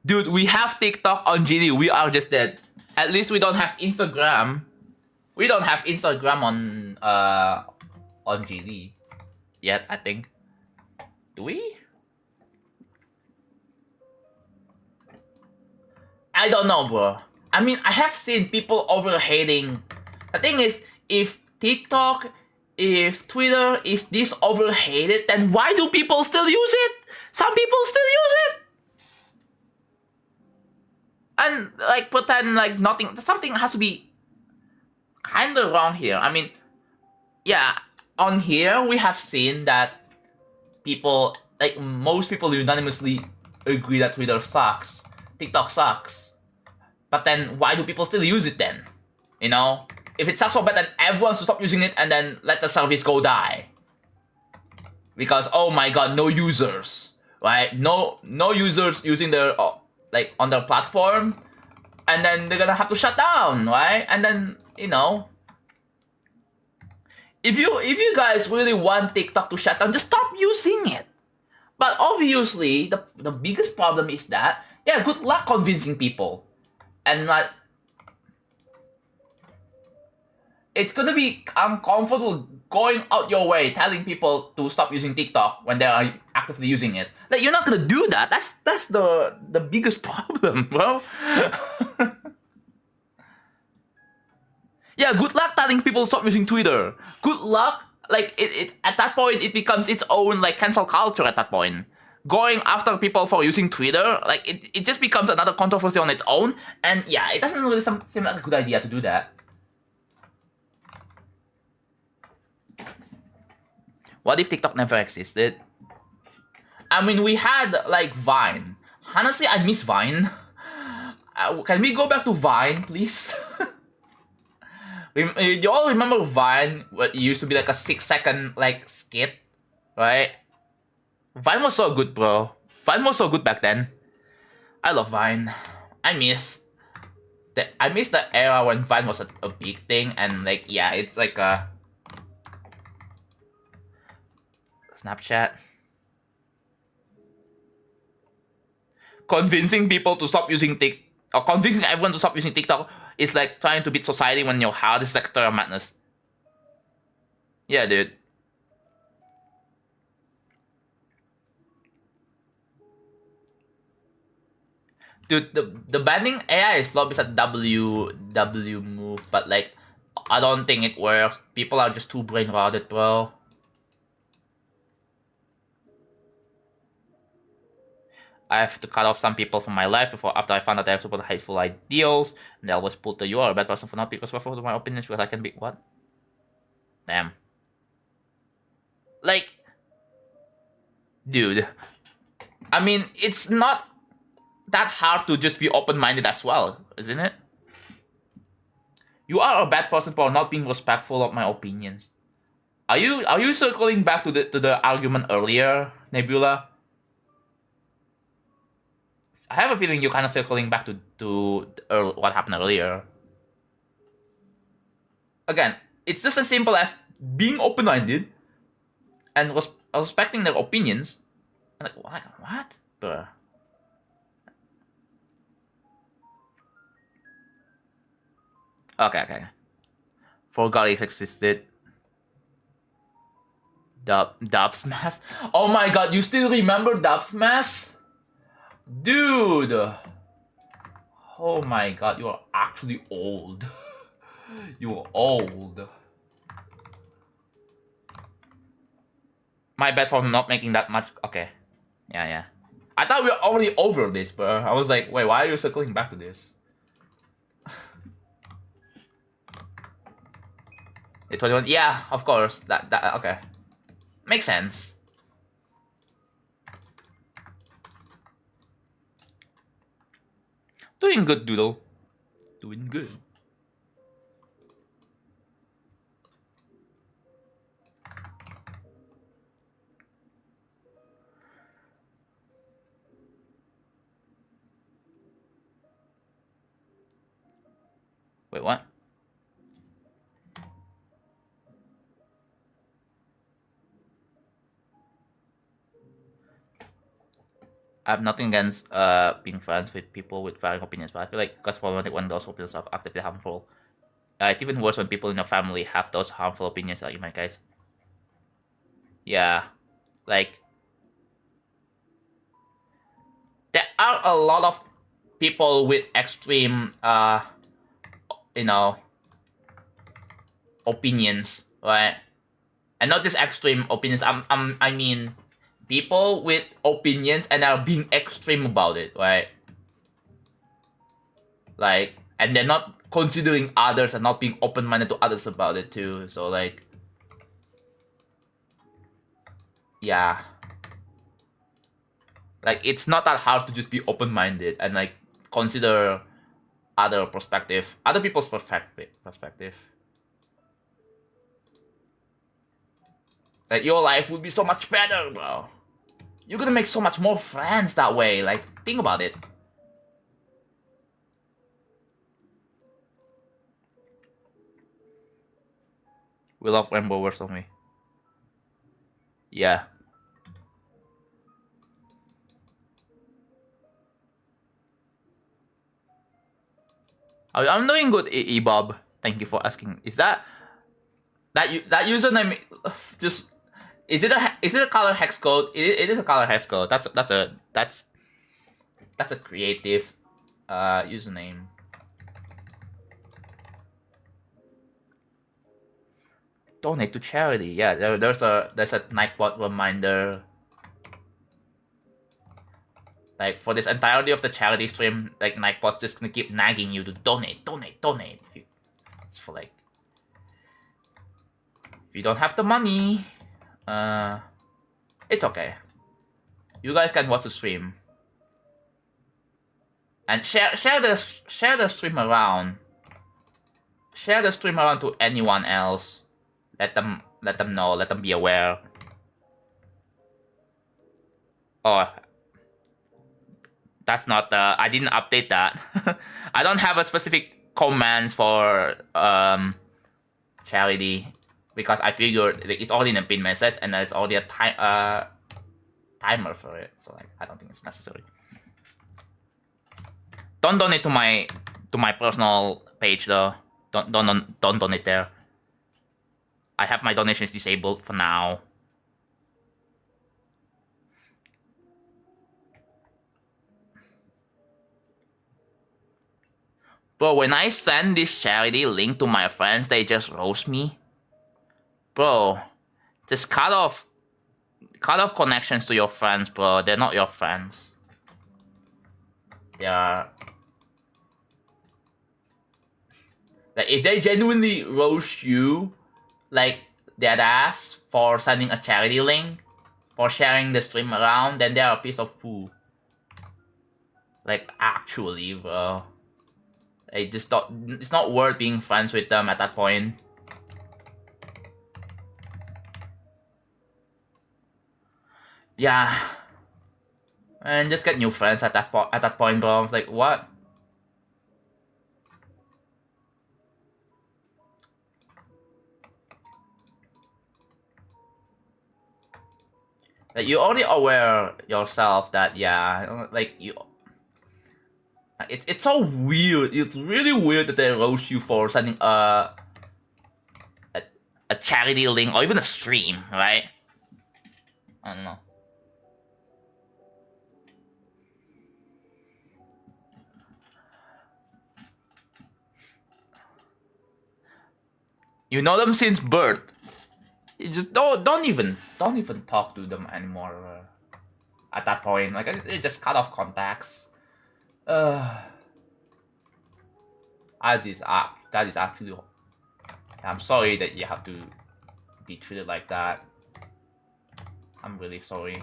Dude, we have TikTok on GD. We are just dead. At least we don't have Instagram. We don't have Instagram on GD yet, I think. Do we? I don't know, bro. I mean, I have seen people over-hating. The thing is, if Twitter is this over-hated, then why do people still use it? Some people still use it! And, like, pretend like nothing... Something has to be kinda wrong here. I mean, yeah, on here, we have seen that people... Like, most people unanimously agree that Twitter sucks. TikTok sucks. But then, why do people still use it then? You know? If it sucks so bad, then everyone should stop using it and then let the service go die. Because, oh my god, no users. Right? No users using their, like, on their platform. And then they're gonna have to shut down, right? And then, you know. If you guys really want TikTok to shut down, just stop using it. But obviously, the biggest problem is that, yeah, good luck convincing people. And like, it's gonna be uncomfortable going out your way telling people to stop using TikTok when they are actively using it. Like, you're not gonna do that. That's the biggest problem, bro. Yeah, good luck telling people to stop using Twitter. Good luck. Like, it at that point, it becomes its own, like, cancel culture at that point. Going after people for using Twitter, like, it just becomes another controversy on its own. And yeah, it doesn't really seem like a good idea to do that. What if TikTok never existed? I mean, we had, like, Vine. Honestly, I miss Vine. Can we go back to Vine, please? You all remember Vine? What used to be like a 6-second, like, skit, right? Vine was so good, bro. Vine was so good back then. I love Vine. I miss the era when Vine was a big thing, and, like, yeah, it's like a Snapchat. Convincing people to stop using or convincing everyone to stop using TikTok is like trying to beat society when your heart is like stir of madness. Yeah, dude. Dude, the banning AI is slow is a W move, but like, I don't think it works. People are just too brain rotted, bro. I have to cut off some people from my life after I found out they have support hateful ideals, and they always put the "you are a bad person for not because for my opinions because I can be" what? Damn. Like, dude. I mean, it's not that hard to just be open-minded as well, isn't it? You are a bad person for not being respectful of my opinions. Are you circling back to the argument earlier, Nebula? I have a feeling you're kind of circling back to what happened earlier. Again, it's just as simple as being open-minded and respecting their opinions. Like, what? Bruh. Okay. Forgot it existed. Dub Smash? Oh my god, you still remember Dub Smash? Dude! Oh my god, you are actually old. You're old. My bad for not making that much. Okay. Yeah. I thought we were already over this, bro. I was like, wait, why are you circling back to this? The 21, yeah, of course. That okay. Makes sense. Doing good, Doodle. Doing good. Wait, what? I have nothing against being friends with people with varying opinions, but I feel like it's problematic when those opinions are actively harmful. It's even worse when people in your family have those harmful opinions like you, my guys. Yeah, like there are a lot of people with extreme, you know, opinions, right? And not just extreme opinions. I mean, people with opinions and are being extreme about it, right? Like, and they're not considering others and not being open-minded to others about it too. So like, yeah, like it's not that hard to just be open-minded and like consider other perspective, other people's perspective. Like your life would be so much better, bro. You're gonna make so much more friends that way. Like, think about it. We love rainbow words on me. Yeah. I'm doing good, Bob. Thank you for asking. Is that username just is it a color hex code? It is a color hex code. That's a creative username. Donate to charity. Yeah, there's a Nightbot reminder. Like for this entirety of the charity stream, like Nightbot's just gonna keep nagging you to donate. It's for like, if you don't have the money, it's okay. You guys can watch the stream and share the stream around. Share the stream around to anyone else. Let them know. Let them be aware. Oh, that's not the. I didn't update that. I don't have a specific commands for charity because I figured it's already in a pin message and there's already a timer for it. So like, I don't think it's necessary. Don't donate to my personal page though. Don't donate there. I have my donations disabled for now. Bro, when I send this charity link to my friends, they just roast me. Bro, just cut off connections to your friends, bro. They're not your friends. They are. Like, if they genuinely roast you, like, dead ass, for sending a charity link, for sharing the stream around, then they're a piece of poo. Like, actually, bro. I just don't, it's not worth being friends with them at that point. Yeah. And just get new friends at that point, bro. I was like, what? Like, you're already aware yourself that, yeah, like, you... It's so weird. It's really weird that they roast you for sending a charity link or even a stream, right? I don't know. You know them since birth. You just don't even talk to them anymore. At that point, like, you just cut off contacts. That is actually I'm sorry that you have to be treated like that. I'm really sorry.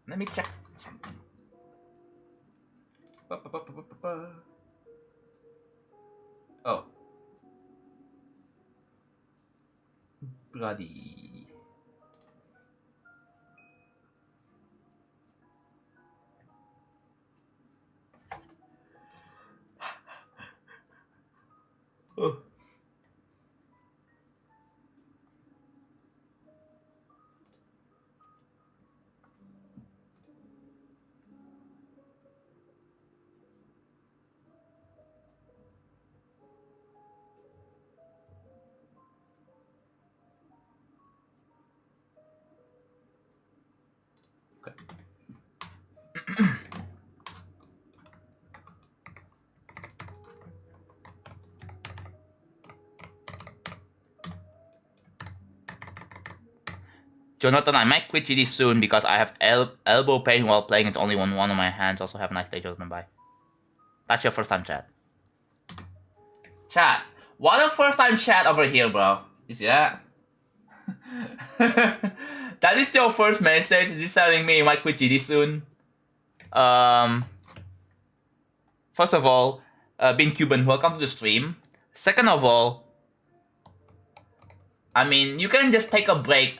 Let me check something. Oh. Bloody. Oh. Jonathan, I might quit GD soon because I have elbow pain while playing. It's only on one of my hands. Also, have a nice day, Jonathan. Bye. That's your first time chat. Chat. What a first time chat over here, bro. You see that? That is your first message. Just telling me you might quit GD soon. First of all, Bin Cuban, welcome to the stream. Second of all, I mean, you can just take a break.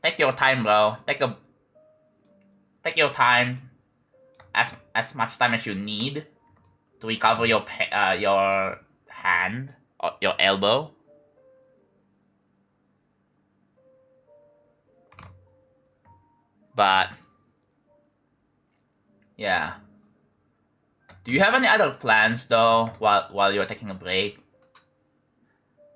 Take your time, bro. Take your time, as much time as you need to recover your hand or your elbow. But yeah, do you have any other plans though while you're taking a break?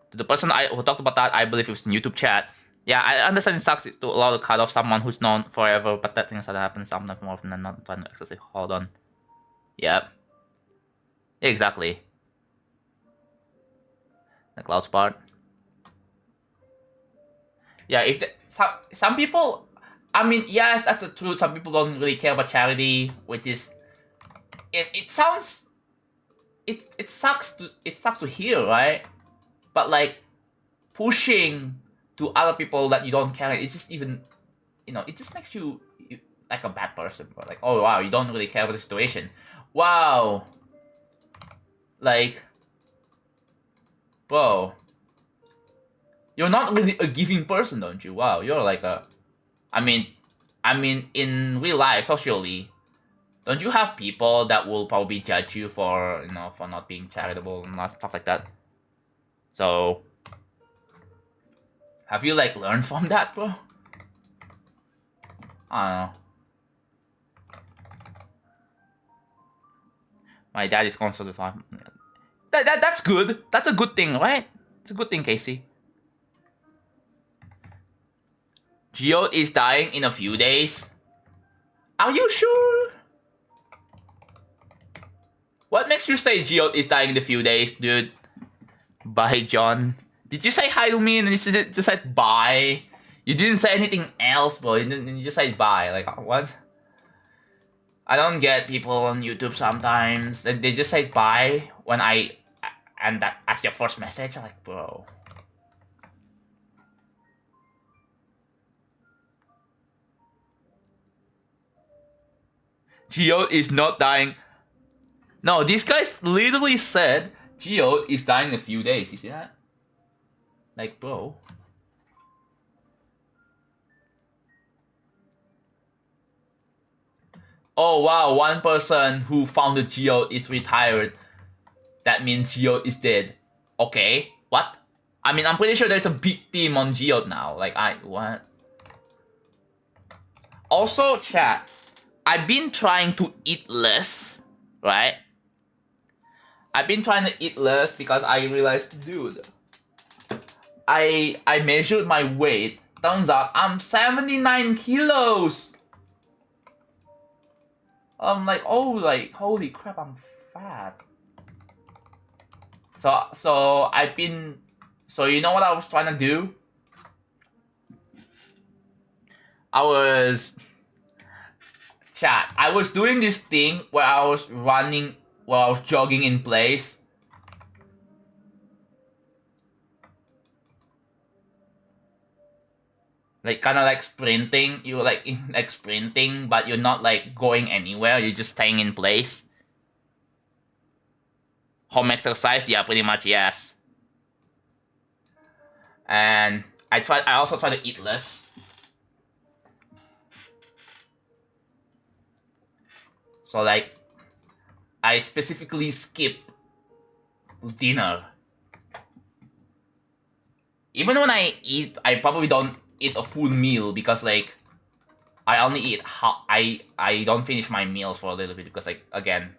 To the person who talked about that, I believe it was in YouTube chat. Yeah, I understand it sucks to allow to cut off someone who's known forever, but that things that happen sometimes more often than not. Trying to excessive. Hold on. Yep. Exactly. The clouds part. Yeah, if some people, I mean, yes, that's the truth. Some people don't really care about charity, which is, it sounds, it sucks to hear, right? But like, pushing to other people that you don't care, it's just even, it just makes you like a bad person. But like, oh wow, you don't really care about the situation. Wow. Like, bro, you're not really a giving person, don't you? Wow, you're like a, I mean, in real life, socially, don't you have people that will probably judge you for, for not being charitable and stuff like that? So, have you like learned from that, bro? I don't know. My dad is constantly fine. That's good. That's a good thing, right? It's a good thing, Casey. Geo is dying in a few days. Are you sure? What makes you say Geo is dying in a few days, dude? Bye, John. Did you say hi to me and you just said bye? You didn't say anything else, bro. You just said bye. Like, what? I don't get people on YouTube sometimes. They just say bye when and that's your first message. I'm like, bro. Geo is not dying. No, these guys literally said Geo is dying in a few days. You see that? Like, bro. Oh wow, one person who founded Geo is retired. That means Geo is dead. Okay, what? I mean, I'm pretty sure there's a big team on Geo now. Like, what? Also, chat, I've been trying to eat less, right? I've been trying to eat less because I realized, dude, I measured my weight. Turns out I'm 79 kilos. I'm like, oh, like, holy crap, I'm fat. So I've been. So you know what I was trying to do? I was doing this thing where I was running, where I was jogging in place. Like kind of like sprinting. You're like sprinting, but you're not like going anywhere. You're just staying in place. Home exercise, yeah, pretty much, yes. And I also try to eat less. So like, I specifically skip dinner. Even when I eat, I probably don't eat a full meal because like, I only eat I don't finish my meals for a little bit because like, again.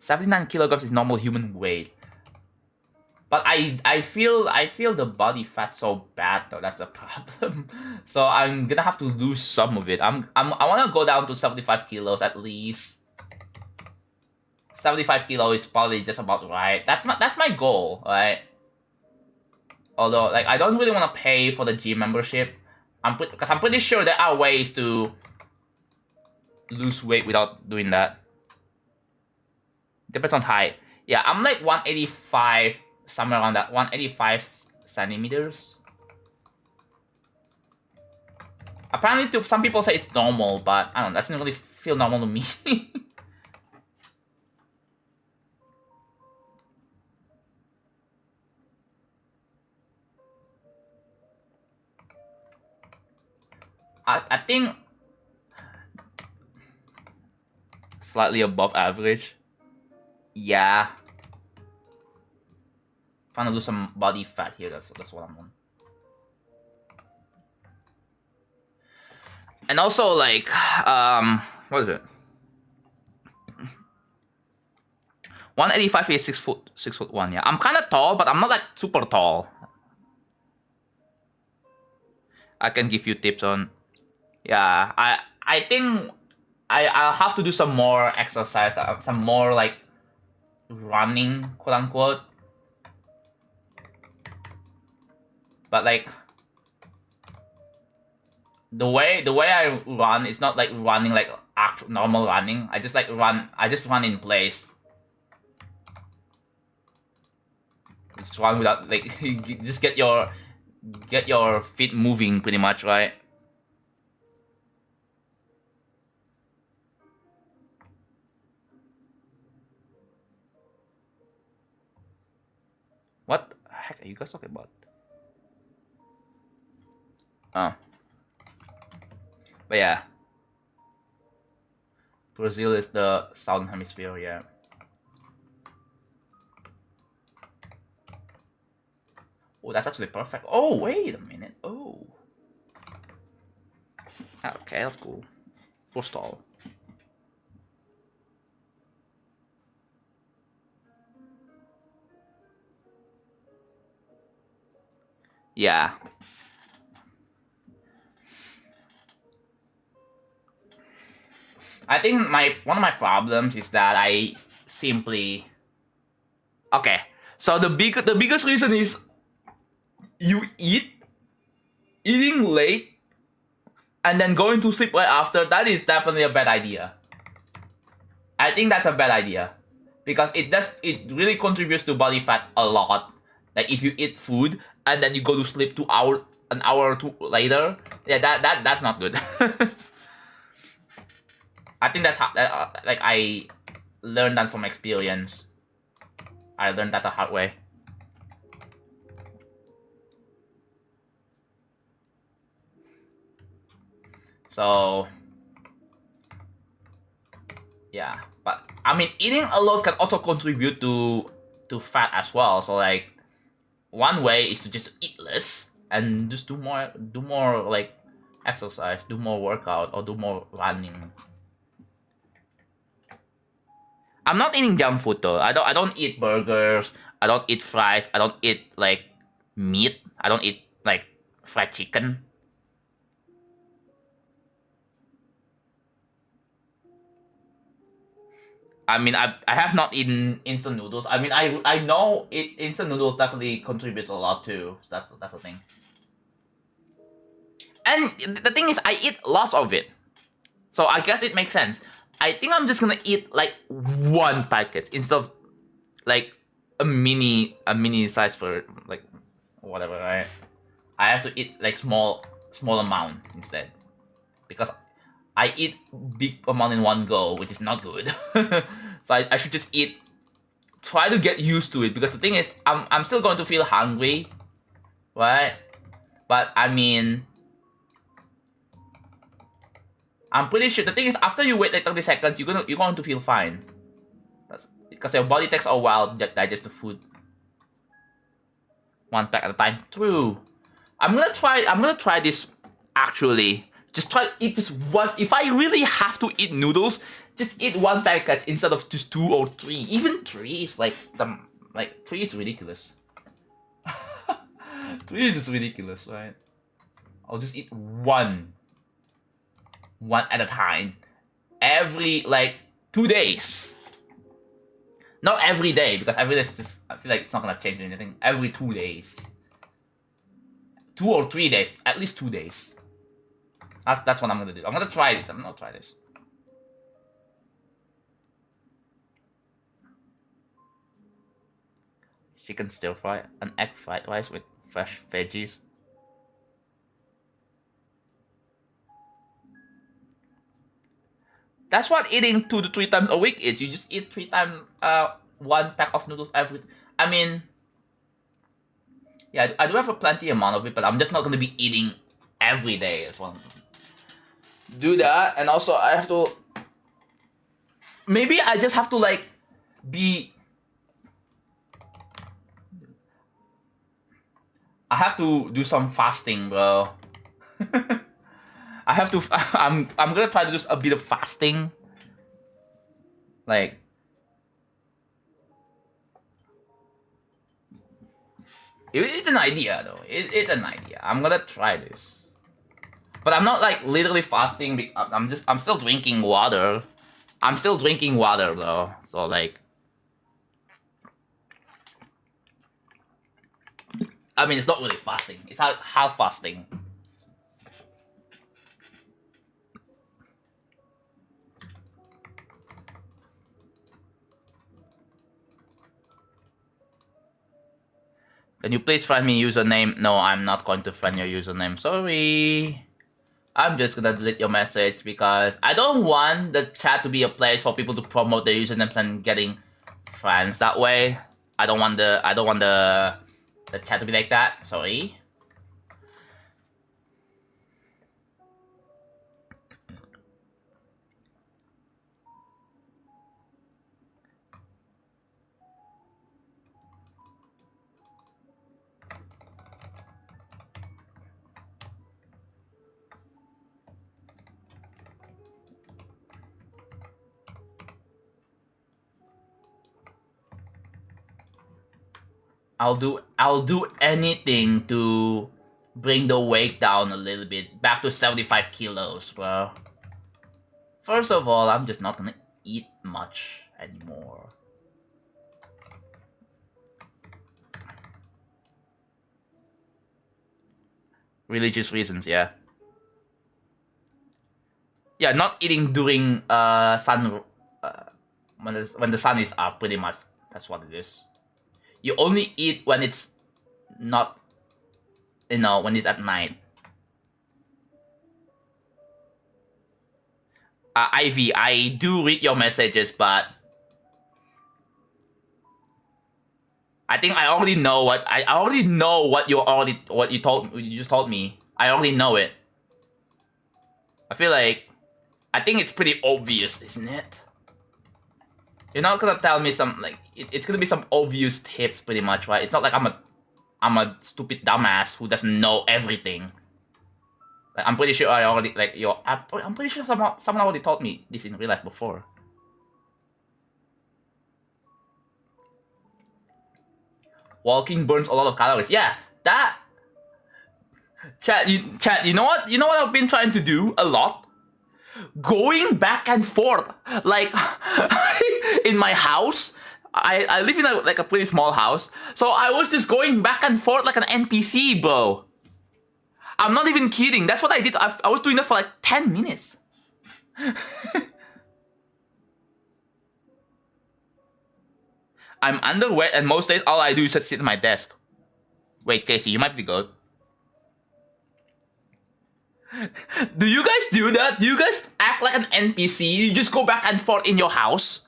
79 kilograms is normal human weight. But I feel the body fat so bad though. That's the problem. So I'm gonna have to lose some of it. I wanna go down to 75 kilos at least. 75 kilo is probably just about right. That's my goal, right? Although like I don't really want to pay for the gym membership. Because I'm pretty sure there are ways to lose weight without doing that. Depends on height. Yeah, I'm like 185, somewhere around that, 185 centimeters. Apparently, to some people say it's normal, but I don't know, that doesn't really feel normal to me. I think slightly above average. Yeah. Trying to lose some body fat here, that's what I'm on. And also like, what is it? 185 is 6'1", yeah. I'm kinda tall, but I'm not like super tall. I can give you tips on. Yeah, I think I'll have to do some more exercise, some more like running, quote unquote. But like the way I run is not like running like actual normal running. I just run in place. Just run without like just get your feet moving pretty much, right? What the heck are you guys talking about? Oh. But yeah. Brazil is the southern hemisphere, yeah. Oh, that's actually perfect. Oh, wait a minute. Oh. Okay, that's cool. Full stall. Yeah. I think one of my problems is that I simply... Okay, so the biggest reason is you eating late and then going to sleep right after. That is definitely a bad idea. I think that's a bad idea because it really contributes to body fat a lot. Like if you eat food and then you go to sleep an hour or two later, yeah, that's not good. I think that's how like I learned that from experience. I learned that the hard way. So yeah, but I mean, eating a lot can also contribute to fat as well. So like, one way is to just eat less and just do more like exercise, do more workout, or do more running. I'm not eating junk food though. I don't eat burgers. I don't eat fries. I don't eat like meat. I don't eat like fried chicken. I mean, I have not eaten instant noodles. I mean, I know instant noodles definitely contributes a lot too. So that's the thing. And the thing is, I eat lots of it, so I guess it makes sense. I think I'm just gonna eat like one packet instead of like a mini size for like whatever. Right? I have to eat like small amount instead because I eat big amount in one go, which is not good. So I should just try to get used to it, because the thing is, I'm still going to feel hungry, right? But I mean, I'm pretty sure the thing is, after you wait like 30 seconds, you're going to feel fine. That's because your body takes a while to digest the food. One pack at a time. True. I'm gonna try this actually. Just try to eat just one. If I really have to eat noodles, just eat one packet instead of just 2 or 3. Even 3 is like 3 is ridiculous. 3 is just ridiculous, right? I'll just eat one at a time, every like 2 days. Not every day, because every day is just, I feel like it's not gonna change anything. Every 2 days, 2 or 3 days, at least 2 days. That's what I'm gonna do. I'm gonna try it. I'm gonna try this. Chicken stir fry, an egg fried rice with fresh veggies. That's what eating 2 to 3 times a week is. You just eat 3 times, 1 pack of noodles every. I mean, yeah, I do have a plenty amount of it, but I'm just not gonna be eating every day as well. Do that, and also I have to. Maybe I just have to like be. I have to do some fasting, bro. I have to. I'm gonna try to do a bit of fasting. Like, it's an idea though. It's an idea. I'm gonna try this. But I'm not like literally fasting. I'm still drinking water. I'm still drinking water though. So like, I mean, it's not really fasting. It's half fasting. Can you please find me username? No, I'm not going to find your username. Sorry. I'm just gonna delete your message because I don't want the chat to be a place for people to promote their usernames and getting friends that way. I don't want the chat to be like that. Sorry. I'll do anything to bring the weight down a little bit, back to 75 kilos, bro. First of all, I'm just not gonna eat much anymore. Religious reasons, yeah. Yeah, not eating during sun when the sun is up, pretty much. That's what it is. You only eat when it's not, when it's at night. Ivy, I do read your messages, but I think I already know what you just told me. I already know it. I think it's pretty obvious, isn't it? You're not gonna tell me some it's gonna be some obvious tips, pretty much, right? It's not like I'm a stupid dumbass who doesn't know everything. Like, I'm pretty sure I already I'm pretty sure someone already told me this in real life before. Walking burns a lot of calories. Yeah, that. Chat, you know what? You know what I've been trying to do a lot? Going back and forth. Like, in my house. I live in a pretty small house, so I was just going back and forth like an NPC, bro. I'm not even kidding. That's what I did. I was doing that for like 10 minutes. I'm underweight, and most days all I do is just sit at my desk. Wait, Casey, you might be good. Do you guys do that? Do you guys act like an NPC? You just go back and forth in your house?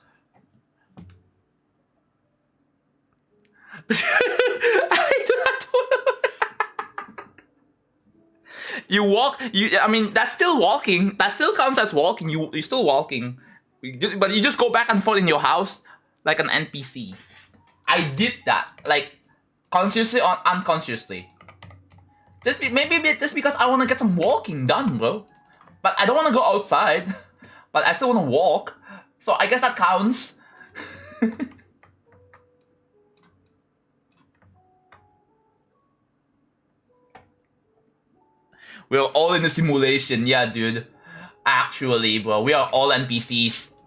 You walk. I mean, that's still walking. That still counts as walking. You're still walking. But you just go back and forth in your house like an NPC. I did that, like, consciously or unconsciously. Maybe just because I want to get some walking done, bro. But I don't want to go outside. But I still want to walk. So I guess that counts. We're all in a simulation. Yeah, dude. Actually, bro, we are all NPCs.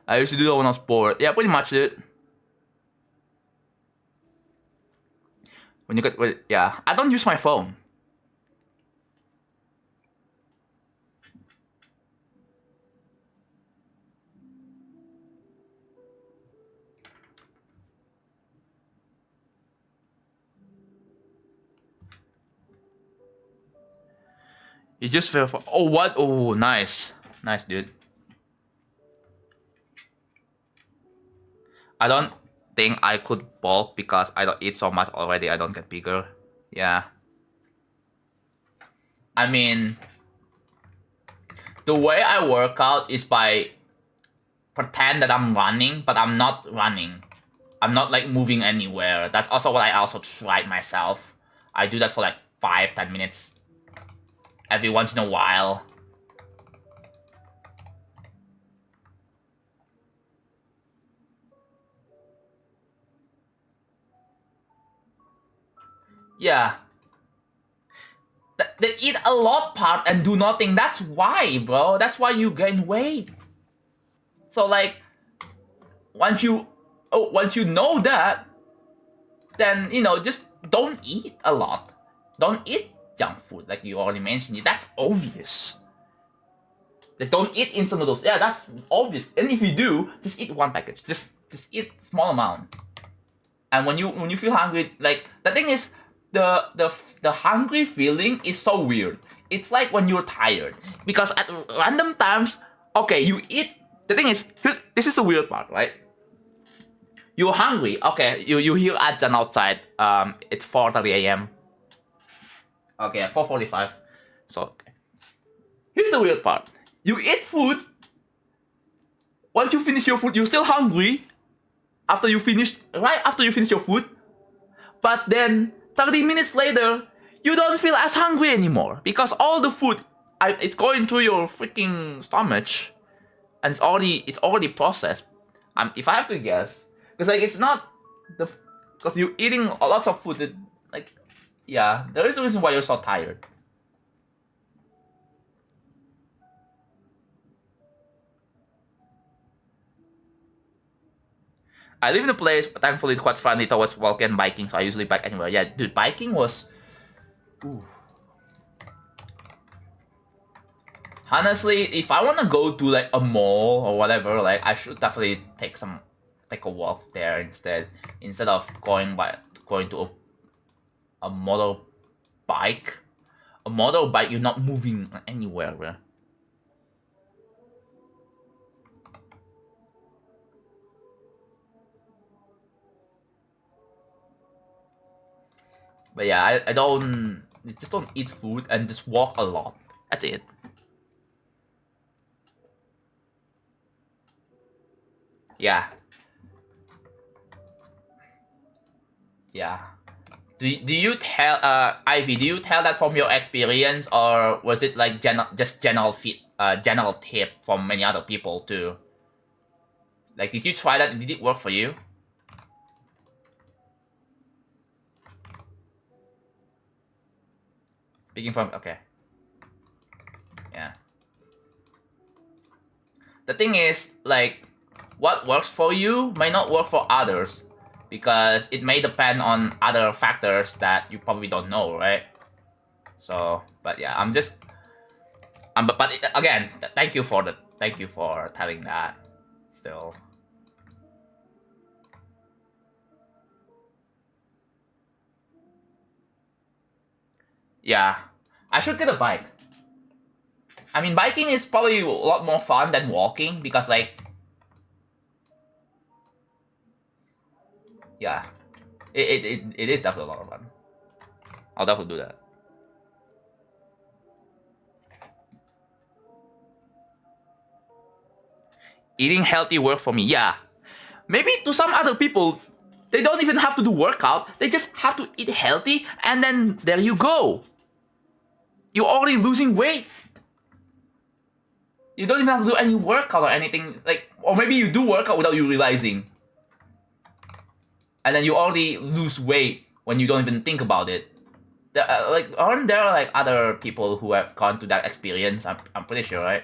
I used to do that when I was bored. Yeah, pretty much, dude. When you get, yeah, I don't use my phone. You just fell for. Oh, what? Oh, nice. Nice, dude. I don't think I could bulk because I don't eat so much already. I don't get bigger. Yeah. I mean, the way I work out is by pretend that I'm running, but I'm not running. I'm not like moving anywhere. That's also what I also tried myself. I do that for like 5-10 minutes. Every once in a while. Yeah. They eat a lot part and do nothing. That's why, bro. That's why you gain weight. So like, once you know that, then just don't eat a lot. Don't eat junk food like you already mentioned. That's obvious. Like, don't eat instant noodles. Yeah, that's obvious. And if you do, just eat one package. Just eat small amount. And when you feel hungry, like the thing is, the hungry feeling is so weird. It's like when you're tired, because at random times, okay, you eat. The thing is, this is the weird part, right? You're hungry. Okay, you hear Adjan outside. It's 4:30 a.m. Okay, 4:45. So okay. Here's the weird part. You eat food. Once you finish your food, you're still hungry. Right after you finish your food, but then 30 minutes later, you don't feel as hungry anymore because all the food, it's going through your freaking stomach, and it's already processed. If I have to guess, because like it's not because you're eating a lot of food. That, like, yeah, there is a reason why you're so tired. I live in a place, thankfully, quite friendly towards walking and biking, so I usually bike anywhere. Yeah, dude, biking was... Ooh. Honestly, if I want to go to, like, a mall or whatever, like, I should definitely take a walk there instead of going to a motorbike. A motorbike, you're not moving anywhere, bro. But yeah, I just don't eat food and just walk a lot. That's it. Yeah. Yeah. Do you tell Ivy? Do you tell that from your experience, or was it like general tip from many other people too? Like, did you try that? Did it work for you? Speaking from okay. the thing is, like, what works for you may not work for others, because it may depend on other factors that you probably don't know, right? So, but yeah, but again, thank you for telling that. Still. Yeah, I should get a bike. I mean, biking is probably a lot more fun than walking because, like, yeah, it is definitely a lot of fun. I'll definitely do that. Eating healthy work for me, yeah. Maybe to some other people, they don't even have to do workout. They just have to eat healthy, and then there you go. You're already losing weight. You don't even have to do any workout or anything. Like, or maybe you do workout without you realizing. And then you already lose weight when you don't even think about it. Like, aren't there like other people who have gone to that experience? I'm pretty sure, right?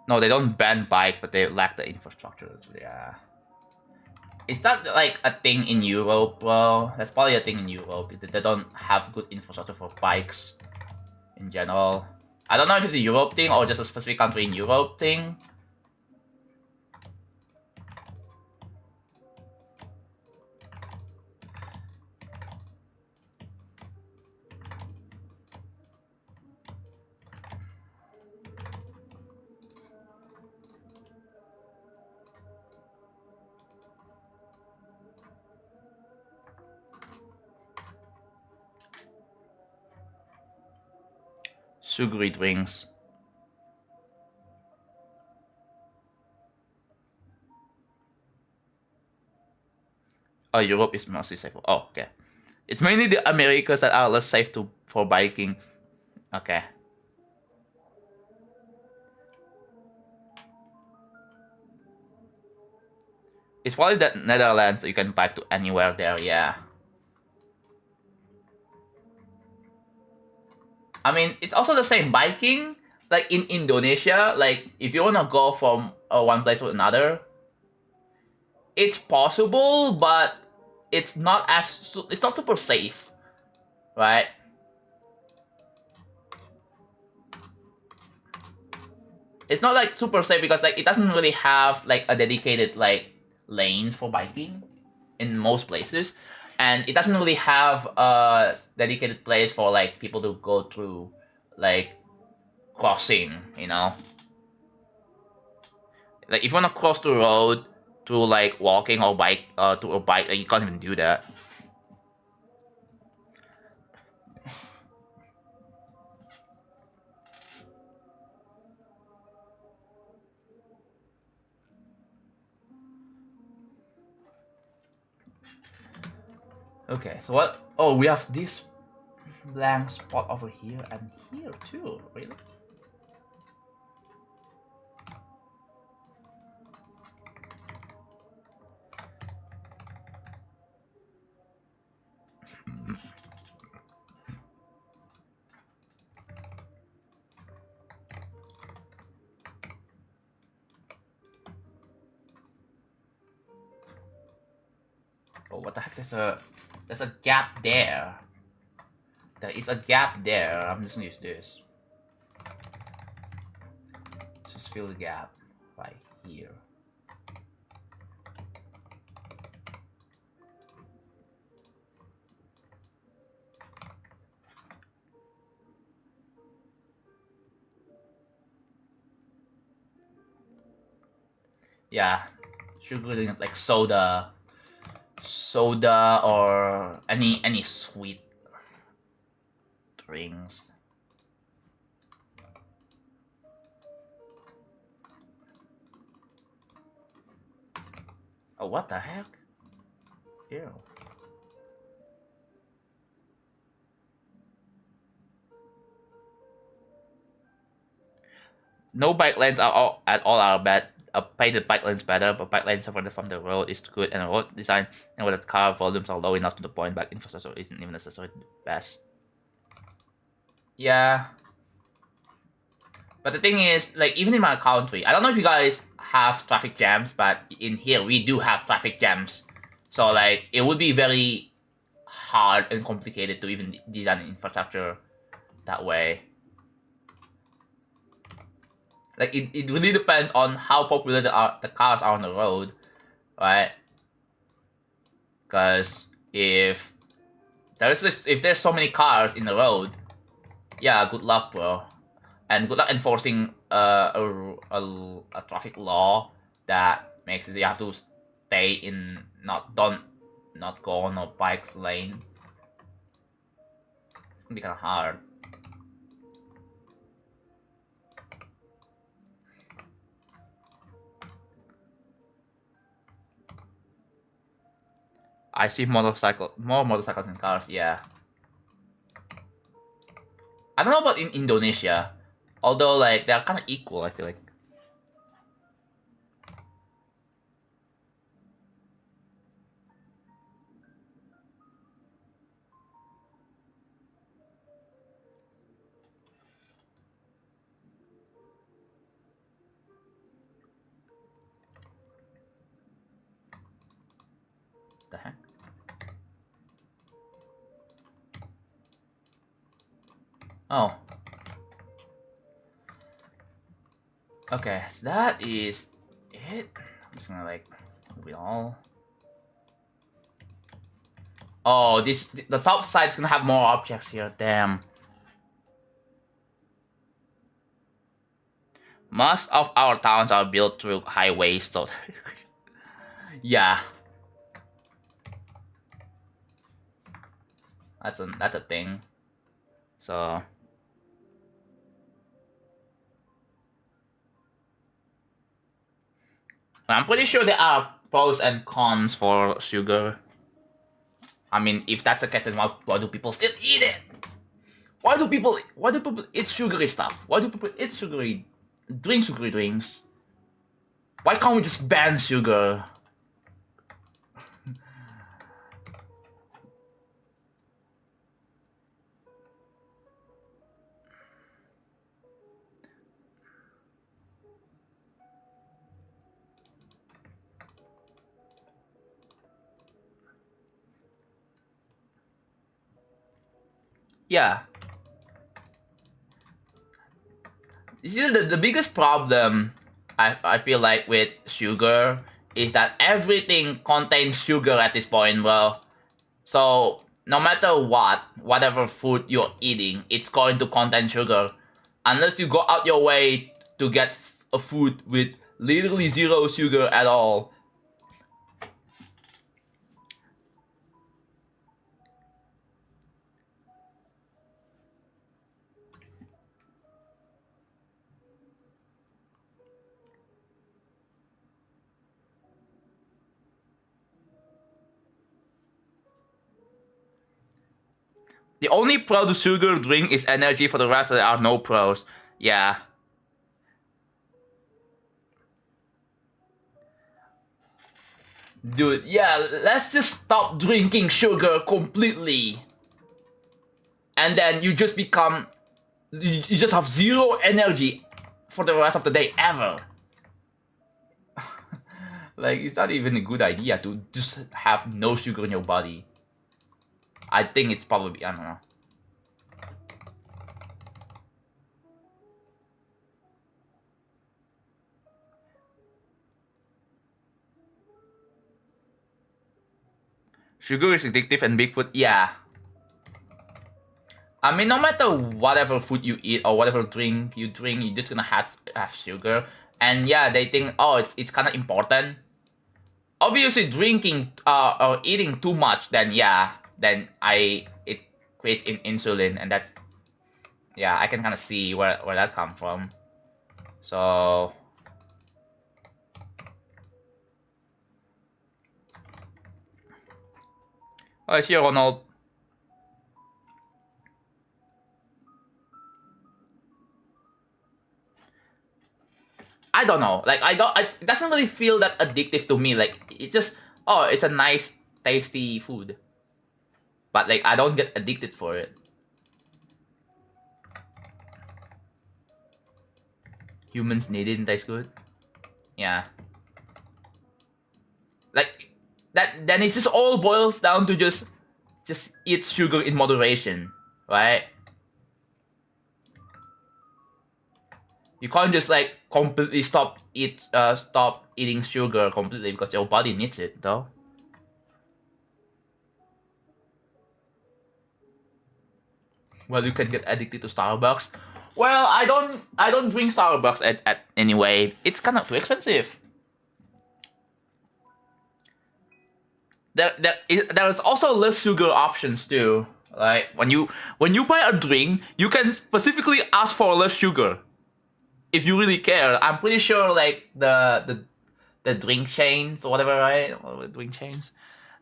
No, they don't ban bikes, but they lack the infrastructure. Yeah. Is that like a thing in Europe, bro? That's probably a thing in Europe. They don't have good infrastructure for bikes in general. I don't know if it's a Europe thing or just a specific country in Europe thing. Sugary drinks. Oh, Europe is mostly safe. Oh, okay. It's mainly the Americas that are less safe for biking. Okay. It's probably the Netherlands. You can bike to anywhere there. Yeah. I mean, it's also the same biking. Like in Indonesia, like if you wanna go from one place to another, it's possible, but it's not super safe, right? It's not like super safe because like it doesn't really have like a dedicated like lanes for biking in most places, and it doesn't really have a dedicated place for like people to go through like crossing, you know. Like if you wanna cross the road to like walking or bike to a bike, like, you can't even do that. Okay, so what? Oh, we have this blank spot over here and here too. Really? Oh, what the heck? There's a gap there. There is a gap there. I'm just gonna use this. Just fill the gap right here. Yeah, sugar like soda or any sweet drinks. Oh, what the heck? Ew. No bike lanes at all are bad. A painted bike lanes better, but bike lanes further from the road is good, and road design and whether car volumes are low enough to the point bike infrastructure isn't even necessarily the best. Yeah. But the thing is, like, even in my country, I don't know if you guys have traffic jams, but in here we do have traffic jams. So, like, it would be very hard and complicated to even design infrastructure that way. Like, it really depends on how popular the cars are on the road, right? Because if there's so many cars in the road, yeah, good luck, bro. And good luck enforcing a traffic law that makes it you have to stay in not go on a bike's lane. It's gonna be kind of hard. I see more motorcycles than cars. Yeah. I don't know about in Indonesia, although like they're kind of equal. I feel like. The heck? Oh. Okay, so that is it. I'm just gonna like move it all. Oh, the top side's gonna have more objects here. Damn. Most of our towns are built through highways, so yeah, that's a thing. So I'm pretty sure there are pros and cons for sugar. I mean, if that's the case, then why do people still eat it? Why do people eat sugary stuff? Why do people eat sugary drinks? Why can't we just ban sugar? Yeah. You see, the biggest problem I feel like with sugar is that everything contains sugar at this point, bro. So no matter whatever food you're eating, it's going to contain sugar. Unless you go out your way to get a food with literally zero sugar at all. The only pro to sugar drink is energy. For the rest, there are no pros. Yeah. Dude, yeah, let's just stop drinking sugar completely. And then you just become... You just have zero energy for the rest of the day, ever. Like, it's not even a good idea to just have no sugar in your body. I think it's probably... I don't know. Sugar is addictive and big food, yeah. I mean, no matter whatever food you eat or whatever drink you drink, you're just gonna have sugar. And yeah, they think, oh, it's kind of important. Obviously, drinking or eating too much, then yeah, then it creates insulin, and that's, yeah, I can kind of see where that comes from. So I see Ronald. I don't know. Like, it doesn't really feel that addictive to me. Like, it just, oh, it's a nice, tasty food. But, like, I don't get addicted for it. humans need it and taste good. Yeah. Like that. Then it just all boils down to just eat sugar in moderation, right? You can't just like completely stop eating sugar completely because your body needs it though. Well, you can get addicted to Starbucks. Well, I don't drink Starbucks at anyway. It's kind of too expensive. There's also less sugar options too. Like when you buy a drink, you can specifically ask for less sugar. If you really care, I'm pretty sure like the drink chains or whatever, right? Or the drink chains,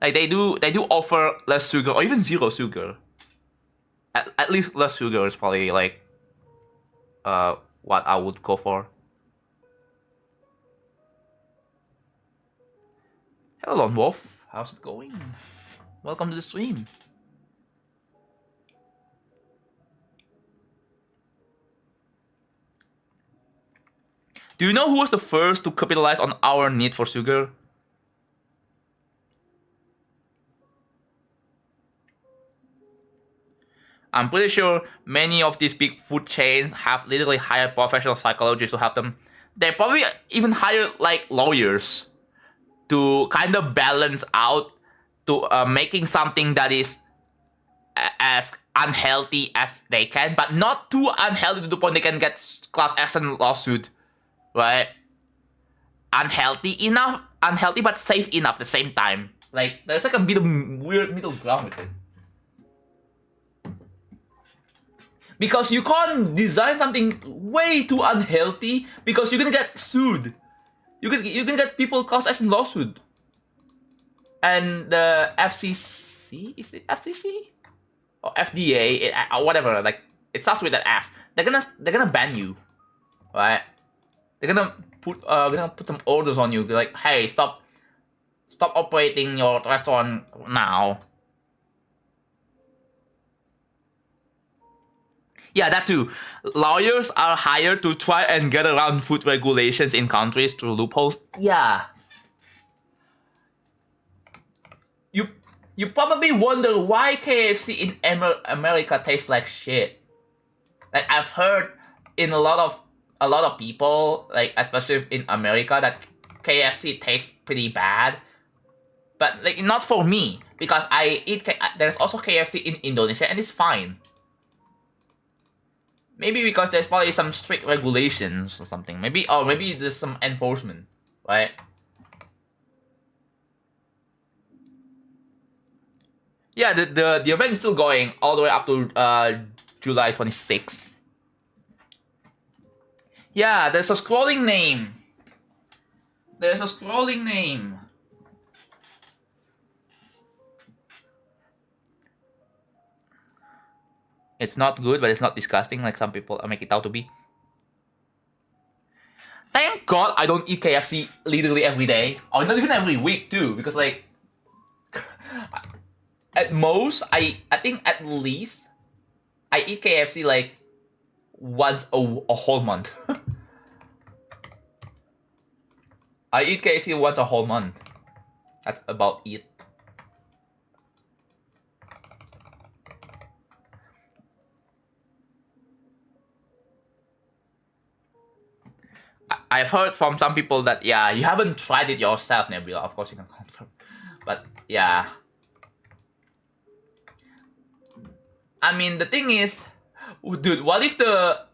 like they do offer less sugar or even zero sugar. At least less sugar is probably like what I would go for. Hello, Lone Wolf. How's it going? Welcome to the stream. Do you know who was the first to capitalize on our need for sugar? I'm pretty sure many of these big food chains have literally hired professional psychologists to help them. They probably even hire like lawyers to kind of balance out to making something that is as unhealthy as they can, but not too unhealthy to the point they can get class action lawsuit, right? Unhealthy but safe enough at the same time. Like there's like a weird middle ground with it. Because you can't design something way too unhealthy because you're gonna get sued. You can get people class action lawsuit. And the FCC, is it FCC? Or FDA, or whatever, like it starts with an F. They're gonna ban you. Right? They're gonna put some orders on you, be like, hey, stop operating your restaurant now. Yeah, that too. Lawyers are hired to try and get around food regulations in countries through loopholes. Yeah. You probably wonder why KFC in America tastes like shit. Like I've heard in a lot of people, like especially in America, that KFC tastes pretty bad. But like not for me because I eat. There's also KFC in Indonesia and it's fine. Maybe because there's probably some strict regulations or something. Maybe there's some enforcement, right? Yeah, the event is still going all the way up to July 26th. Yeah, there's a scrolling name. It's not good, but it's not disgusting like some people make it out to be. Thank God I don't eat KFC literally every day. Or not even every week too, because like at most I think at least I eat KFC like once a whole month. I eat KFC once a whole month. That's about it. I've heard from some people that, yeah, you haven't tried it yourself, Nebula. Of course you can confirm. But, yeah. I mean, the thing is, dude, what if the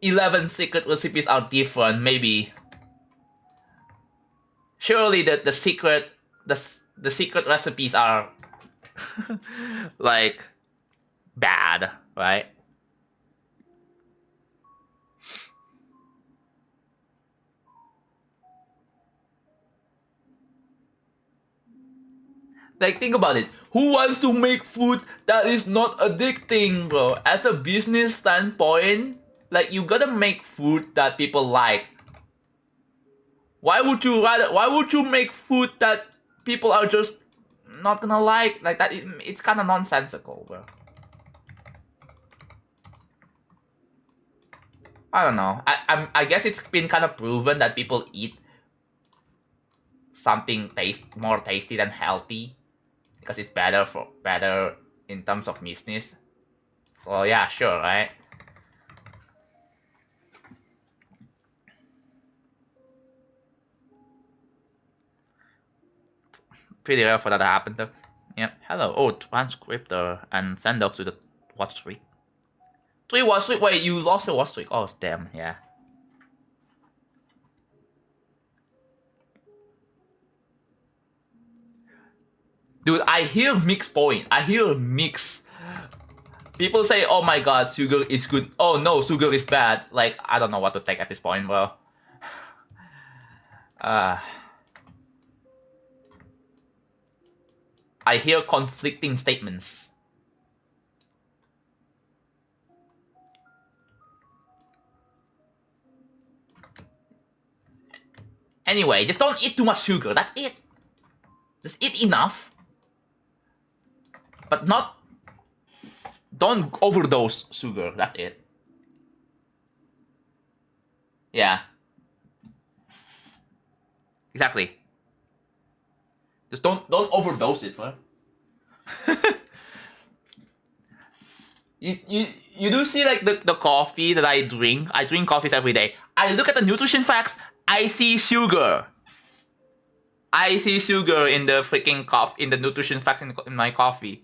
11 secret recipes are different? Maybe. Surely the secret recipes are like bad, right? Like, think about it. Who wants to make food that is not addicting, bro? As a business standpoint, like, you gotta make food that people like. Why would you make food that people are just not gonna like? Like, that, it's kind of nonsensical, bro. I don't know. I guess it's been kind of proven that people eat something more tasty than healthy because it's better in terms of business. So yeah, sure, right? Pretty rare for that to happen though. Yep. Hello. Oh, transcriptor and Sandox with a watch streak. 3 watch streak. Wait, you lost your watch streak. Oh damn. Yeah. Dude, I hear mixed point. I hear mix. People say, "Oh my god, sugar is good." Oh no, sugar is bad. Like I don't know what to take at this point, bro. I hear conflicting statements. Anyway, just don't eat too much sugar. That's it. Just eat enough. But don't overdose sugar. That's it. Yeah. Exactly. Just don't overdose it, bro. You do see like the coffee that I drink. I drink coffees every day. I look at the nutrition facts. I see sugar. I see sugar in the freaking coffee, in the nutrition facts in my coffee.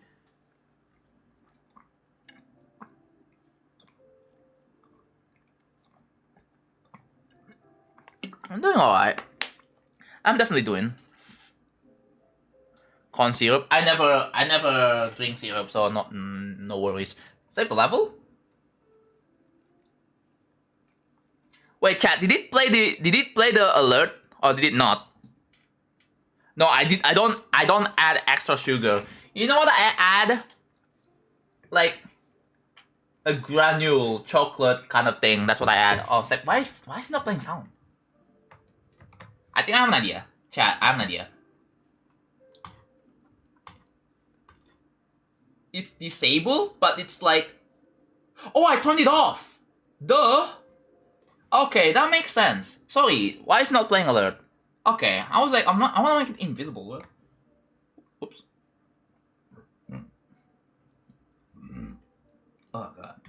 I'm doing alright. I'm definitely doing. Corn syrup. I never drink syrup, so no worries. Save the level. Wait, chat. Did it play the alert or did it not? No, I did. I don't add extra sugar. You know what I add? Like a granule chocolate kind of thing. That's what I add. Oh, it's like why is it not playing sound? I think I have an idea. Chat, I have an idea. It's disabled, but it's like, oh, I turned it off. Duh. Okay, that makes sense. Sorry, why is it not playing alert? Okay, I was like, I want to make it invisible. Oops. Oh god.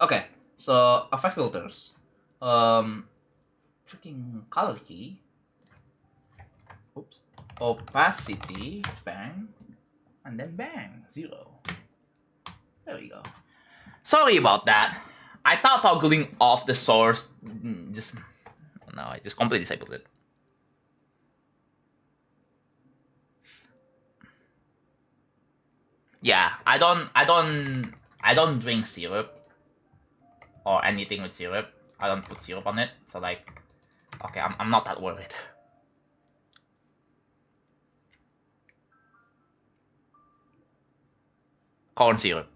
Okay, so effect filters. Freaking color key. Oops. Opacity. Bang. And then bang. 0. There we go. Sorry about that. I thought toggling off the source no, I just completely disabled it. Yeah, I don't drink syrup or anything with syrup. I don't put syrup on it, so like, okay, I'm not that worried. Corn syrup,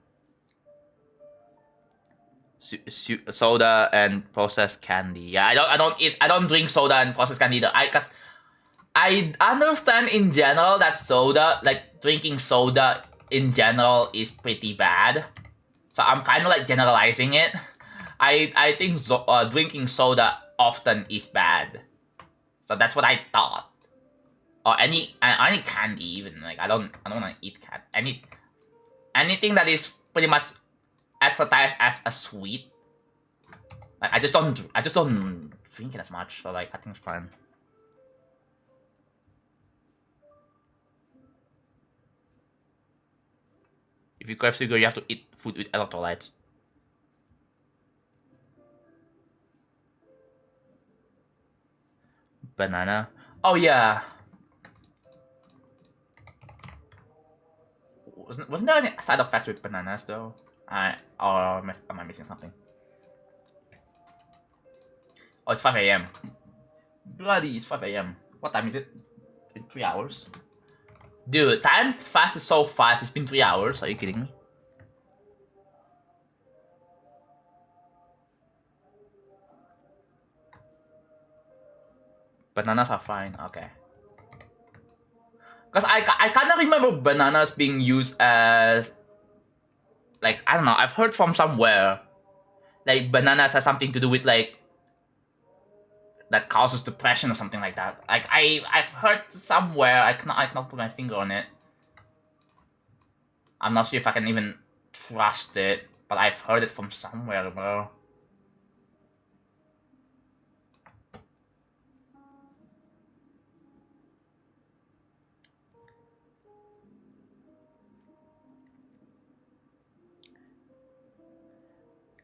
soda and processed candy. Yeah, I don't drink soda and processed candy either. Cause I understand in general that soda, like drinking soda in general, is pretty bad. So I'm kind of like generalizing it. I think drinking soda often is bad. So that's what I thought. Or any candy even. Like I don't want to eat anything that is pretty much advertised as a sweet. Like I just don't drink it as much. So like I think it's fine. If you crave sugar, you have to eat food with electrolytes. Banana. Oh yeah. Wasn't there any side effects with bananas though? Am I missing something? Oh, it's 5 AM. Bloody, it's 5 AM. What time is it? It's been 3 hours. Dude, time passes so fast. It's been 3 hours. Are you kidding me? Bananas are fine. Okay. Because I kind of remember bananas being used as, like, I don't know. I've heard from somewhere like bananas has something to do with like that causes depression or something like that. Like I've heard somewhere. I cannot put my finger on it. I'm not sure if I can even trust it, but I've heard it from somewhere, bro.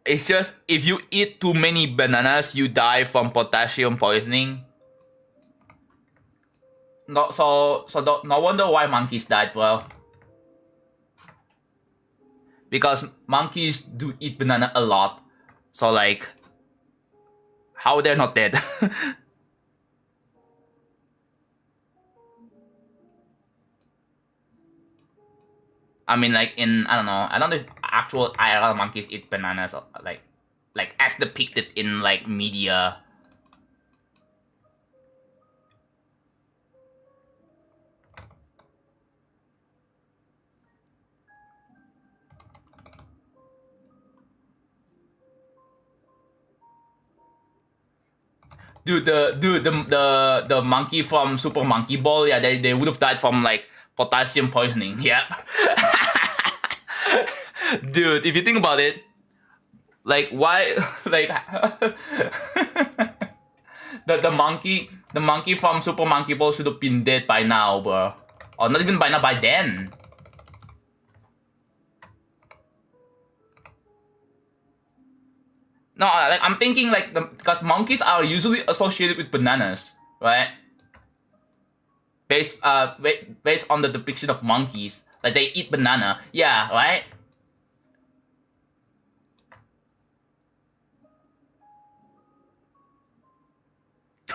It's just if you eat too many bananas, you die from potassium poisoning. No, no wonder why monkeys died, bro. Because monkeys do eat banana a lot, so like, how they're not dead? I mean, like I don't know if actual IRL monkeys eat bananas, or like as depicted in like media. Dude, the monkey from Super Monkey Ball, yeah, they would have died from like potassium poisoning. Yeah. Dude, if you think about it, like why, like the monkey from Super Monkey Ball should have been dead by now, bro, or not even by now, by then. No, like I'm thinking like because monkeys are usually associated with bananas, right? Based on the depiction of monkeys, like they eat banana, yeah, right?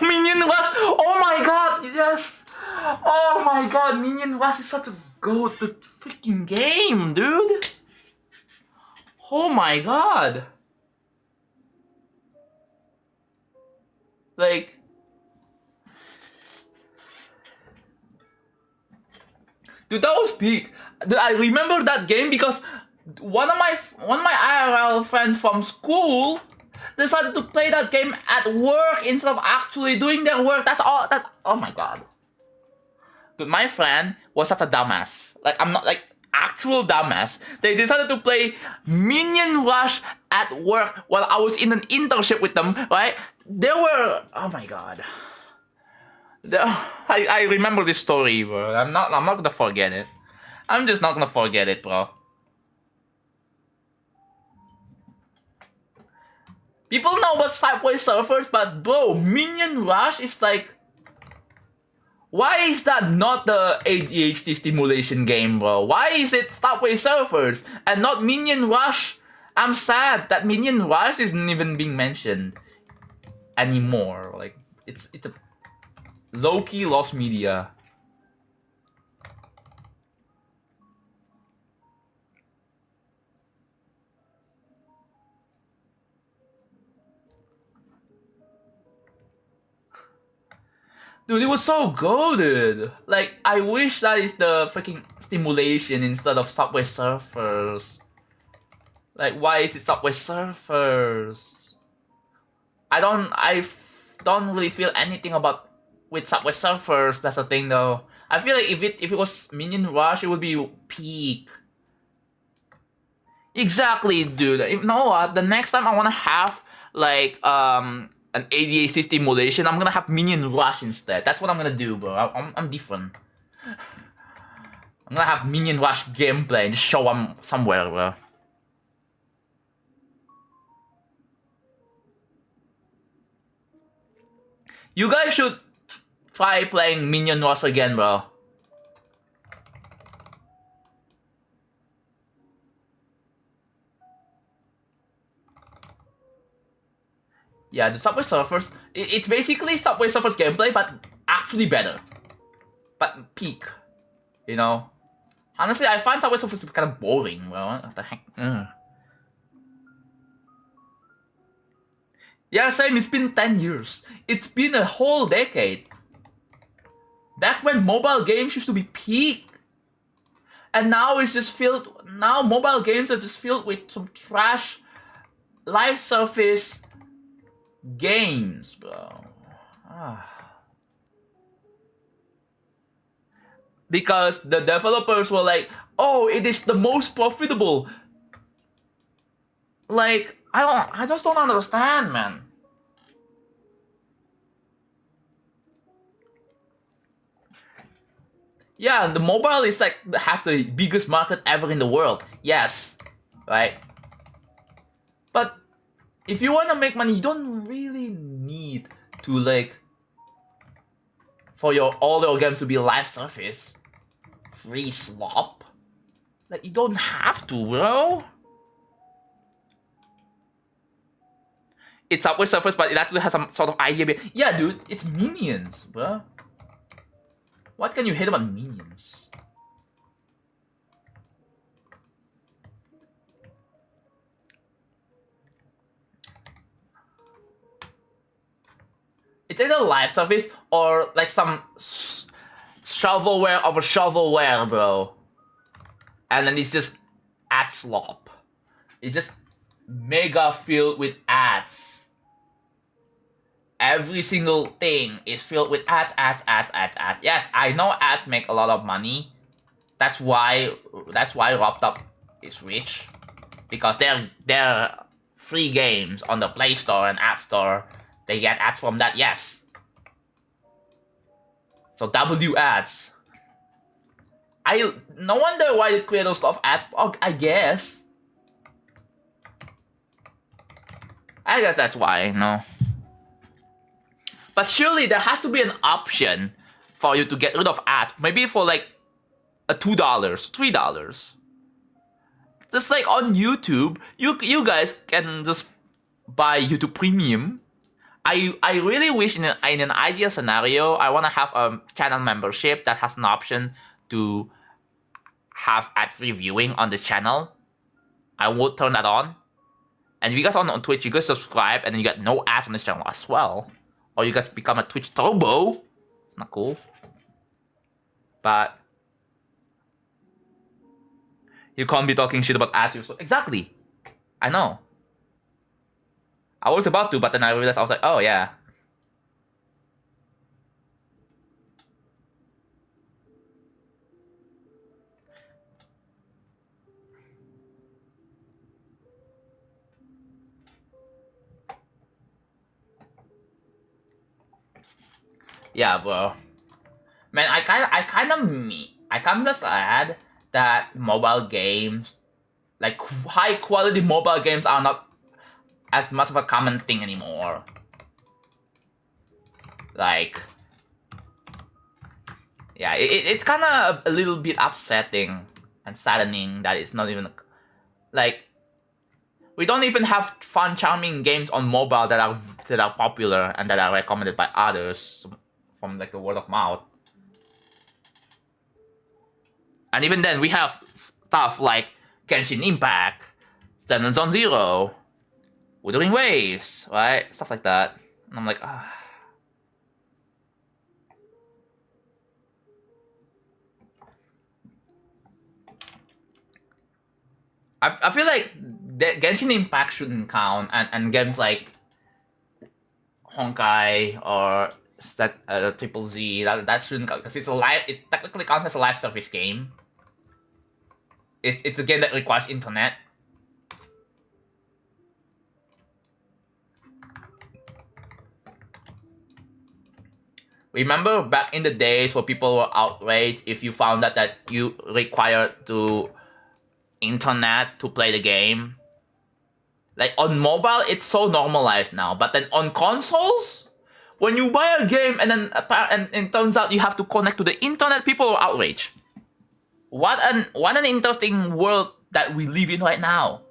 Minion Rush! Oh my god, yes! Oh my god, Minion Rush is such a good freaking game, dude! Oh my god! Like, dude, that was peak. Dude, I remember that game because one of my IRL friends from school decided to play that game at work instead of actually doing their work. That's all. Oh my god. Dude, my friend was such a dumbass. Like, I'm not like actual dumbass. They decided to play Minion Rush at work while I was in an internship with them, right? They were, oh my god. I remember this story, bro. I'm not gonna forget it. I'm just not gonna forget it, bro. People know about Subway Surfers, but bro, Minion Rush is like, why is that not the ADHD stimulation game, bro? Why is it Subway Surfers and not Minion Rush? I'm sad that Minion Rush isn't even being mentioned anymore. Like, it's a low-key lost media. Dude, it was so goated. Like, I wish that is the freaking stimulation instead of Subway Surfers. Like, why is it Subway Surfers? I don't really feel anything about with Subway Surfers. That's the thing, though. I feel like if it was Minion Rush, it would be peak. Exactly, dude. You know what? The next time I wanna have like an ADHD stimulation, I'm gonna have Minion Rush instead. That's what I'm gonna do, bro. I'm different. I'm gonna have Minion Rush gameplay and just show them somewhere, bro. You guys should try playing Minion Rush again, bro. Yeah, the Subway Surfers, it's basically Subway Surfers gameplay, but actually better. But peak, you know? Honestly, I find Subway Surfers to be kind of boring, bro. What the heck? Ugh. Yeah, same, it's been 10 years. It's been a whole decade. Back when mobile games used to be peak. And now it's just filled, now mobile games are just filled with some trash live service games, bro. Because the developers were like, oh, it is the most profitable. Like, I just don't understand, man. Yeah, the mobile is like has the biggest market ever in the world. Yes, right. But if you want to make money, you don't really need to like for all your games to be live service, free slop. Like you don't have to, bro. It's Subway Surfers, but it actually has some sort of idea. Yeah, dude, it's Minions, bro. What can you hate about Minions? It's either live service or like some shovelware of a shovelware, bro. And then it's just ad slop. It's just mega filled with ads. Every single thing is filled with ads. Yes, I know ads make a lot of money. That's why Robtop is rich. Because they're free games on the Play Store and App Store. They get ads from that, yes. So W ads. No wonder why the creators love ads. Oh, I guess that's why, no. But surely there has to be an option for you to get rid of ads. Maybe for like $2, $3. Just like on YouTube, you guys can just buy YouTube Premium. I really wish in an ideal scenario, I want to have a channel membership that has an option to have ad-free viewing on the channel. I would turn that on. And if you guys are on Twitch, you guys subscribe and then you get no ads on this channel as well. Or you guys become a Twitch Turbo. It's not cool. But you can't be talking shit about ads. Exactly. I know. I was about to, but then I realized I was like, oh yeah. Yeah, bro. Man, I kind of sad that mobile games, like high quality mobile games, are not as much of a common thing anymore. Like, yeah, it's kind of a little bit upsetting and saddening that it's not even like we don't even have fun, charming games on mobile that are popular and that are recommended by others from like the word of mouth. And even then, we have stuff like Genshin Impact, Stand Zone Zero, Wuthering Waves, right? Stuff like that. And I'm like, ah. I feel like Genshin Impact shouldn't count, and games like Honkai or Triple Z that shouldn't count because it technically counts as a live service game. It's a game that requires internet. Remember back in the days where people were outraged if you found out that you required to internet to play the game? Like on mobile, it's so normalized now, but then on consoles, when you buy a game and then and it turns out you have to connect to the internet, people are outraged. What an interesting world that we live in right now.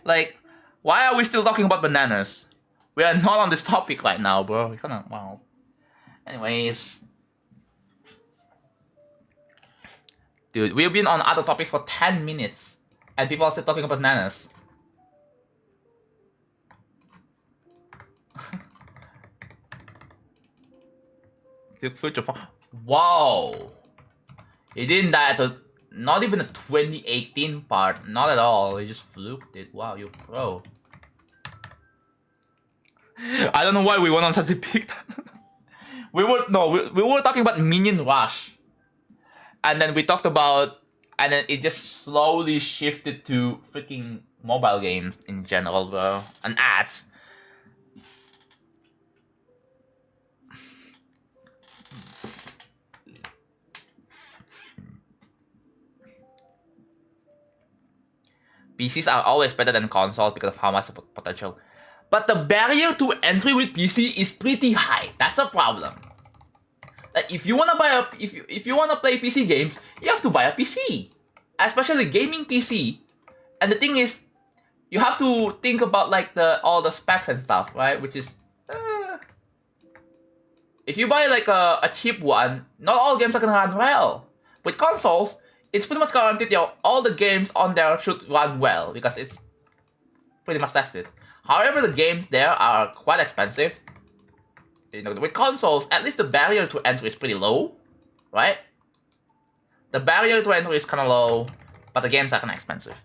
Like, why are we still talking about bananas? We are not on this topic right now, bro. We kinda wow. Anyways, dude, we've been on other topics for 10 minutes, and people are still talking about bananas. Future. Wow. He didn't die at Not even a 2018 part. Not at all. You just fluked it. Wow, you're pro. I don't know why we went on such a big... we were talking about Minion Rush. And then we talked about... And then it just slowly shifted to freaking mobile games in general, bro. And ads. PCs are always better than consoles because of how much potential. But the barrier to entry with PC is pretty high. That's the problem. Like if you wanna buy a if you wanna play PC games, you have to buy a PC, especially gaming PC. And the thing is, you have to think about like all the specs and stuff, right? Which is, if you buy like a cheap one, not all games are gonna run well. With consoles, it's pretty much guaranteed all the games on there should run well because it's pretty much tested. However, the games there are quite expensive. You know, with consoles, at least the barrier to entry is pretty low, right? The barrier to entry is kind of low, but the games are kind of expensive.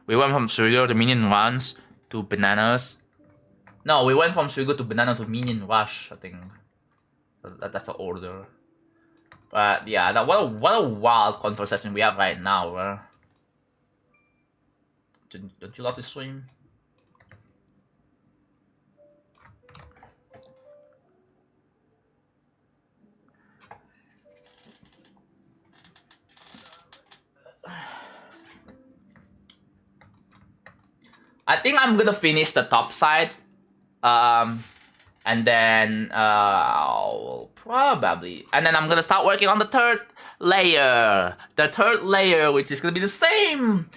We went from Sugar to Minion Runs to Bananas. No, we went from Sugar to Bananas to Minion Rush, I think. That's the order. But yeah, what a wild conversation we have right now, bro. Don't you love this stream? I think I'm gonna finish the top side, and then I'll probably, and then I'm gonna start working on the third layer. The third layer, which is gonna be the same.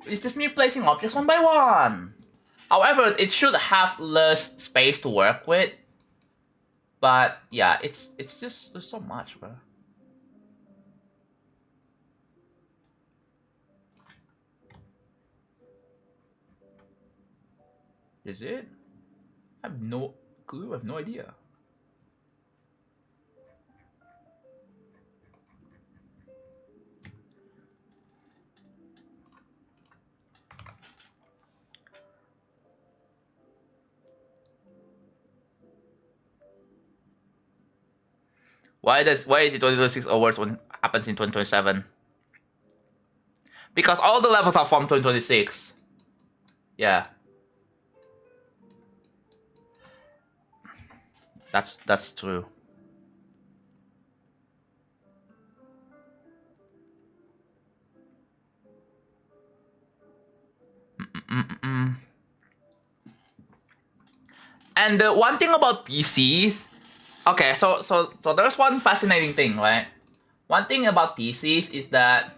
It's just me placing objects one by one. However, it should have less space to work with. But yeah, it's just there's so much, bro. Is it? I have no clue. I have no idea. Why is the 2026 awards when happens in 2027? Because all the levels are from 2026. Yeah. That's true. And one thing about PCs, okay, so there's one fascinating thing, right? One thing about PCs is that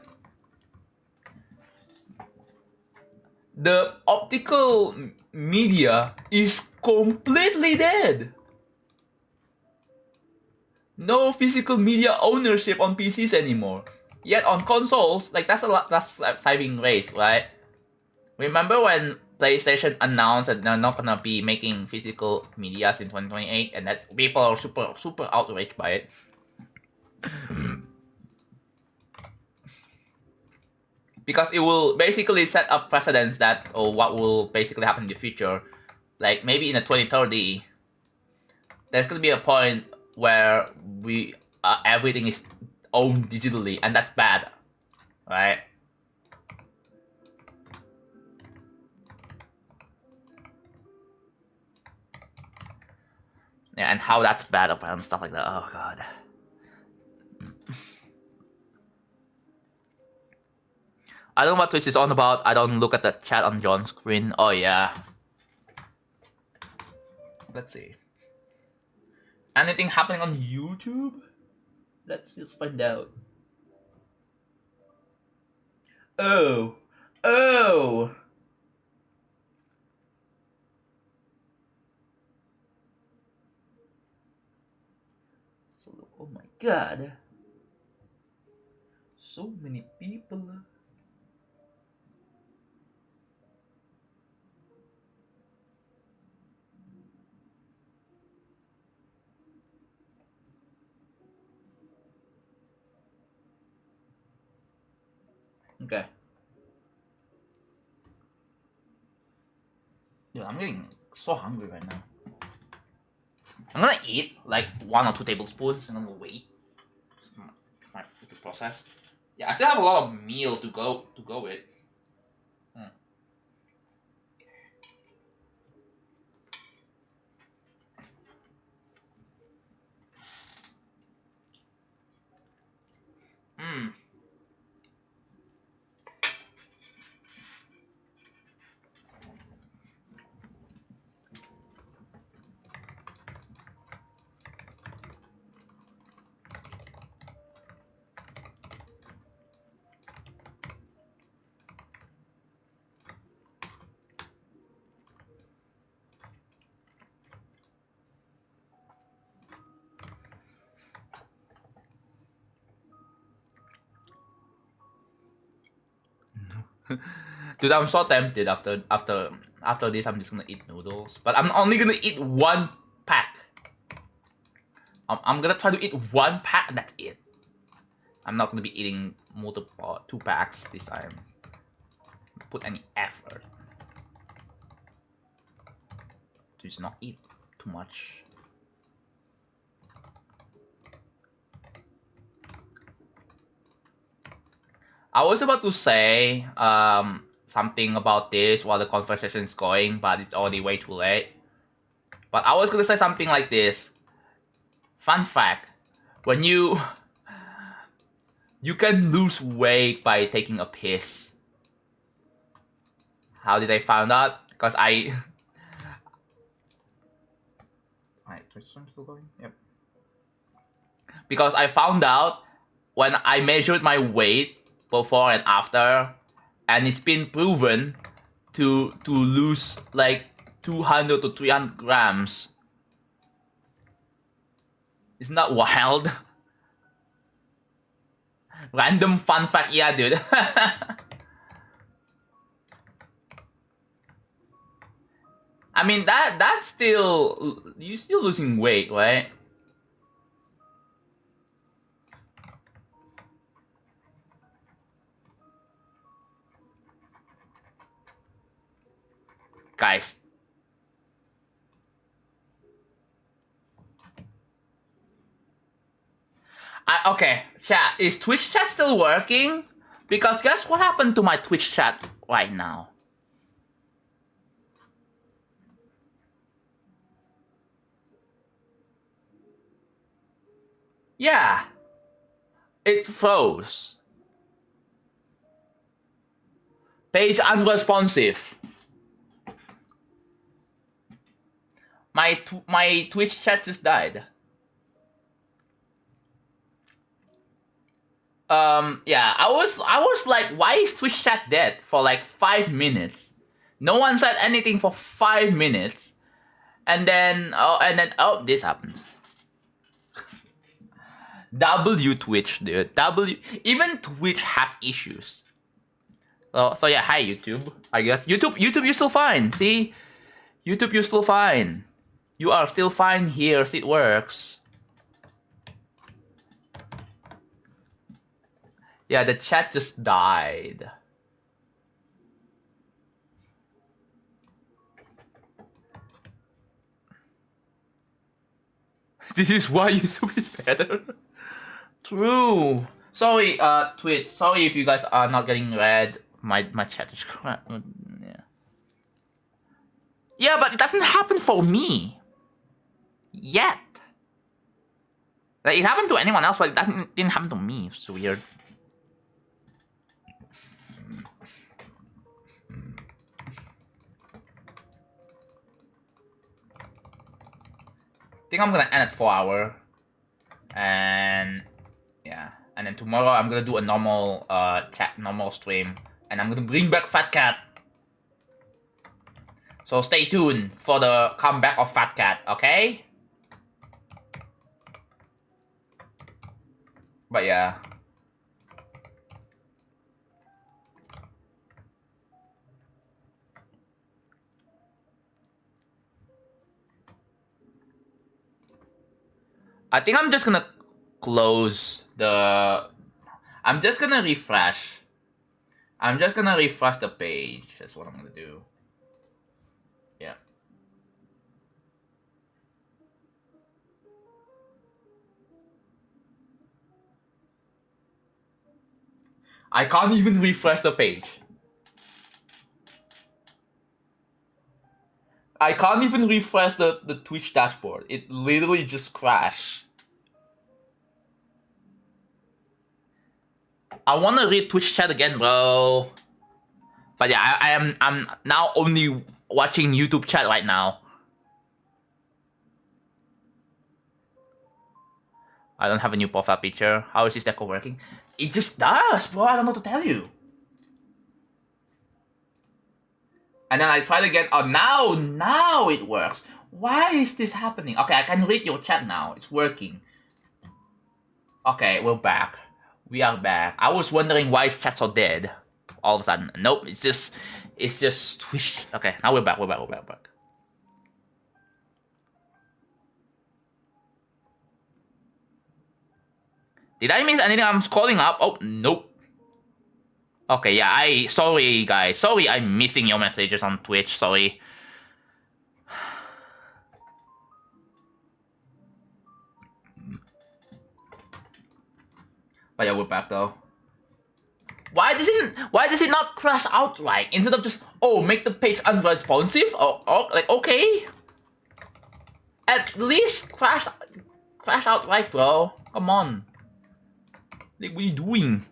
the optical media is completely dead. No physical media ownership on PCs anymore. Yet on consoles, like that's a saving grace, right? Remember when PlayStation announced that they're not gonna be making physical medias in 2028, and that's people are super outraged by it. Because it will basically set up precedents that what will basically happen in the future. Like maybe in the 2030, there's gonna be a point where everything is owned digitally, and that's bad, right? Yeah, and how that's bad and stuff like that. Oh god. I don't know what Twitch is on about. I don't look at the chat on John's screen. Oh yeah. Let's see. Anything happening on YouTube? Let's just find out. Oh. So, oh my god. So many people. Okay. Dude, I'm getting so hungry right now. I'm gonna eat like 1 or 2 tablespoons and I'm gonna wait. My food to process. Yeah, I still have a lot of meal to go with. Dude, I'm so tempted after this. I'm just gonna eat noodles, but I'm only gonna eat 1 pack. I'm gonna try to eat 1 pack. That's it. I'm not gonna be eating multiple 2 packs this time. Put any effort. Just not eat too much. I was about to say something about this while the conversation is going, but it's already way too late. But I was gonna say something like this. Fun fact: when you can lose weight by taking a piss. How did I find out? Because my Twitch stream still going? Yep. Because I found out when I measured my weight before and after, and it's been proven to lose like 200 to 300 grams. Isn't that wild? Random fun fact, yeah, dude. I mean that's still, you're still losing weight, right? Guys. Okay, chat, is Twitch chat still working? Because guess what happened to my Twitch chat right now? Yeah. It froze. Page unresponsive. My Twitch chat just died. Yeah, I was like, why is Twitch chat dead for like 5 minutes? No one said anything for 5 minutes. And then this happens. W Twitch, dude. Even Twitch has issues. So yeah, hi YouTube. I guess YouTube you're still fine. See? YouTube you're still fine. You are still fine here, it works. Yeah, the chat just died. This is why YouTube is better. True. Sorry, Twitch. Sorry if you guys are not getting read. My chat is crap. Yeah. Yeah, but it doesn't happen for me. Yet. Like, it happened to anyone else, but it didn't happen to me. It's weird. I think I'm gonna end at 4 hour. And yeah. And then tomorrow I'm gonna do a normal normal stream. And I'm gonna bring back Fat Cat. So stay tuned for the comeback of Fat Cat, okay? But yeah. I think I'm just gonna close the... I'm just gonna refresh I'm just gonna refresh the page. That's what I'm gonna do. Yeah. I can't even refresh the page. I can't even refresh the Twitch dashboard. It literally just crashed. I wanna read Twitch chat again, bro. But yeah, I'm now only watching YouTube chat right now. I don't have a new profile picture. How is this deco working? It just does, bro. I don't know what to tell you. And then I tried again. Oh, now it works. Why is this happening? Okay, I can read your chat now. It's working. Okay, we're back. We are back. I was wondering why is chat so dead all of a sudden. Nope, it's just Twitch. Okay, now we're back. We're back. Did I miss anything? I'm scrolling up. Oh, nope. Okay, yeah, sorry guys. Sorry I'm missing your messages on Twitch. Sorry. But yeah, we're back though. Why does it not crash outright instead of just make the page unresponsive? Like okay. At least crash outright, bro. Come on. Like what are you doing?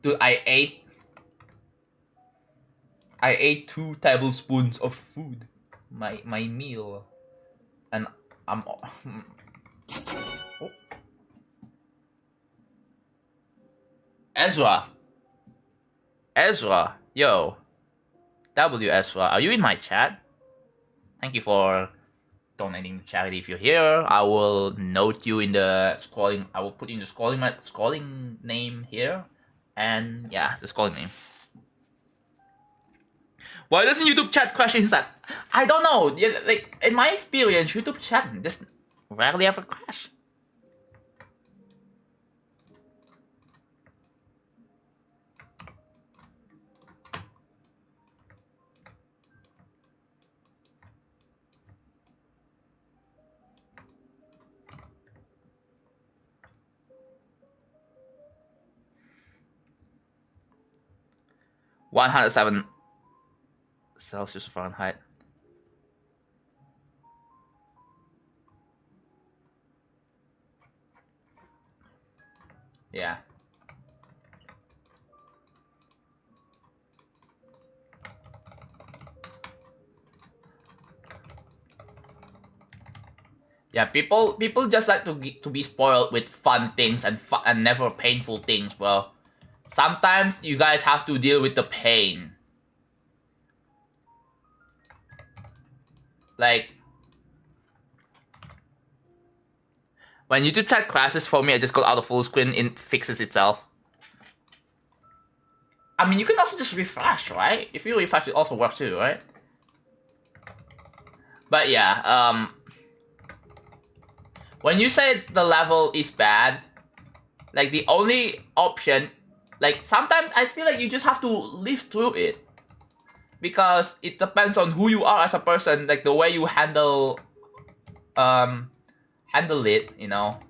Dude, I ate 2 tablespoons of food. My meal. And I'm Ezra, yo. W Ezra, are you in my chat? Thank you for donating to charity. If you're here, I will note you in the scrolling. I will put in the scrolling name here, and yeah, the scrolling name. Why doesn't YouTube chat crash instant? I don't know. Yeah, like in my experience, YouTube chat just rarely ever crash. $107 Celsius Fahrenheit. Yeah. Yeah, people just like to be spoiled with fun things and never painful things, bro. Sometimes you guys have to deal with the pain. Like when YouTube chat crashes for me, I just go out of full screen, it fixes itself. I mean, you can also just refresh, right? If you refresh, it also works too, right? But yeah, when you say the level is bad, like the only option, like sometimes I feel like you just have to live through it. Because it depends on who you are as a person, like the way you handle it, you know.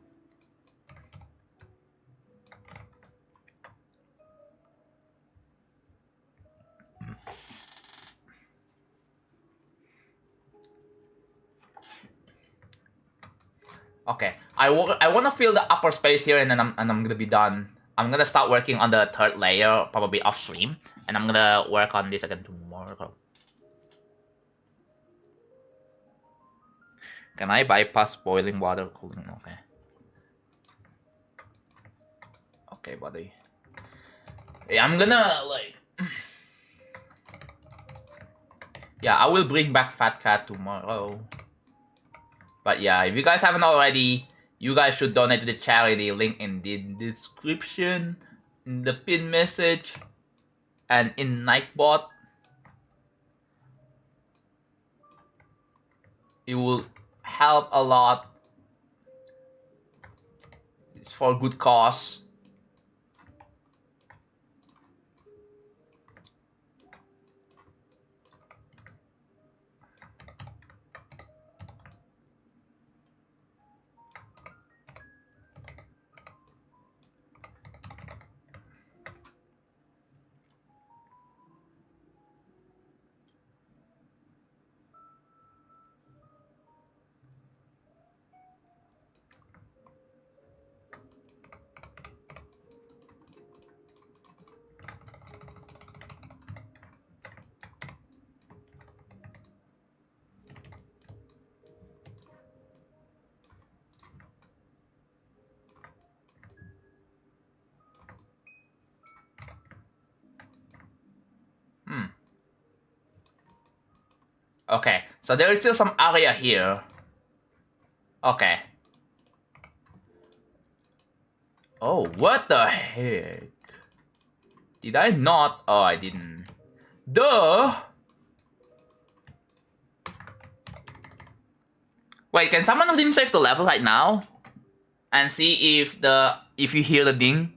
Okay, I want to fill the upper space here, and then I'm gonna be done. I'm gonna start working on the 3rd layer, probably off stream, and I'm gonna work on this again tomorrow. Can I bypass boiling water cooling? Okay. Okay, buddy. Yeah, I'm gonna like. Yeah, I will bring back Fat Cat tomorrow. But yeah, if you guys haven't already, you guys should donate to the charity. Link in the description, in the pin message, and in Nightbot. You will help a lot. It's for good cause. Okay, so there is still some area here. Okay. Oh, what the heck? Did I not? Oh, I didn't. Duh! Wait, can someone limb save the level right now? And see if you hear the ding?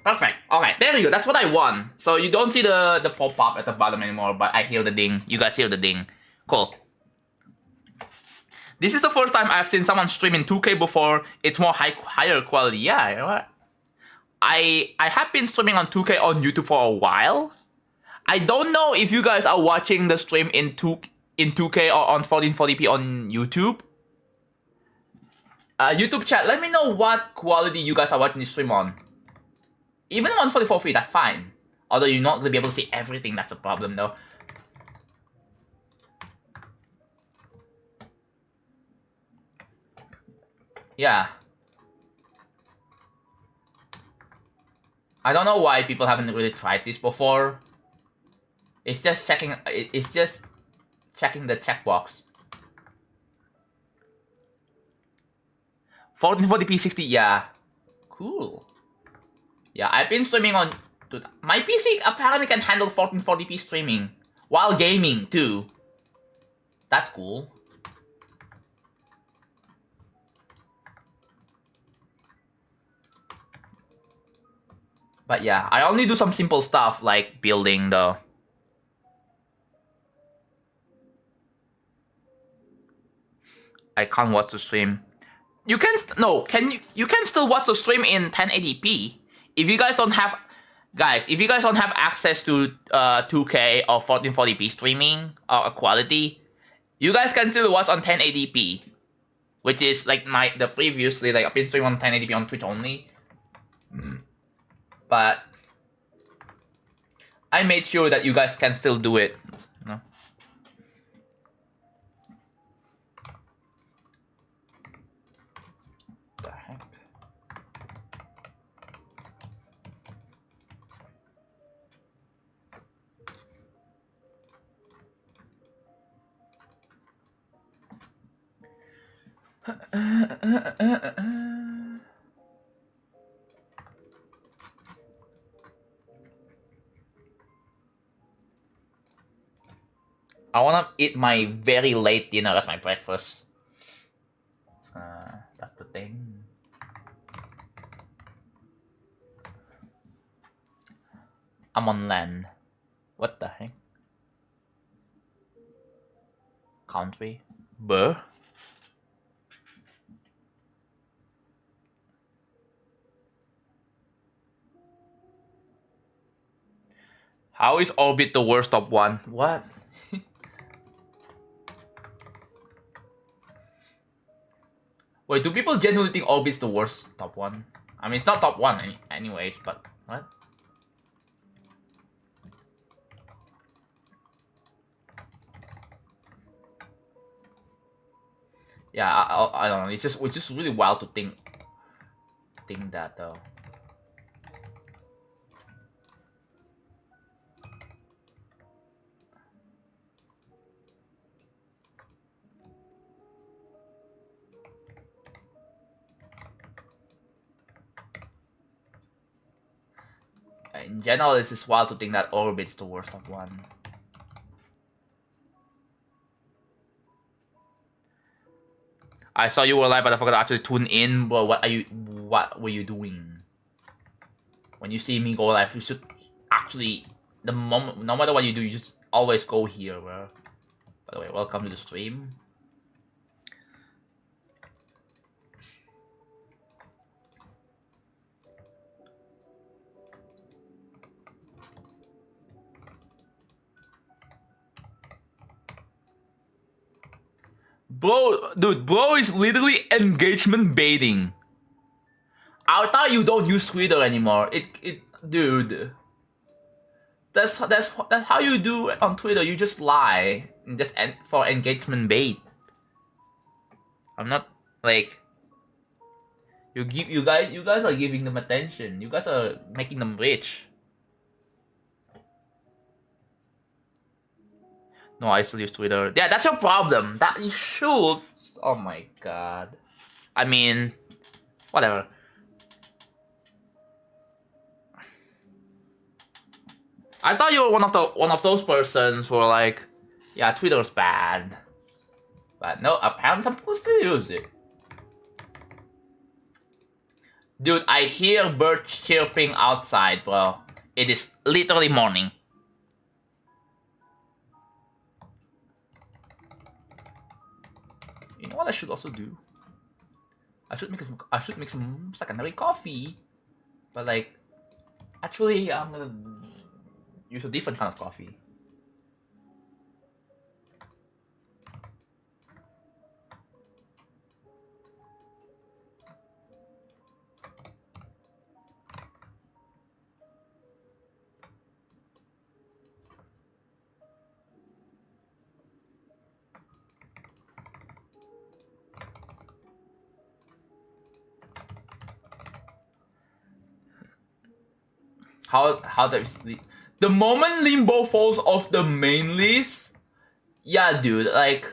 Perfect. Okay, there you go. That's what I want. So you don't see the pop-up at the bottom anymore, but I hear the ding. You guys hear the ding. Cool. This is the first time I've seen someone stream in 2K before. It's more higher quality. Yeah, you know what? I have been streaming on 2K on YouTube for a while. I don't know if you guys are watching the stream in 2K or on 1440p on YouTube. YouTube chat, let me know what quality you guys are watching this stream on. Even 144p, that's fine. Although you're not gonna be able to see everything, that's the problem though. Yeah. I don't know why people haven't really tried this before. It's just checking the checkbox. 1440p 60, yeah. Cool. Yeah, I've been streaming on... Dude, my PC apparently can handle 1440p streaming. While gaming, too. That's cool. But yeah, I only do some simple stuff like building though. I can't watch the stream. You can you can still watch the stream in 1080p. If you guys don't have if you guys don't have access to 2K or 1440p streaming or quality, you guys can still watch on 1080p. Which is like previously I've been streaming on 1080p on Twitch only. But I made sure that you guys can still do it. No? The heck? I wanna eat my very late dinner as my breakfast. That's the thing. I'm on land. What the heck? Country? Burr? How is Orbit the worst top one? What? Wait, do people genuinely think Orbit's the worst top one? I mean, it's not top one anyways, but what? Yeah, I don't know. It's just really wild to think that though. In general, it's just wild to think that Orbit is the worst of one. I saw you were live, but I forgot to actually tune in. Bro, what were you doing? When you see me go live, you should actually, the moment, no matter what you do, you just always go here, bro. By the way, welcome to the stream. Bro, dude, bro is literally engagement baiting. I thought you don't use Twitter anymore. Dude. That's how you do it on Twitter. You just lie, just for engagement bait. I'm not like you guys are giving them attention. You guys are making them rich. No, I still use Twitter. Yeah, that's your problem. That you should. Oh my god. I mean, whatever. I thought you were one of those persons who are like, yeah, Twitter's bad. But no, apparently some people still use it. Dude, I hear birds chirping outside, bro. It is literally morning. You know what I should also do? I should make some secondary coffee. But like, actually, I'm gonna use a different kind of coffee. How the moment Limbo falls off the main list, yeah, dude, like,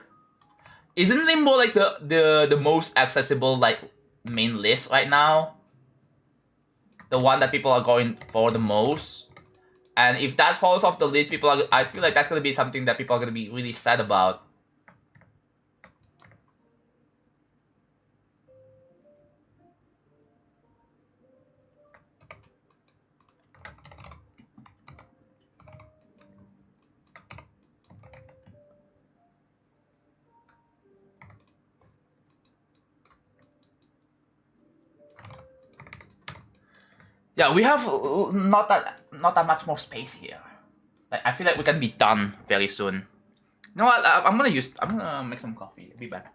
isn't Limbo like the most accessible like main list right now? The one that people are going for the most. And if that falls off the list, I feel like that's gonna be something that people are gonna be really sad about. Yeah, we have not that much more space here. Like, I feel like we can be done very soon. You know what? I'm gonna make some coffee. Be back.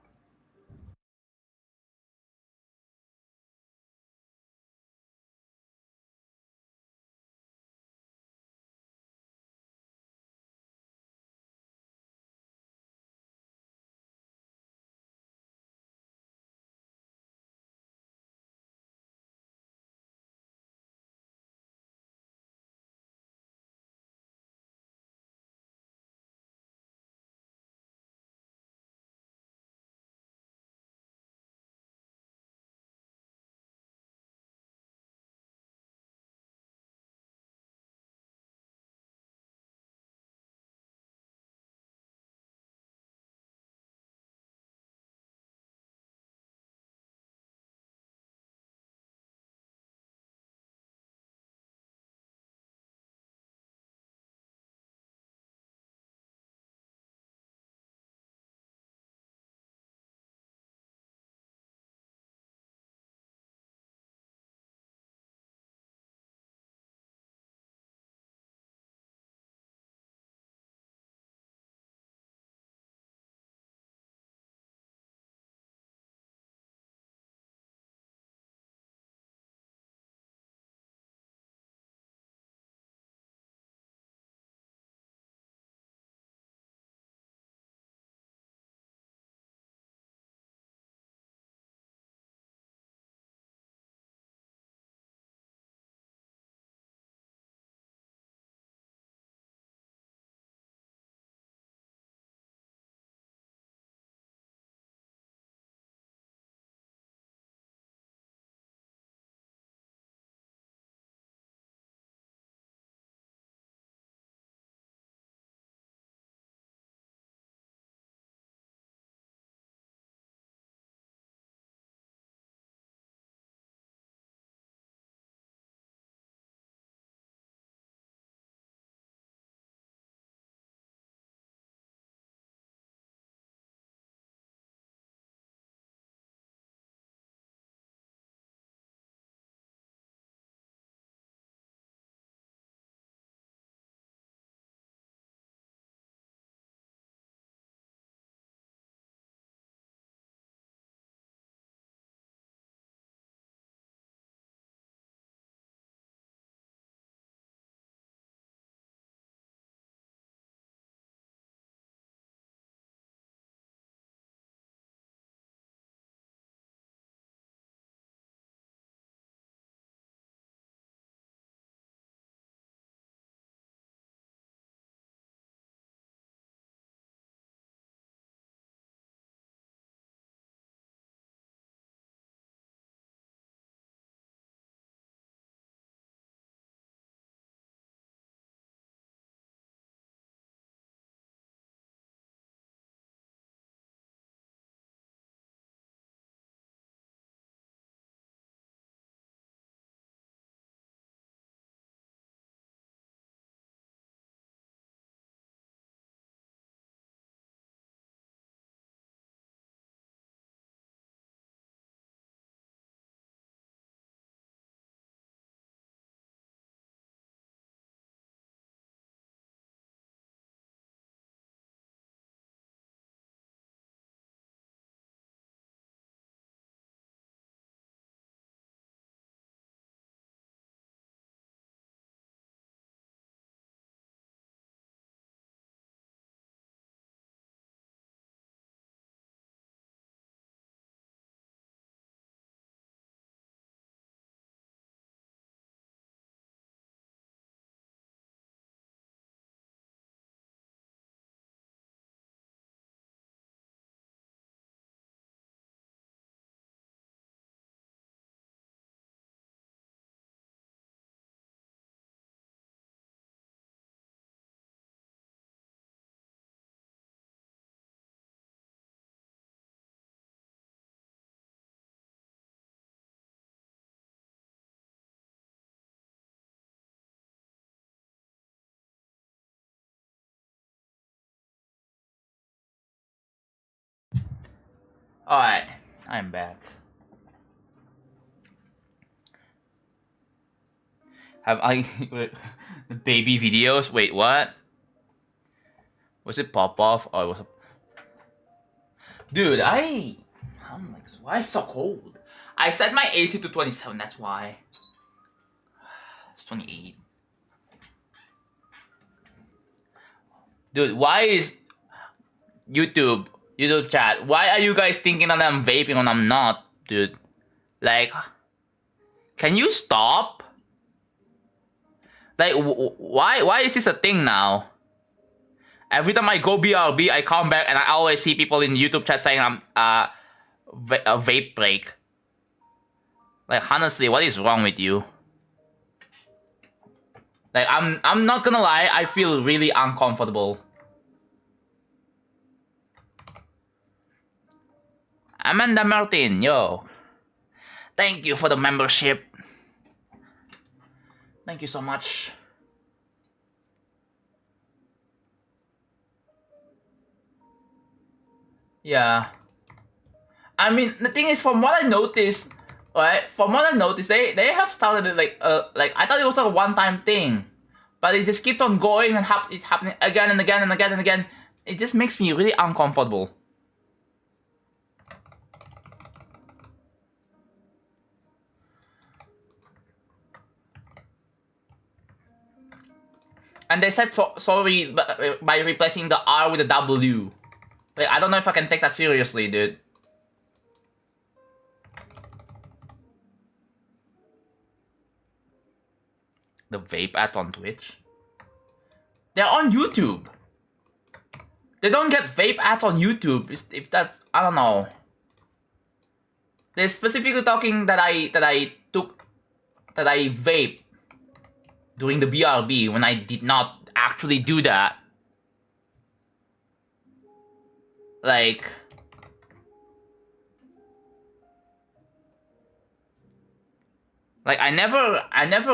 Alright, I'm back. Have I... the baby videos? Wait, what? Was it pop-off or was it... Dude, I'm like, why is it so cold? I set my AC to 27, that's why. It's 28. Dude, why is... YouTube chat, why are you guys thinking that I'm vaping when I'm not, dude? Like, can you stop? Like, why is this a thing now? Every time I go BRB, I come back and I always see people in YouTube chat saying I'm a vape break. Like, honestly, what is wrong with you? Like, I'm not gonna lie, I feel really uncomfortable. Amanda Martin, yo. Thank you for the membership. Thank you so much. Yeah. I mean, the thing is, from what I noticed, right? From what I noticed, they have started it like I thought it was like a one-time thing, but it just keeps on going and it's happening again and again and again and again. It just makes me really uncomfortable. And they said sorry by replacing the R with a W. Like, I don't know if I can take that seriously, dude. The vape ads on Twitch? They're on YouTube. They don't get vape ads on YouTube. If that's, I don't know. They're specifically talking that I vape during the BRB when I did not actually do that. Like, I never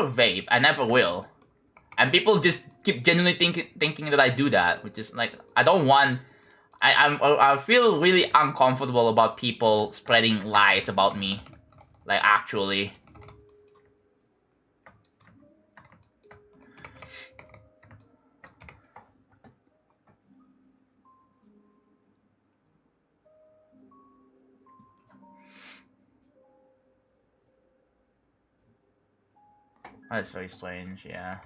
vape. I never will. And people just keep genuinely thinking that I do that, which is like, I don't want. I feel really uncomfortable about people spreading lies about me. Like, actually. That's very strange, yeah.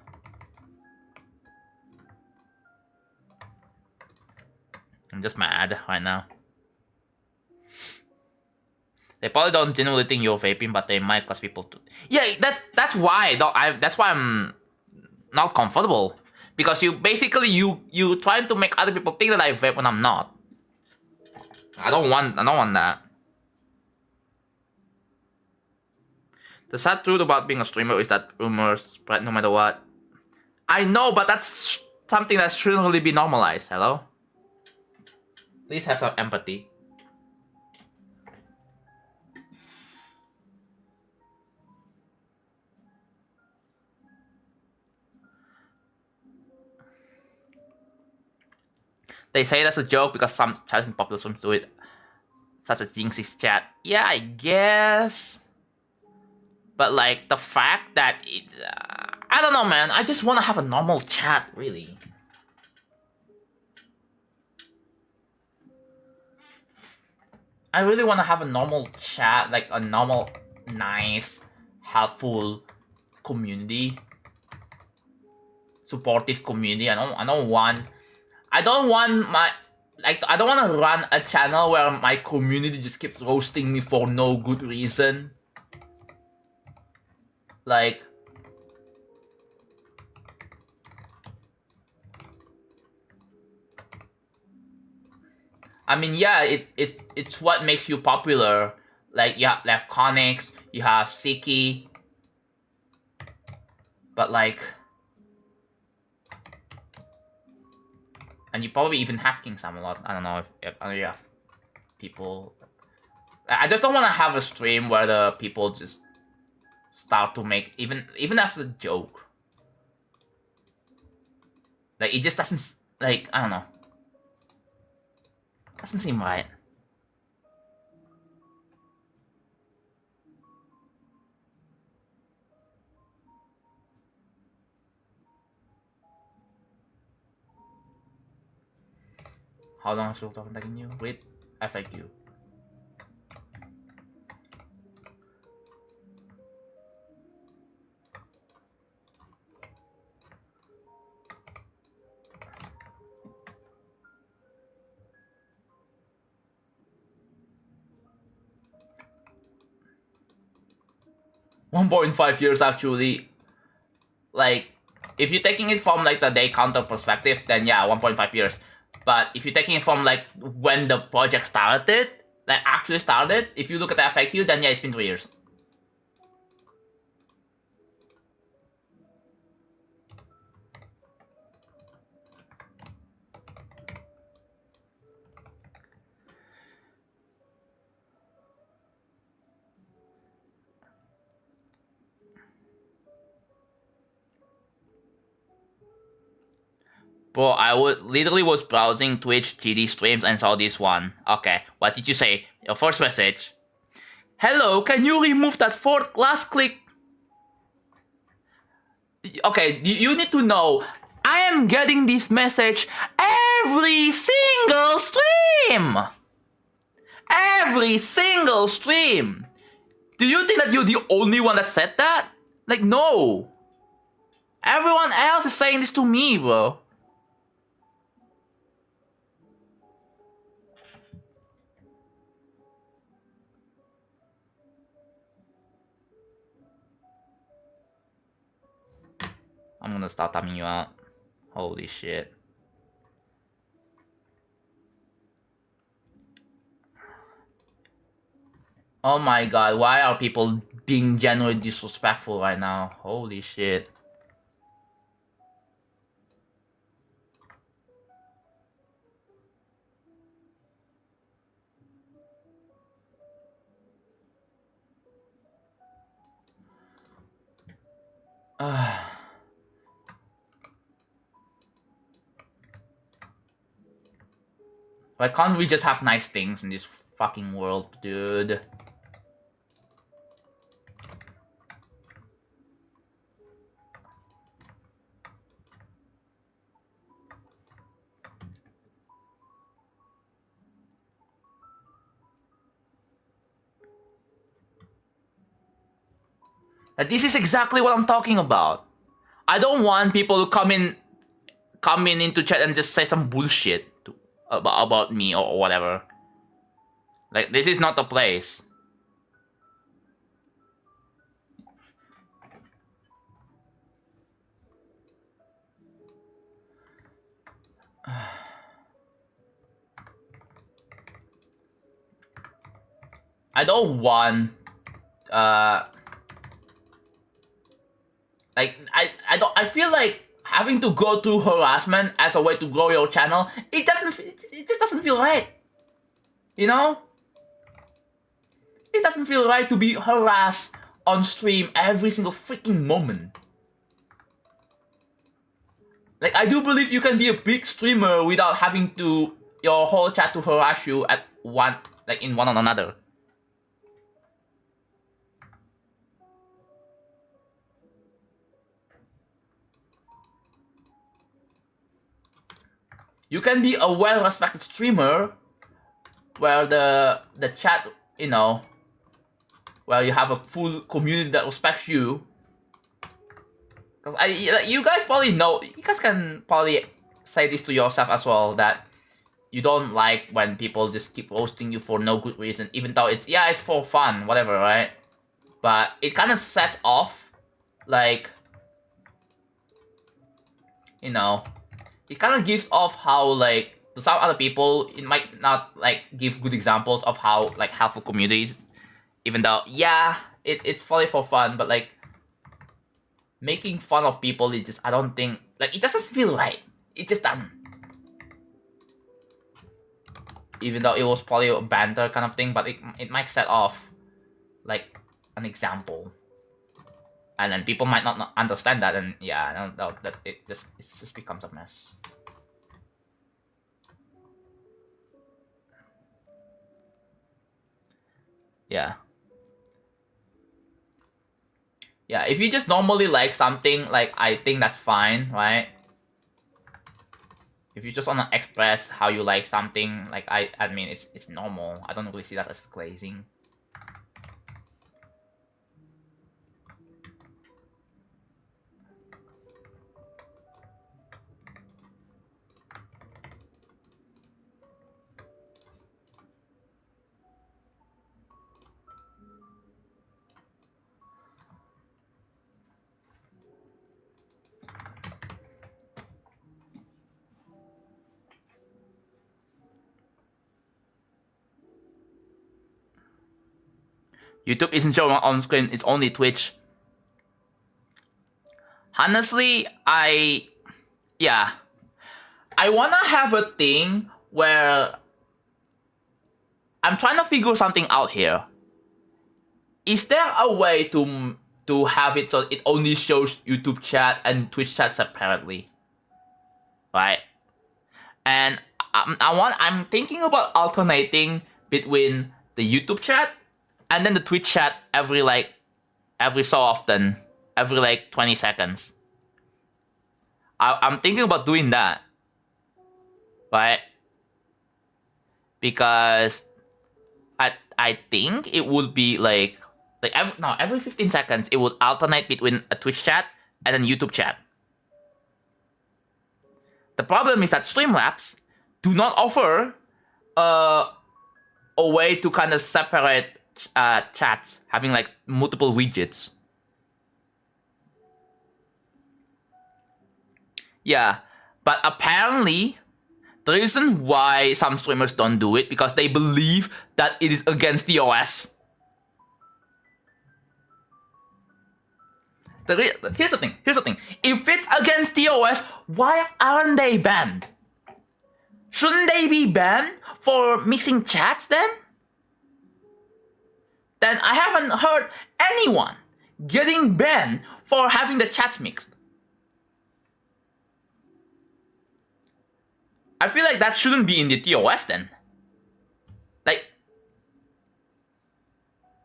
I'm just mad right now. They probably don't genuinely think you're vaping, but they might cause people to... Yeah, that's why. That's why I'm not comfortable. Because you basically you trying to make other people think that I vape when I'm not. I don't want that. The sad truth about being a streamer is that rumors spread no matter what. I know, but that's something that shouldn't really be normalized. Hello? Please have some empathy. They say that's a joke because some chats in popular streams do it. Such as Jinxie's chat. Yeah, I guess. But like, the fact that it... I don't know, man. I just want to have a normal chat, really. I really want to have a normal chat, like a normal, nice, helpful community. Supportive community. I don't want my... Like, I don't want to run a channel where my community just keeps roasting me for no good reason. Like, I mean, yeah, it's what makes you popular. Like, you have Lefconics, you have Siki, but like, and you probably even have King Sam a lot. I don't know if you have people. I just don't want to have a stream where the people just start to make even after the joke. Like, it just doesn't, like, I don't know. Doesn't seem right. How long is talking taking you? Read FAQ. $1.5 years actually. Like, if you're taking it from like the day counter perspective, then yeah, 1.5 years. But if you're taking it from like when the project started, like actually started, if you look at the FAQ, then yeah, it's been 3 years. Bro, I literally was browsing Twitch GD streams and saw this one. Okay, what did you say? Your first message. Hello, can you remove that fourth last click? Okay, you need to know, I am getting this message every single stream! Every single stream! Do you think that you're the only one that said that? Like, no! Everyone else is saying this to me, bro. I'm gonna start timing you out. Holy shit. Oh my god, why are people being genuinely disrespectful right now? Holy shit. Why can't we just have nice things in this fucking world, dude? This is exactly what I'm talking about. I don't want people to come in into chat and just say some bullshit about me or whatever. Like, this is not the place. I don't want like I feel like having to go through harassment as a way to grow your channel, it just doesn't feel right. You know? It doesn't feel right to be harassed on stream every single freaking moment. Like, I do believe you can be a big streamer without having to your whole chat to harass you at one on another. You can be a well-respected streamer where the chat, you know, where you have a full community that respects you. Cause you guys probably know, you guys can probably say this to yourself as well, that you don't like when people just keep roasting you for no good reason, even though it's for fun, whatever, right? But it kind of sets off, like, you know, it kind of gives off how, like, to some other people, it might not, like, give good examples of how, like, helpful communities, even though, it's fully for fun, but, like, making fun of people, it just, I don't think, like, it doesn't feel right. It just doesn't. Even though it was probably a banter kind of thing, but it might set off, like, an example. And then people might not understand that, and that it just becomes a mess. Yeah. Yeah, if you just normally like something, like, I think that's fine, right? If you just wanna express how you like something, like I mean it's normal. I don't really see that as glazing. YouTube isn't showing on screen, it's only Twitch. Honestly, I wanna have a thing where I'm trying to figure something out here. Is there a way to have it so it only shows YouTube chat and Twitch chat separately? Right? And I'm thinking about alternating between the YouTube chat and then the Twitch chat every so often, every like 20 seconds. I'm thinking about doing that, right? Because I think it would be like every 15 seconds it would alternate between a Twitch chat and then YouTube chat. The problem is that Streamlabs do not offer a way to kind of separate chats, having like multiple widgets. Yeah, but apparently the reason why some streamers don't do it because they believe that it is against the OS. Here's the thing. If it's against the OS, why aren't they banned? Shouldn't they be banned for mixing chats then? Then I haven't heard anyone getting banned for having the chats mixed. I feel like that shouldn't be in the TOS then. Like,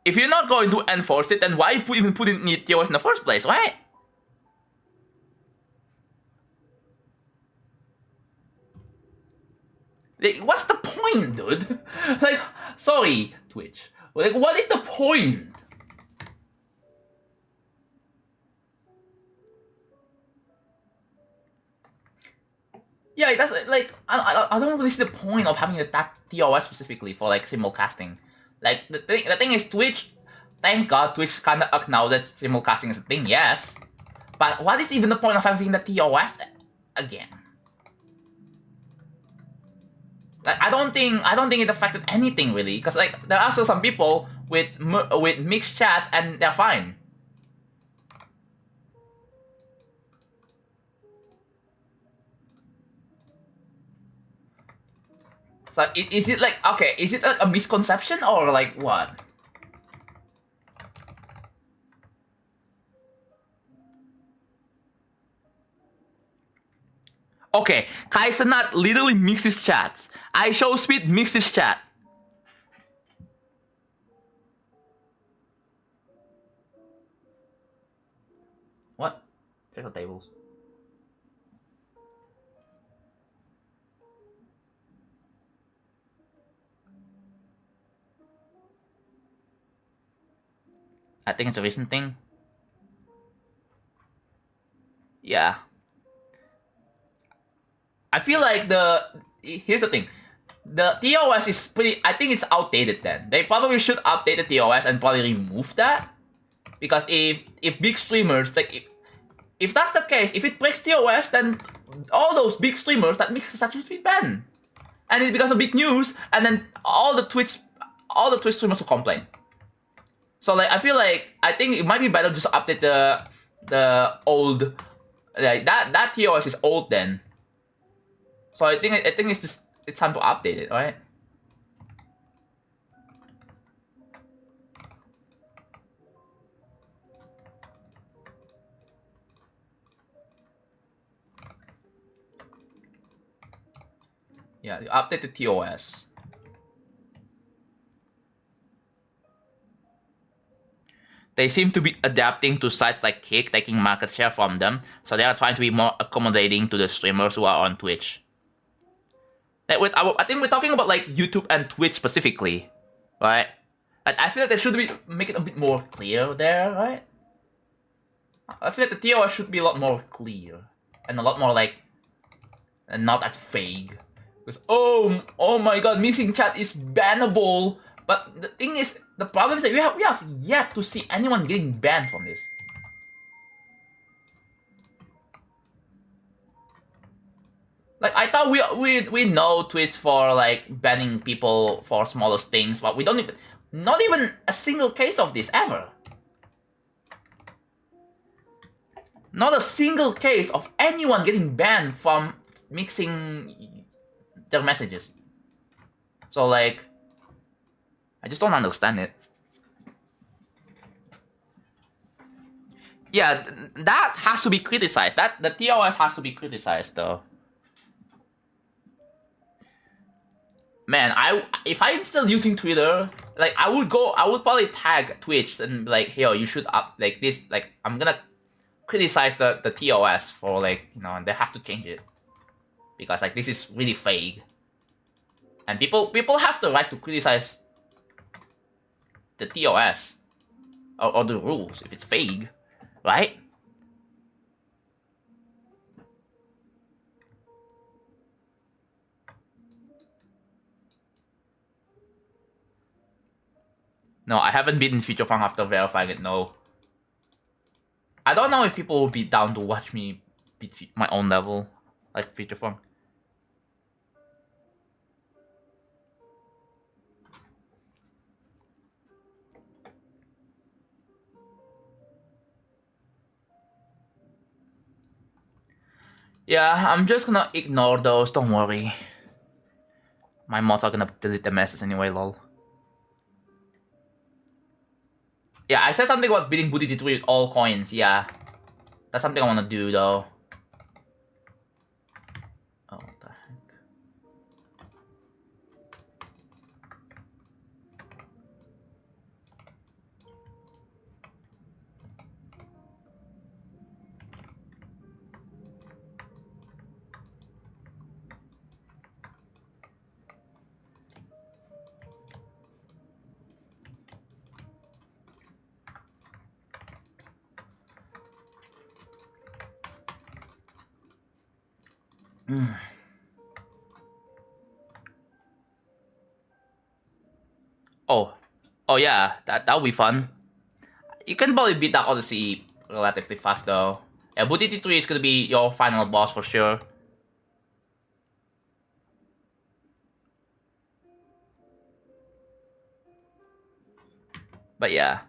if you're not going to enforce it, then why even put it in the TOS in the first place, right? Like, what's the point, dude? Like, sorry, Twitch. Like, what is the point? Yeah, that's like I don't really see the point of having that TOS specifically for like simulcasting. Like the thing is Twitch. Thank God Twitch kind of acknowledges simulcasting as a thing, yes. But what is even the point of having the TOS again? Like I don't think it affected anything really, because like there are still some people with mixed chats and they're fine. So is it like okay? Is it like a misconception or like what? Okay, Kaisenat literally mixes chats. I show speed mixes chat. What? Check the tables. I think it's a recent thing. Yeah. I feel like here's the thing. The TOS is pretty, I think it's outdated then. They probably should update the TOS and probably remove that. Because if big streamers, like if that's the case, if it breaks TOS, then all those big streamers that mix such should be banned. And it becomes a big news, and then all the Twitch streamers will complain. So like I think it might be better just update the old like that TOS is old then. So I think it's time to update it, right? Yeah, update the TOS. They seem to be adapting to sites like Kick, taking market share from them, so they are trying to be more accommodating to the streamers who are on Twitch. Like I think we're talking about like YouTube and Twitch specifically, right? Like I feel like they should be make it a bit more clear there, right? I feel like the TOS should be a lot more clear and a lot more like, and not that vague. Because oh my god, missing chat is bannable. But the thing is, the problem is that we have yet to see anyone getting banned from this. Like I thought we know Twitch for like banning people for smallest things, but we don't even, not even a single case of this ever. Not a single case of anyone getting banned from mixing their messages. So like, I just don't understand it. Yeah, that has to be criticized. That the TOS has to be criticized though. Man, if I'm still using Twitter, like I would probably tag Twitch and be like, yo, you should up like this, like I'm gonna criticize the TOS for like, you know, and they have to change it. Because like this is really vague. And people have the right to criticize the TOS or the rules if it's vague, right? No, I haven't beaten Future Funk after verifying it, no. I don't know if people will be down to watch me beat my own level, like Future Funk. Yeah, I'm just gonna ignore those, don't worry. My mods are gonna delete the message anyway, lol. Yeah, I said something about beating Booty D3 with all coins, yeah. That's something I wanna do though. Oh, what the heck. Oh yeah, that'll be fun. You can probably beat that Odyssey relatively fast though. Yeah, Booty T3 is gonna be your final boss for sure. But yeah.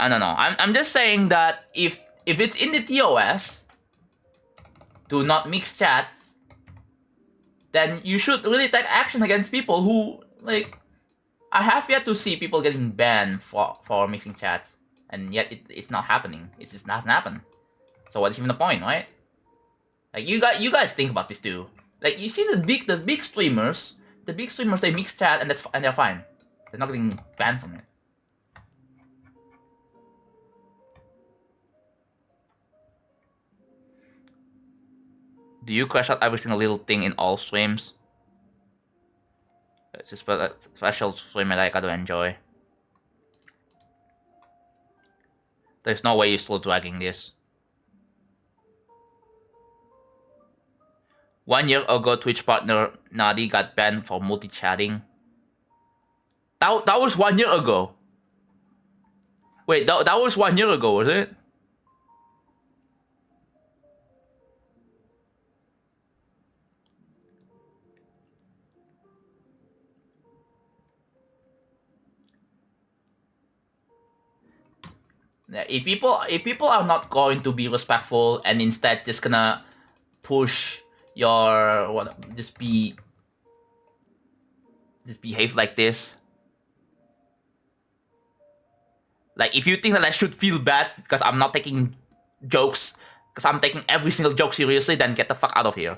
I don't know. I'm just saying that if it's in the TOS, do not mix chats, then you should really take action against people who, like, I have yet to see people getting banned for mixing chats, and yet it's not happening. It just doesn't happen. So what's even the point, right? Like you guys think about this too. Like you see the big streamers, they mix chat and they're fine. They're not getting banned from it. Do you crash out every single little thing in all streams? It's just a special stream that I gotta enjoy. There's no way you're still dragging this. 1 year ago, Twitch partner Nadi got banned for multi-chatting. That was 1 year ago. Wait, that was 1 year ago, was it? If people are not going to be respectful and instead just gonna push your just behave like this. Like if you think that I should feel bad because I'm not taking jokes, because I'm taking every single joke seriously, then get the fuck out of here.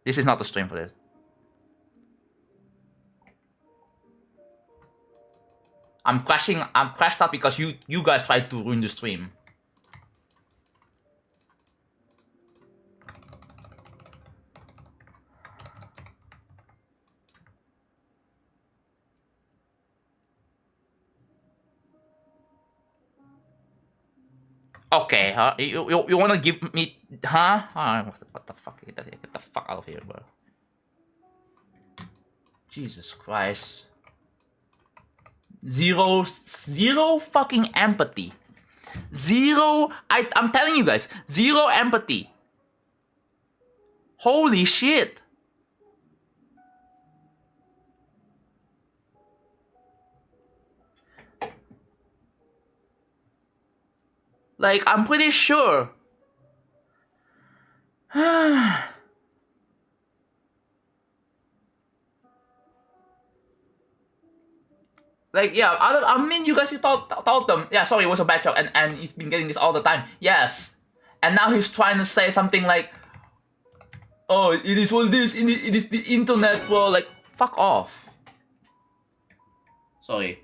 This is not the stream for this. I'm crashed out because you guys tried to ruin the stream. Okay, huh? You wanna give me, huh? What the fuck? Get the fuck out of here, bro. Jesus Christ. Zero fucking empathy. Zero, I'm telling you guys, zero empathy. Holy shit. Like, I'm pretty sure. Like, yeah, I mean, you guys told them, yeah, sorry, it was a bad joke, and he's been getting this all the time. Yes. And now he's trying to say something like, oh, it is all this, it is the internet, bro. Like, fuck off. Sorry.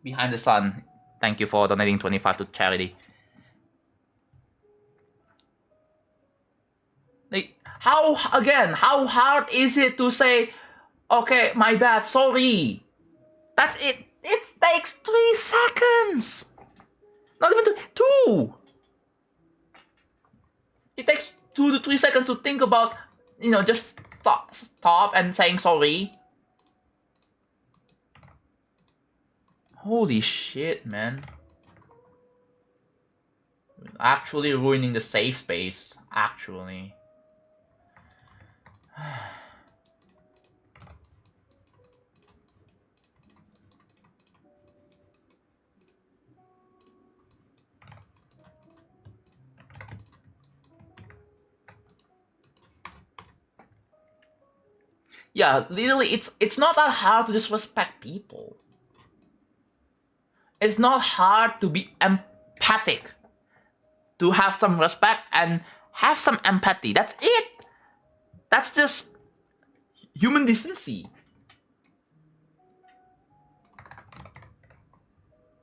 Behind the Sun, thank you for donating 25 to charity. Like, how hard is it to say, okay, my bad, sorry. That's it. It takes 3 seconds. Not even 2. It takes 2 to 3 seconds to think about, just stop and saying sorry. Holy shit, man. Actually ruining the safe space, actually. Yeah, literally, it's not that hard to disrespect people. It's not hard to be empathic. To have some respect and have some empathy. That's it. That's just human decency.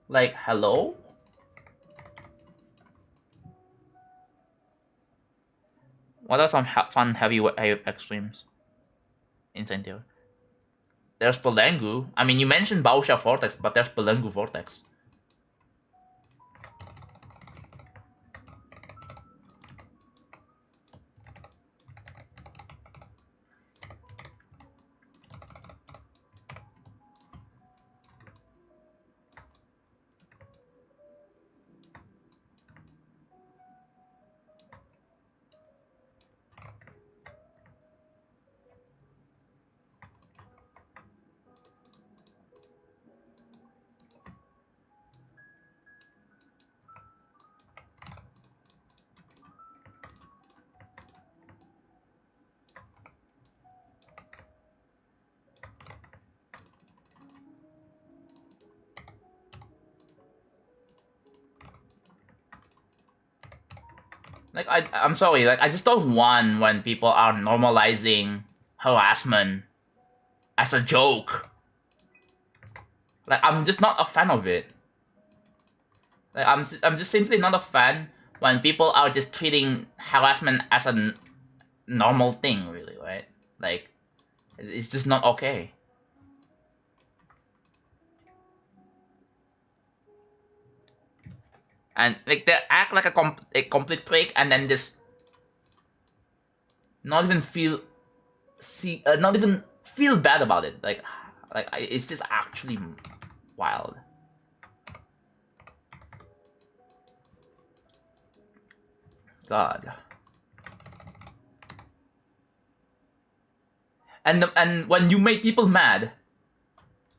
Like, hello? What are some fun heavy extremes? Insane theory. There's Belengu. I mean, you mentioned Bausha Vortex, but there's Belengu Vortex. Like, I'm sorry, like, I just don't want when people are normalizing harassment as a joke. Like, I'm just not a fan of it. Like, I'm just simply not a fan when people are just treating harassment as a normal thing, really, right? Like, it's just not okay. And like, they act like a complete prick, and then just not even feel bad about it. Like it's just actually wild. God. And when you make people mad,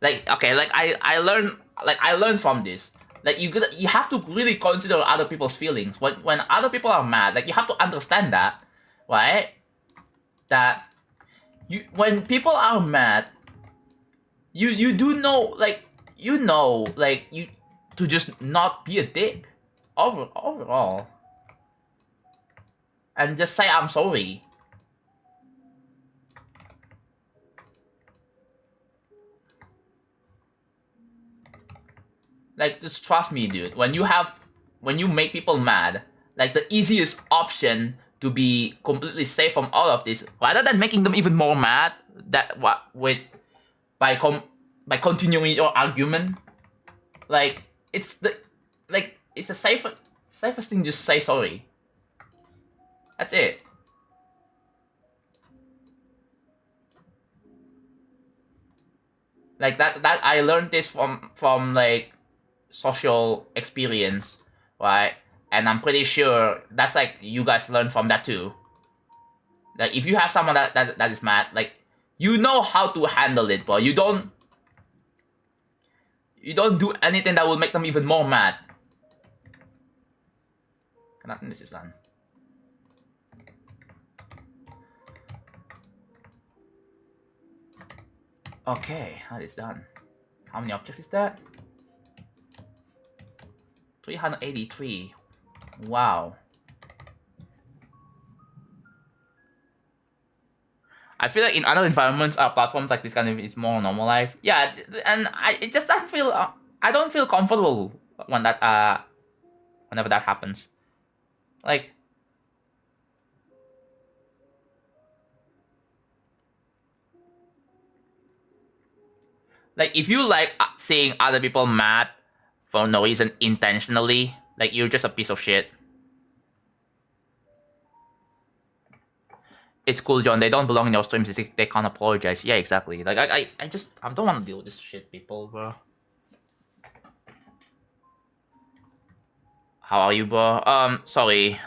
like, okay, like I learned from this. Like, you have to really consider other people's feelings. When other people are mad, like, you have to understand that, right? That when people are mad, you do know, like, you to just not be a dick overall, and just say I'm sorry. Like, just trust me, dude. When you make people mad, like, the easiest option to be completely safe from all of this, rather than making them even more mad, by continuing your argument, like, it's it's the safest thing. Just say sorry. That's it. Like that I learned this from like social experience, right? And I'm pretty sure that's like you guys learn from that too. Like if you have someone that is mad, like you know how to handle it, bro. You don't do anything that will make them even more mad. Nothing. This is done. Okay, that is done. How many objects is that? 383. Wow. I feel like in other environments, platforms like this kind of is more normalized. Yeah, and it just doesn't feel. I don't feel comfortable when that whenever that happens. Like if you like seeing other people mad for no reason intentionally, like you're just a piece of shit. It's cool, John. They don't belong in your streams. They can't apologize. Yeah, exactly. Like I don't want to deal with this shit, people, bro. How are you, bro? Sorry.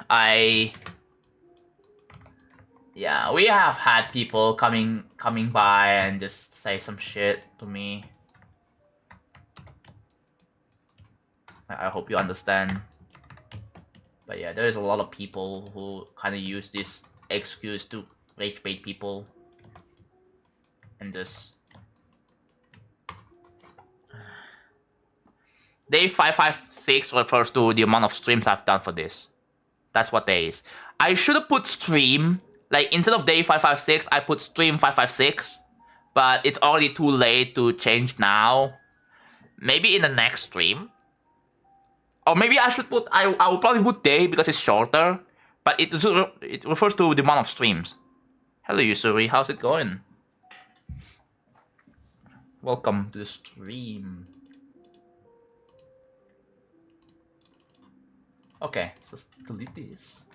Yeah, we have had people coming by and just say some shit to me. I hope you understand. But yeah, there's a lot of people who kind of use this excuse to rage bait people. And just... Day 556 refers to the amount of streams I've done for this. That's what day is. I should have put stream. Like, instead of day 556, I put stream 556. But it's already too late to change now. Maybe in the next stream. Or maybe I should put... I will probably put day because it's shorter. But it refers to the amount of streams. Hello, Yusuri. How's it going? Welcome to the stream. Okay, so let's delete this.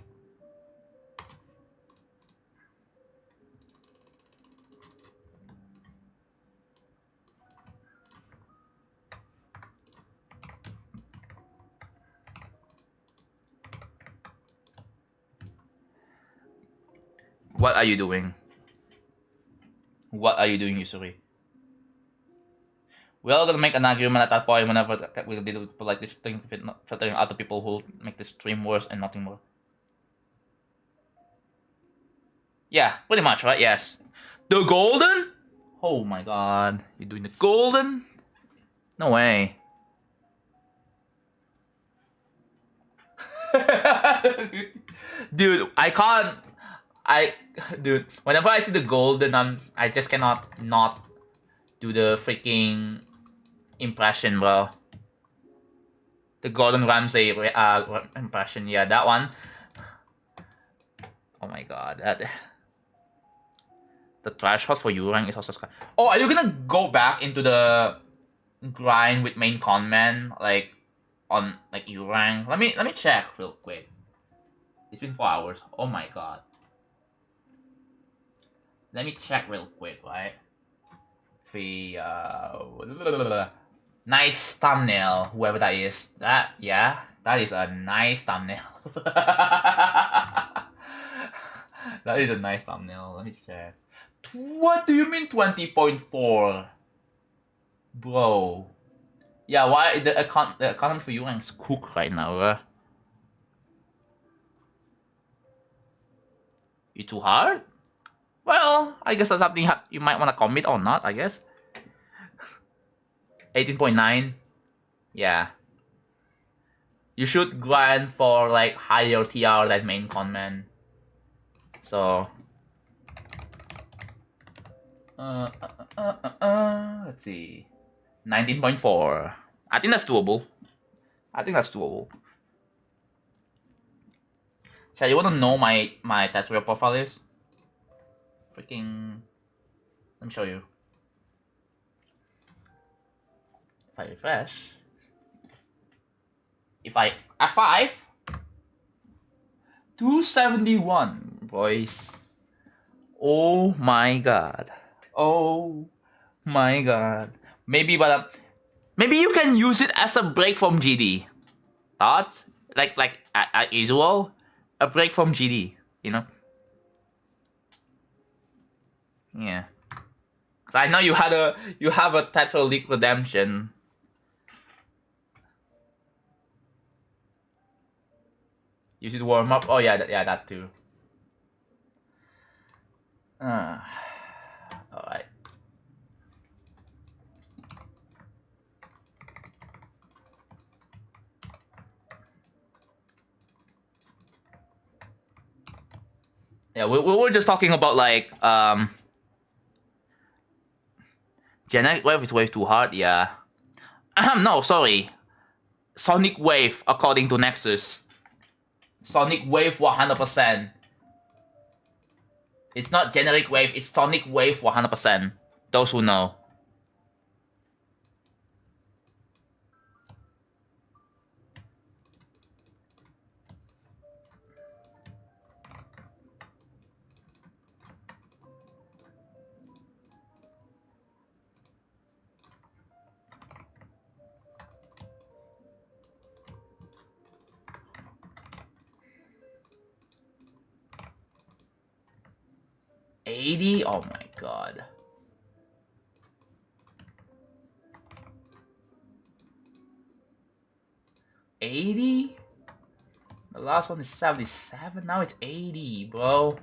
What are you doing? What are you doing, Yusuri? We're all gonna make an argument at that point whenever we'll be like this thing, filtering out the people who make the stream worse and nothing more. Yeah, pretty much, right? Yes. The golden? Oh my god. You're doing the golden? No way. Dude, I can't... Dude, whenever I see the golden, I just cannot not do the freaking impression, bro. The Gordon Ramsay impression, yeah, that one. Oh my god, the trash house for Urang is also... Oh, are you gonna go back into the grind with main conman, like, on, like, Urang? Let me check real quick. It's been 4 hours. Oh my god. Let me check real quick, right? Nice thumbnail, whoever that is. That is a nice thumbnail. That is a nice thumbnail. Let me check. What do you mean 20.4? Bro. Yeah, why the account for you is cooked right now, You too hard? Well, I guess that's something you might want to commit or not, I guess. 18.9. Yeah. You should grind for like higher TR than main conman. So let's see. 19.4. I think that's doable. Shall you wanna know my tutorial profile is? Freaking... Let me show you. If I refresh... if I F5, 271, boys. Oh my god. Oh my god. Maybe, but maybe you can use it as a break from GD. Thoughts? Like at usual, a break from GD. You know? Yeah. I know you have a Tetra League redemption. You should warm up. Oh yeah, that too. All right. Yeah, we were just talking about like Genetic Wave is way too hard. Yeah. No, sorry. Sonic Wave, according to Nexus. Sonic Wave 100%. It's not Generic Wave, it's Sonic Wave 100%. Those who know. $80? Oh my god. $80? The last one is 77, now it's 80, bro.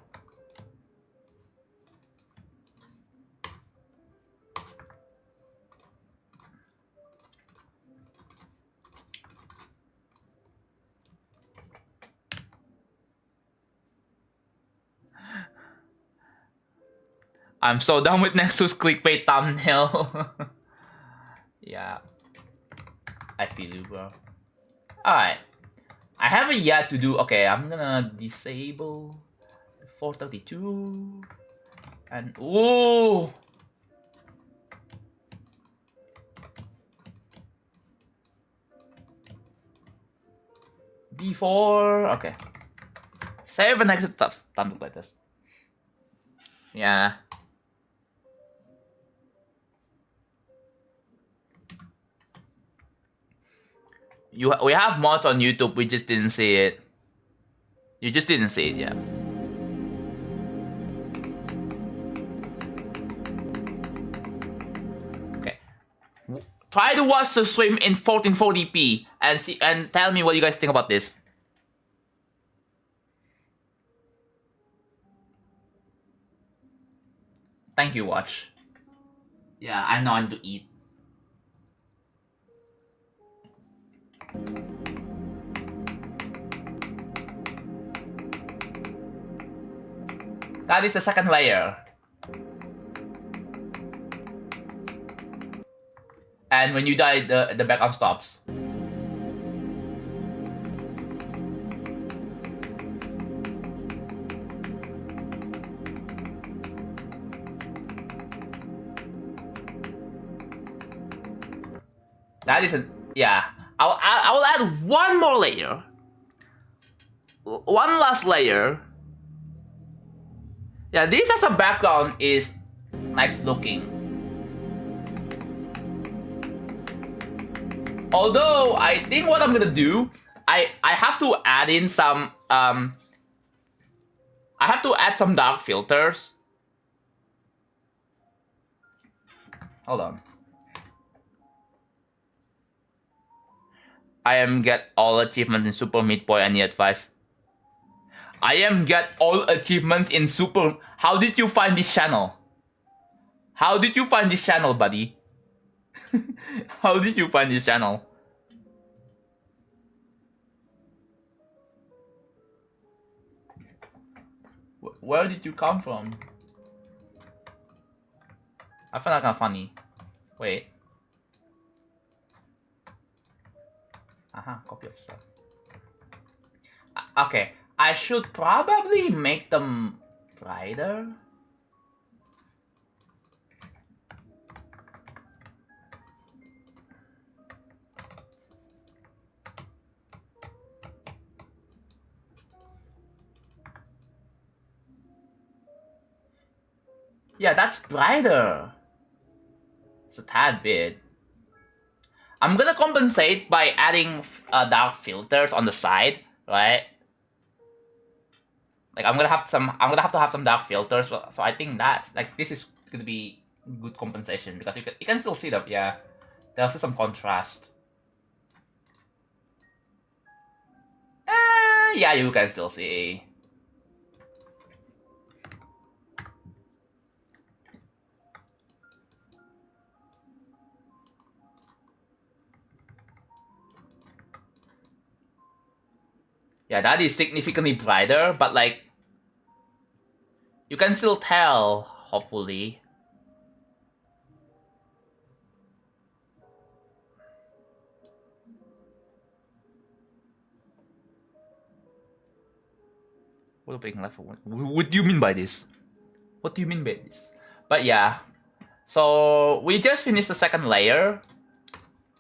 I'm so done with Nexus clickbait thumbnail. Yeah. I feel you, bro. Alright. I haven't yet to do... Okay, I'm gonna disable 432. And... Ooh! D4... Okay. Save and exit stuff. Time to play this. Yeah. We have mods on YouTube, we just didn't see it. You just didn't see it yet. Okay. Try to watch the stream in 1440p and see and tell me what you guys think about this. Thank you, watch. Yeah, I know I need to eat. That is the second layer. And when you die, the background stops. That is a... Yeah. I will add one more layer. One last layer. Yeah, this as a background is nice looking. Although, I think what I'm gonna do, I have to add in some, I have to add some dark filters. Hold on. I am get all achievements in Super Meat Boy. Any advice? I am get all achievements in Super... How did you find this channel? How did you find this channel, buddy? How did you find this channel? Where did you come from? I find that kind of funny. Wait. Copy of stuff. Okay, I should probably make them brighter. Yeah, that's brighter. It's a tad bit. I'm gonna compensate by adding dark filters on the side, right? Like I'm gonna have to have some dark filters. So I think that like this is gonna be good compensation because you can still see that. Yeah, there's some contrast. Yeah, you can still see. Yeah, that is significantly brighter, but like you can still tell, hopefully. What do you mean by this? What do you mean by this? But yeah, so we just finished the second layer,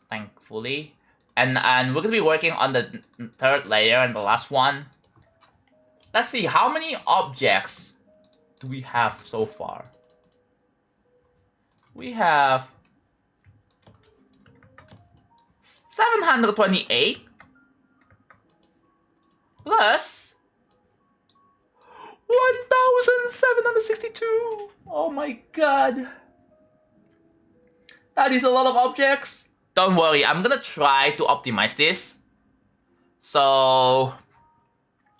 thankfully, and we're gonna be working on the third layer and the last one. Let's see, how many objects do we have so far? We have 728 plus 1762. Oh my god. That is a lot of objects. Don't worry, I'm gonna try to optimize this. So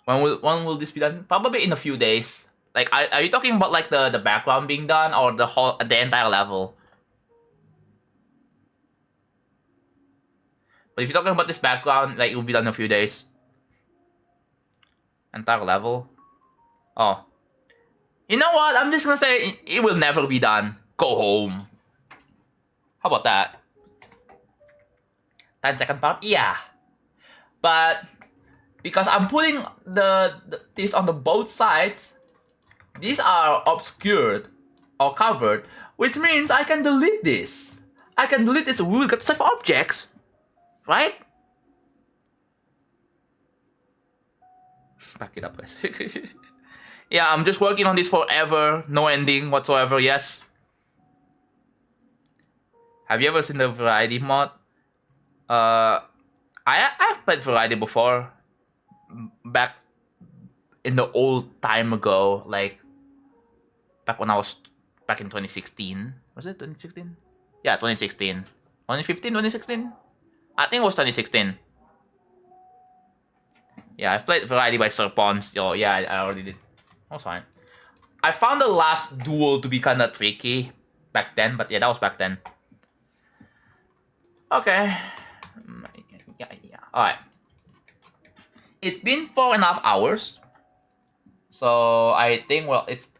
when will this be done? Probably in a few days. Like, are you talking about like the background being done or the entire level? But if you're talking about this background, like it will be done in a few days. Entire level. Oh. You know what? I'm just gonna say it will never be done. Go home. How about that? 10-second part? Yeah. But because I'm putting this on the both sides, these are obscured or covered, which means I can delete this. I can delete this. We will get save objects, right? Back it up, guys. Yeah, I'm just working on this forever, no ending whatsoever. Yes. Have you ever seen the variety mod? I've played variety before, back in the old time ago, like back when I was back in 2016. Was it 2016? Yeah, 2016. 2015, 2016? I think it was 2016. Yeah, I've played variety by Serpons. Oh yeah, I already did. That's fine. I found the last duel to be kind of tricky back then, but yeah, that was back then. Okay. Yeah. Alright. It's been 4.5 hours. So I think, well, it's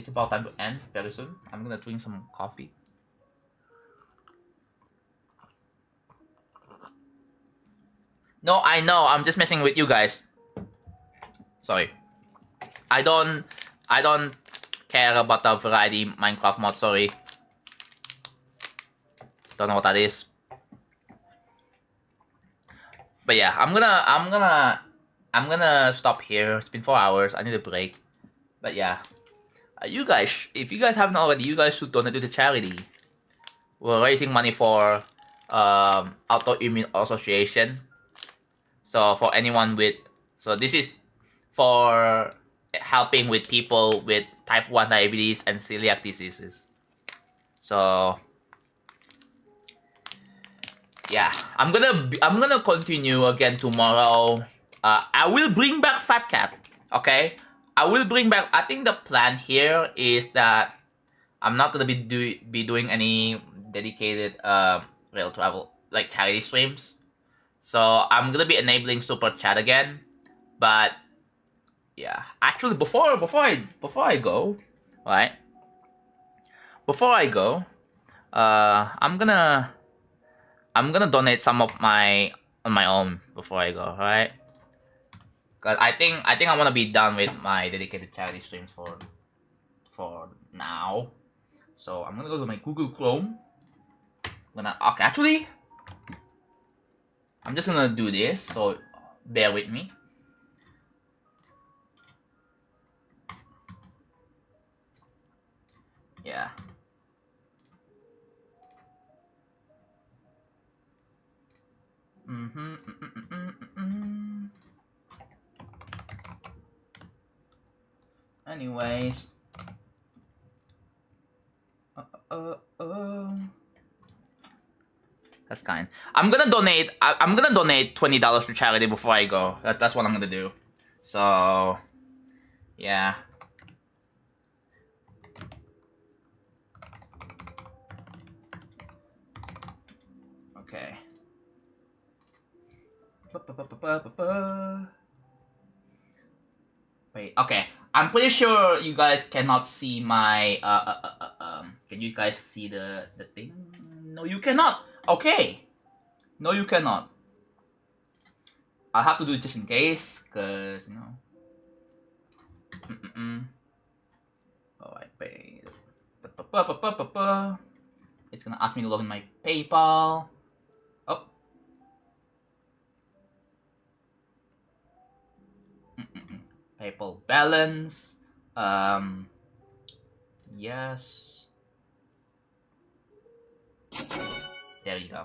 about time to end very soon. I'm gonna drink some coffee. No, I know, I'm just messing with you guys. Sorry. I don't care about the variety Minecraft mod, sorry. Don't know what that is. But yeah, I'm gonna stop here. It's been 4 hours. I need a break. But yeah, you guys, if you guys haven't already, you guys should donate to the charity. We're raising money for Autoimmune Association. So for anyone with, so this is for helping with people with type 1 diabetes and celiac diseases. So yeah, I'm gonna continue again tomorrow. I will bring back Fat Cat. Okay, I will bring back. I think the plan here is that I'm not gonna be doing any dedicated rail travel like charity streams. So I'm gonna be enabling super chat again. But yeah, actually before I go, right? Before I go, I'm gonna donate some of my on my own before I go, right? Cause I think I wanna be done with my dedicated charity streams for now. So I'm gonna go to my Google Chrome. Okay, actually, I'm just gonna do this. So bear with me. Yeah. Anyways. That's kind. I'm gonna donate. I'm gonna donate $20 to charity before I go. That's what I'm gonna do. So, yeah. Okay. Wait. Okay. I'm pretty sure you guys cannot see my. Can you guys see the thing? No, you cannot. Okay. No, you cannot. I'll have to do it just in case, cause you know. Alright, pay. It's gonna ask me to log in my PayPal. Oh. PayPal balance. Yes. There you go.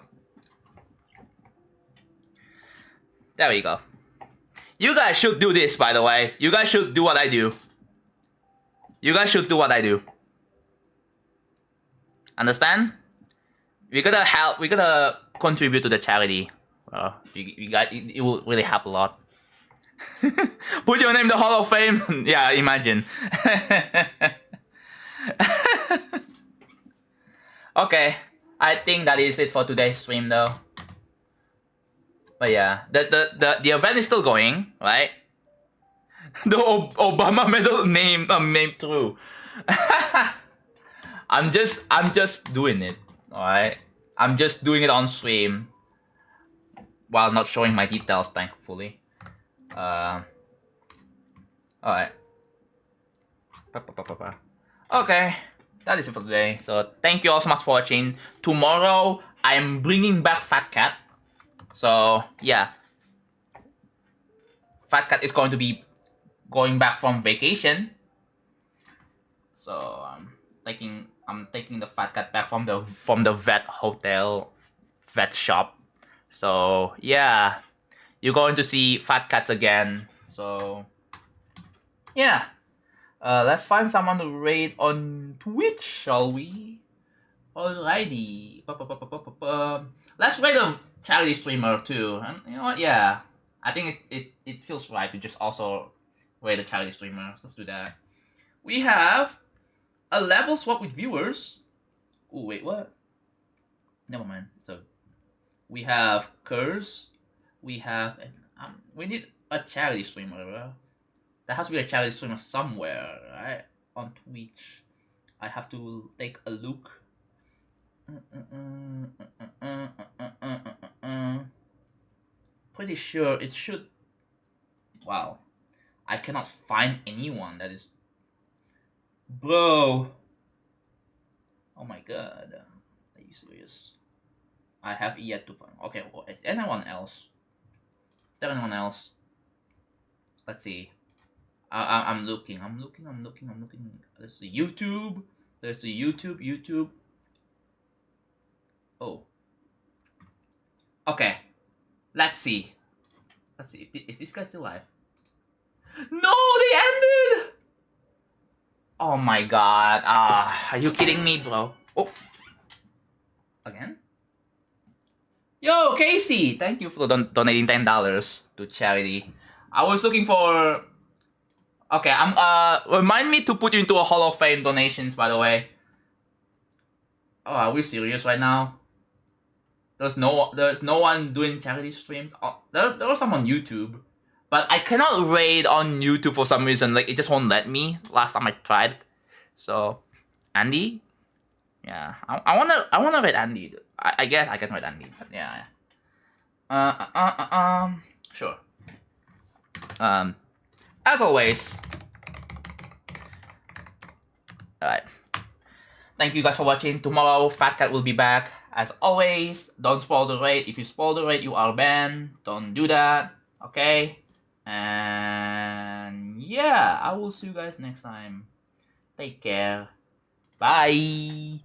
There we go. You guys should do this, by the way. You guys should do what I do. You guys should do what I do. Understand? We gotta help. We gotta contribute to the charity. It will really help a lot. Put your name in the Hall of Fame. Yeah, imagine. Okay, I think that is it for today's stream, though. But yeah, the event is still going, right? The Obama medal name through. I'm just doing it, alright? I'm just doing it on stream while not showing my details, thankfully. Alright. Okay, that is it for today. So thank you all so much for watching. Tomorrow I'm bringing back Fat Cat. So yeah, Fat Cat is going to be going back from vacation. So I'm taking the Fat Cat back from the vet shop. So yeah, you're going to see Fat Cats again. So yeah, let's find someone to raid on Twitch, shall we? Alrighty, let's raid a charity streamer too. And you know what? Yeah, I think it feels right to just also raid a charity streamer. Let's do that. We have a level swap with viewers. Oh wait, what? Never mind. So we have Curse. We have we need a charity streamer, bro. There has to be a charity streamer somewhere, right? On Twitch. I have to take a look. Pretty sure it should. Wow, I cannot find anyone that is. Bro. Oh my god. Are you serious? I have yet to find. Okay, well, is anyone else? Is there anyone else? Let's see. I'm looking. There's the YouTube. There's the YouTube. Oh. Okay. Let's see. Is this guy still alive? No, they ended! Oh my god. Are you kidding me, bro? Oh. Again? Yo, Casey! Thank you for donating $10 to charity. I was looking for... Okay, remind me to put you into a Hall of Fame donations, by the way. Oh, are we serious right now? There's no one doing charity streams. Oh, there was some on YouTube, but I cannot raid on YouTube for some reason. Like it just won't let me. Last time I tried, so Andy, yeah, I wanna raid Andy. I guess I can raid Andy, but yeah. Sure. As always. Alright. Thank you guys for watching. Tomorrow, Fat Cat will be back. As always, don't spoil the raid. If you spoil the raid, you are banned. Don't do that. Okay? And yeah, I will see you guys next time. Take care. Bye.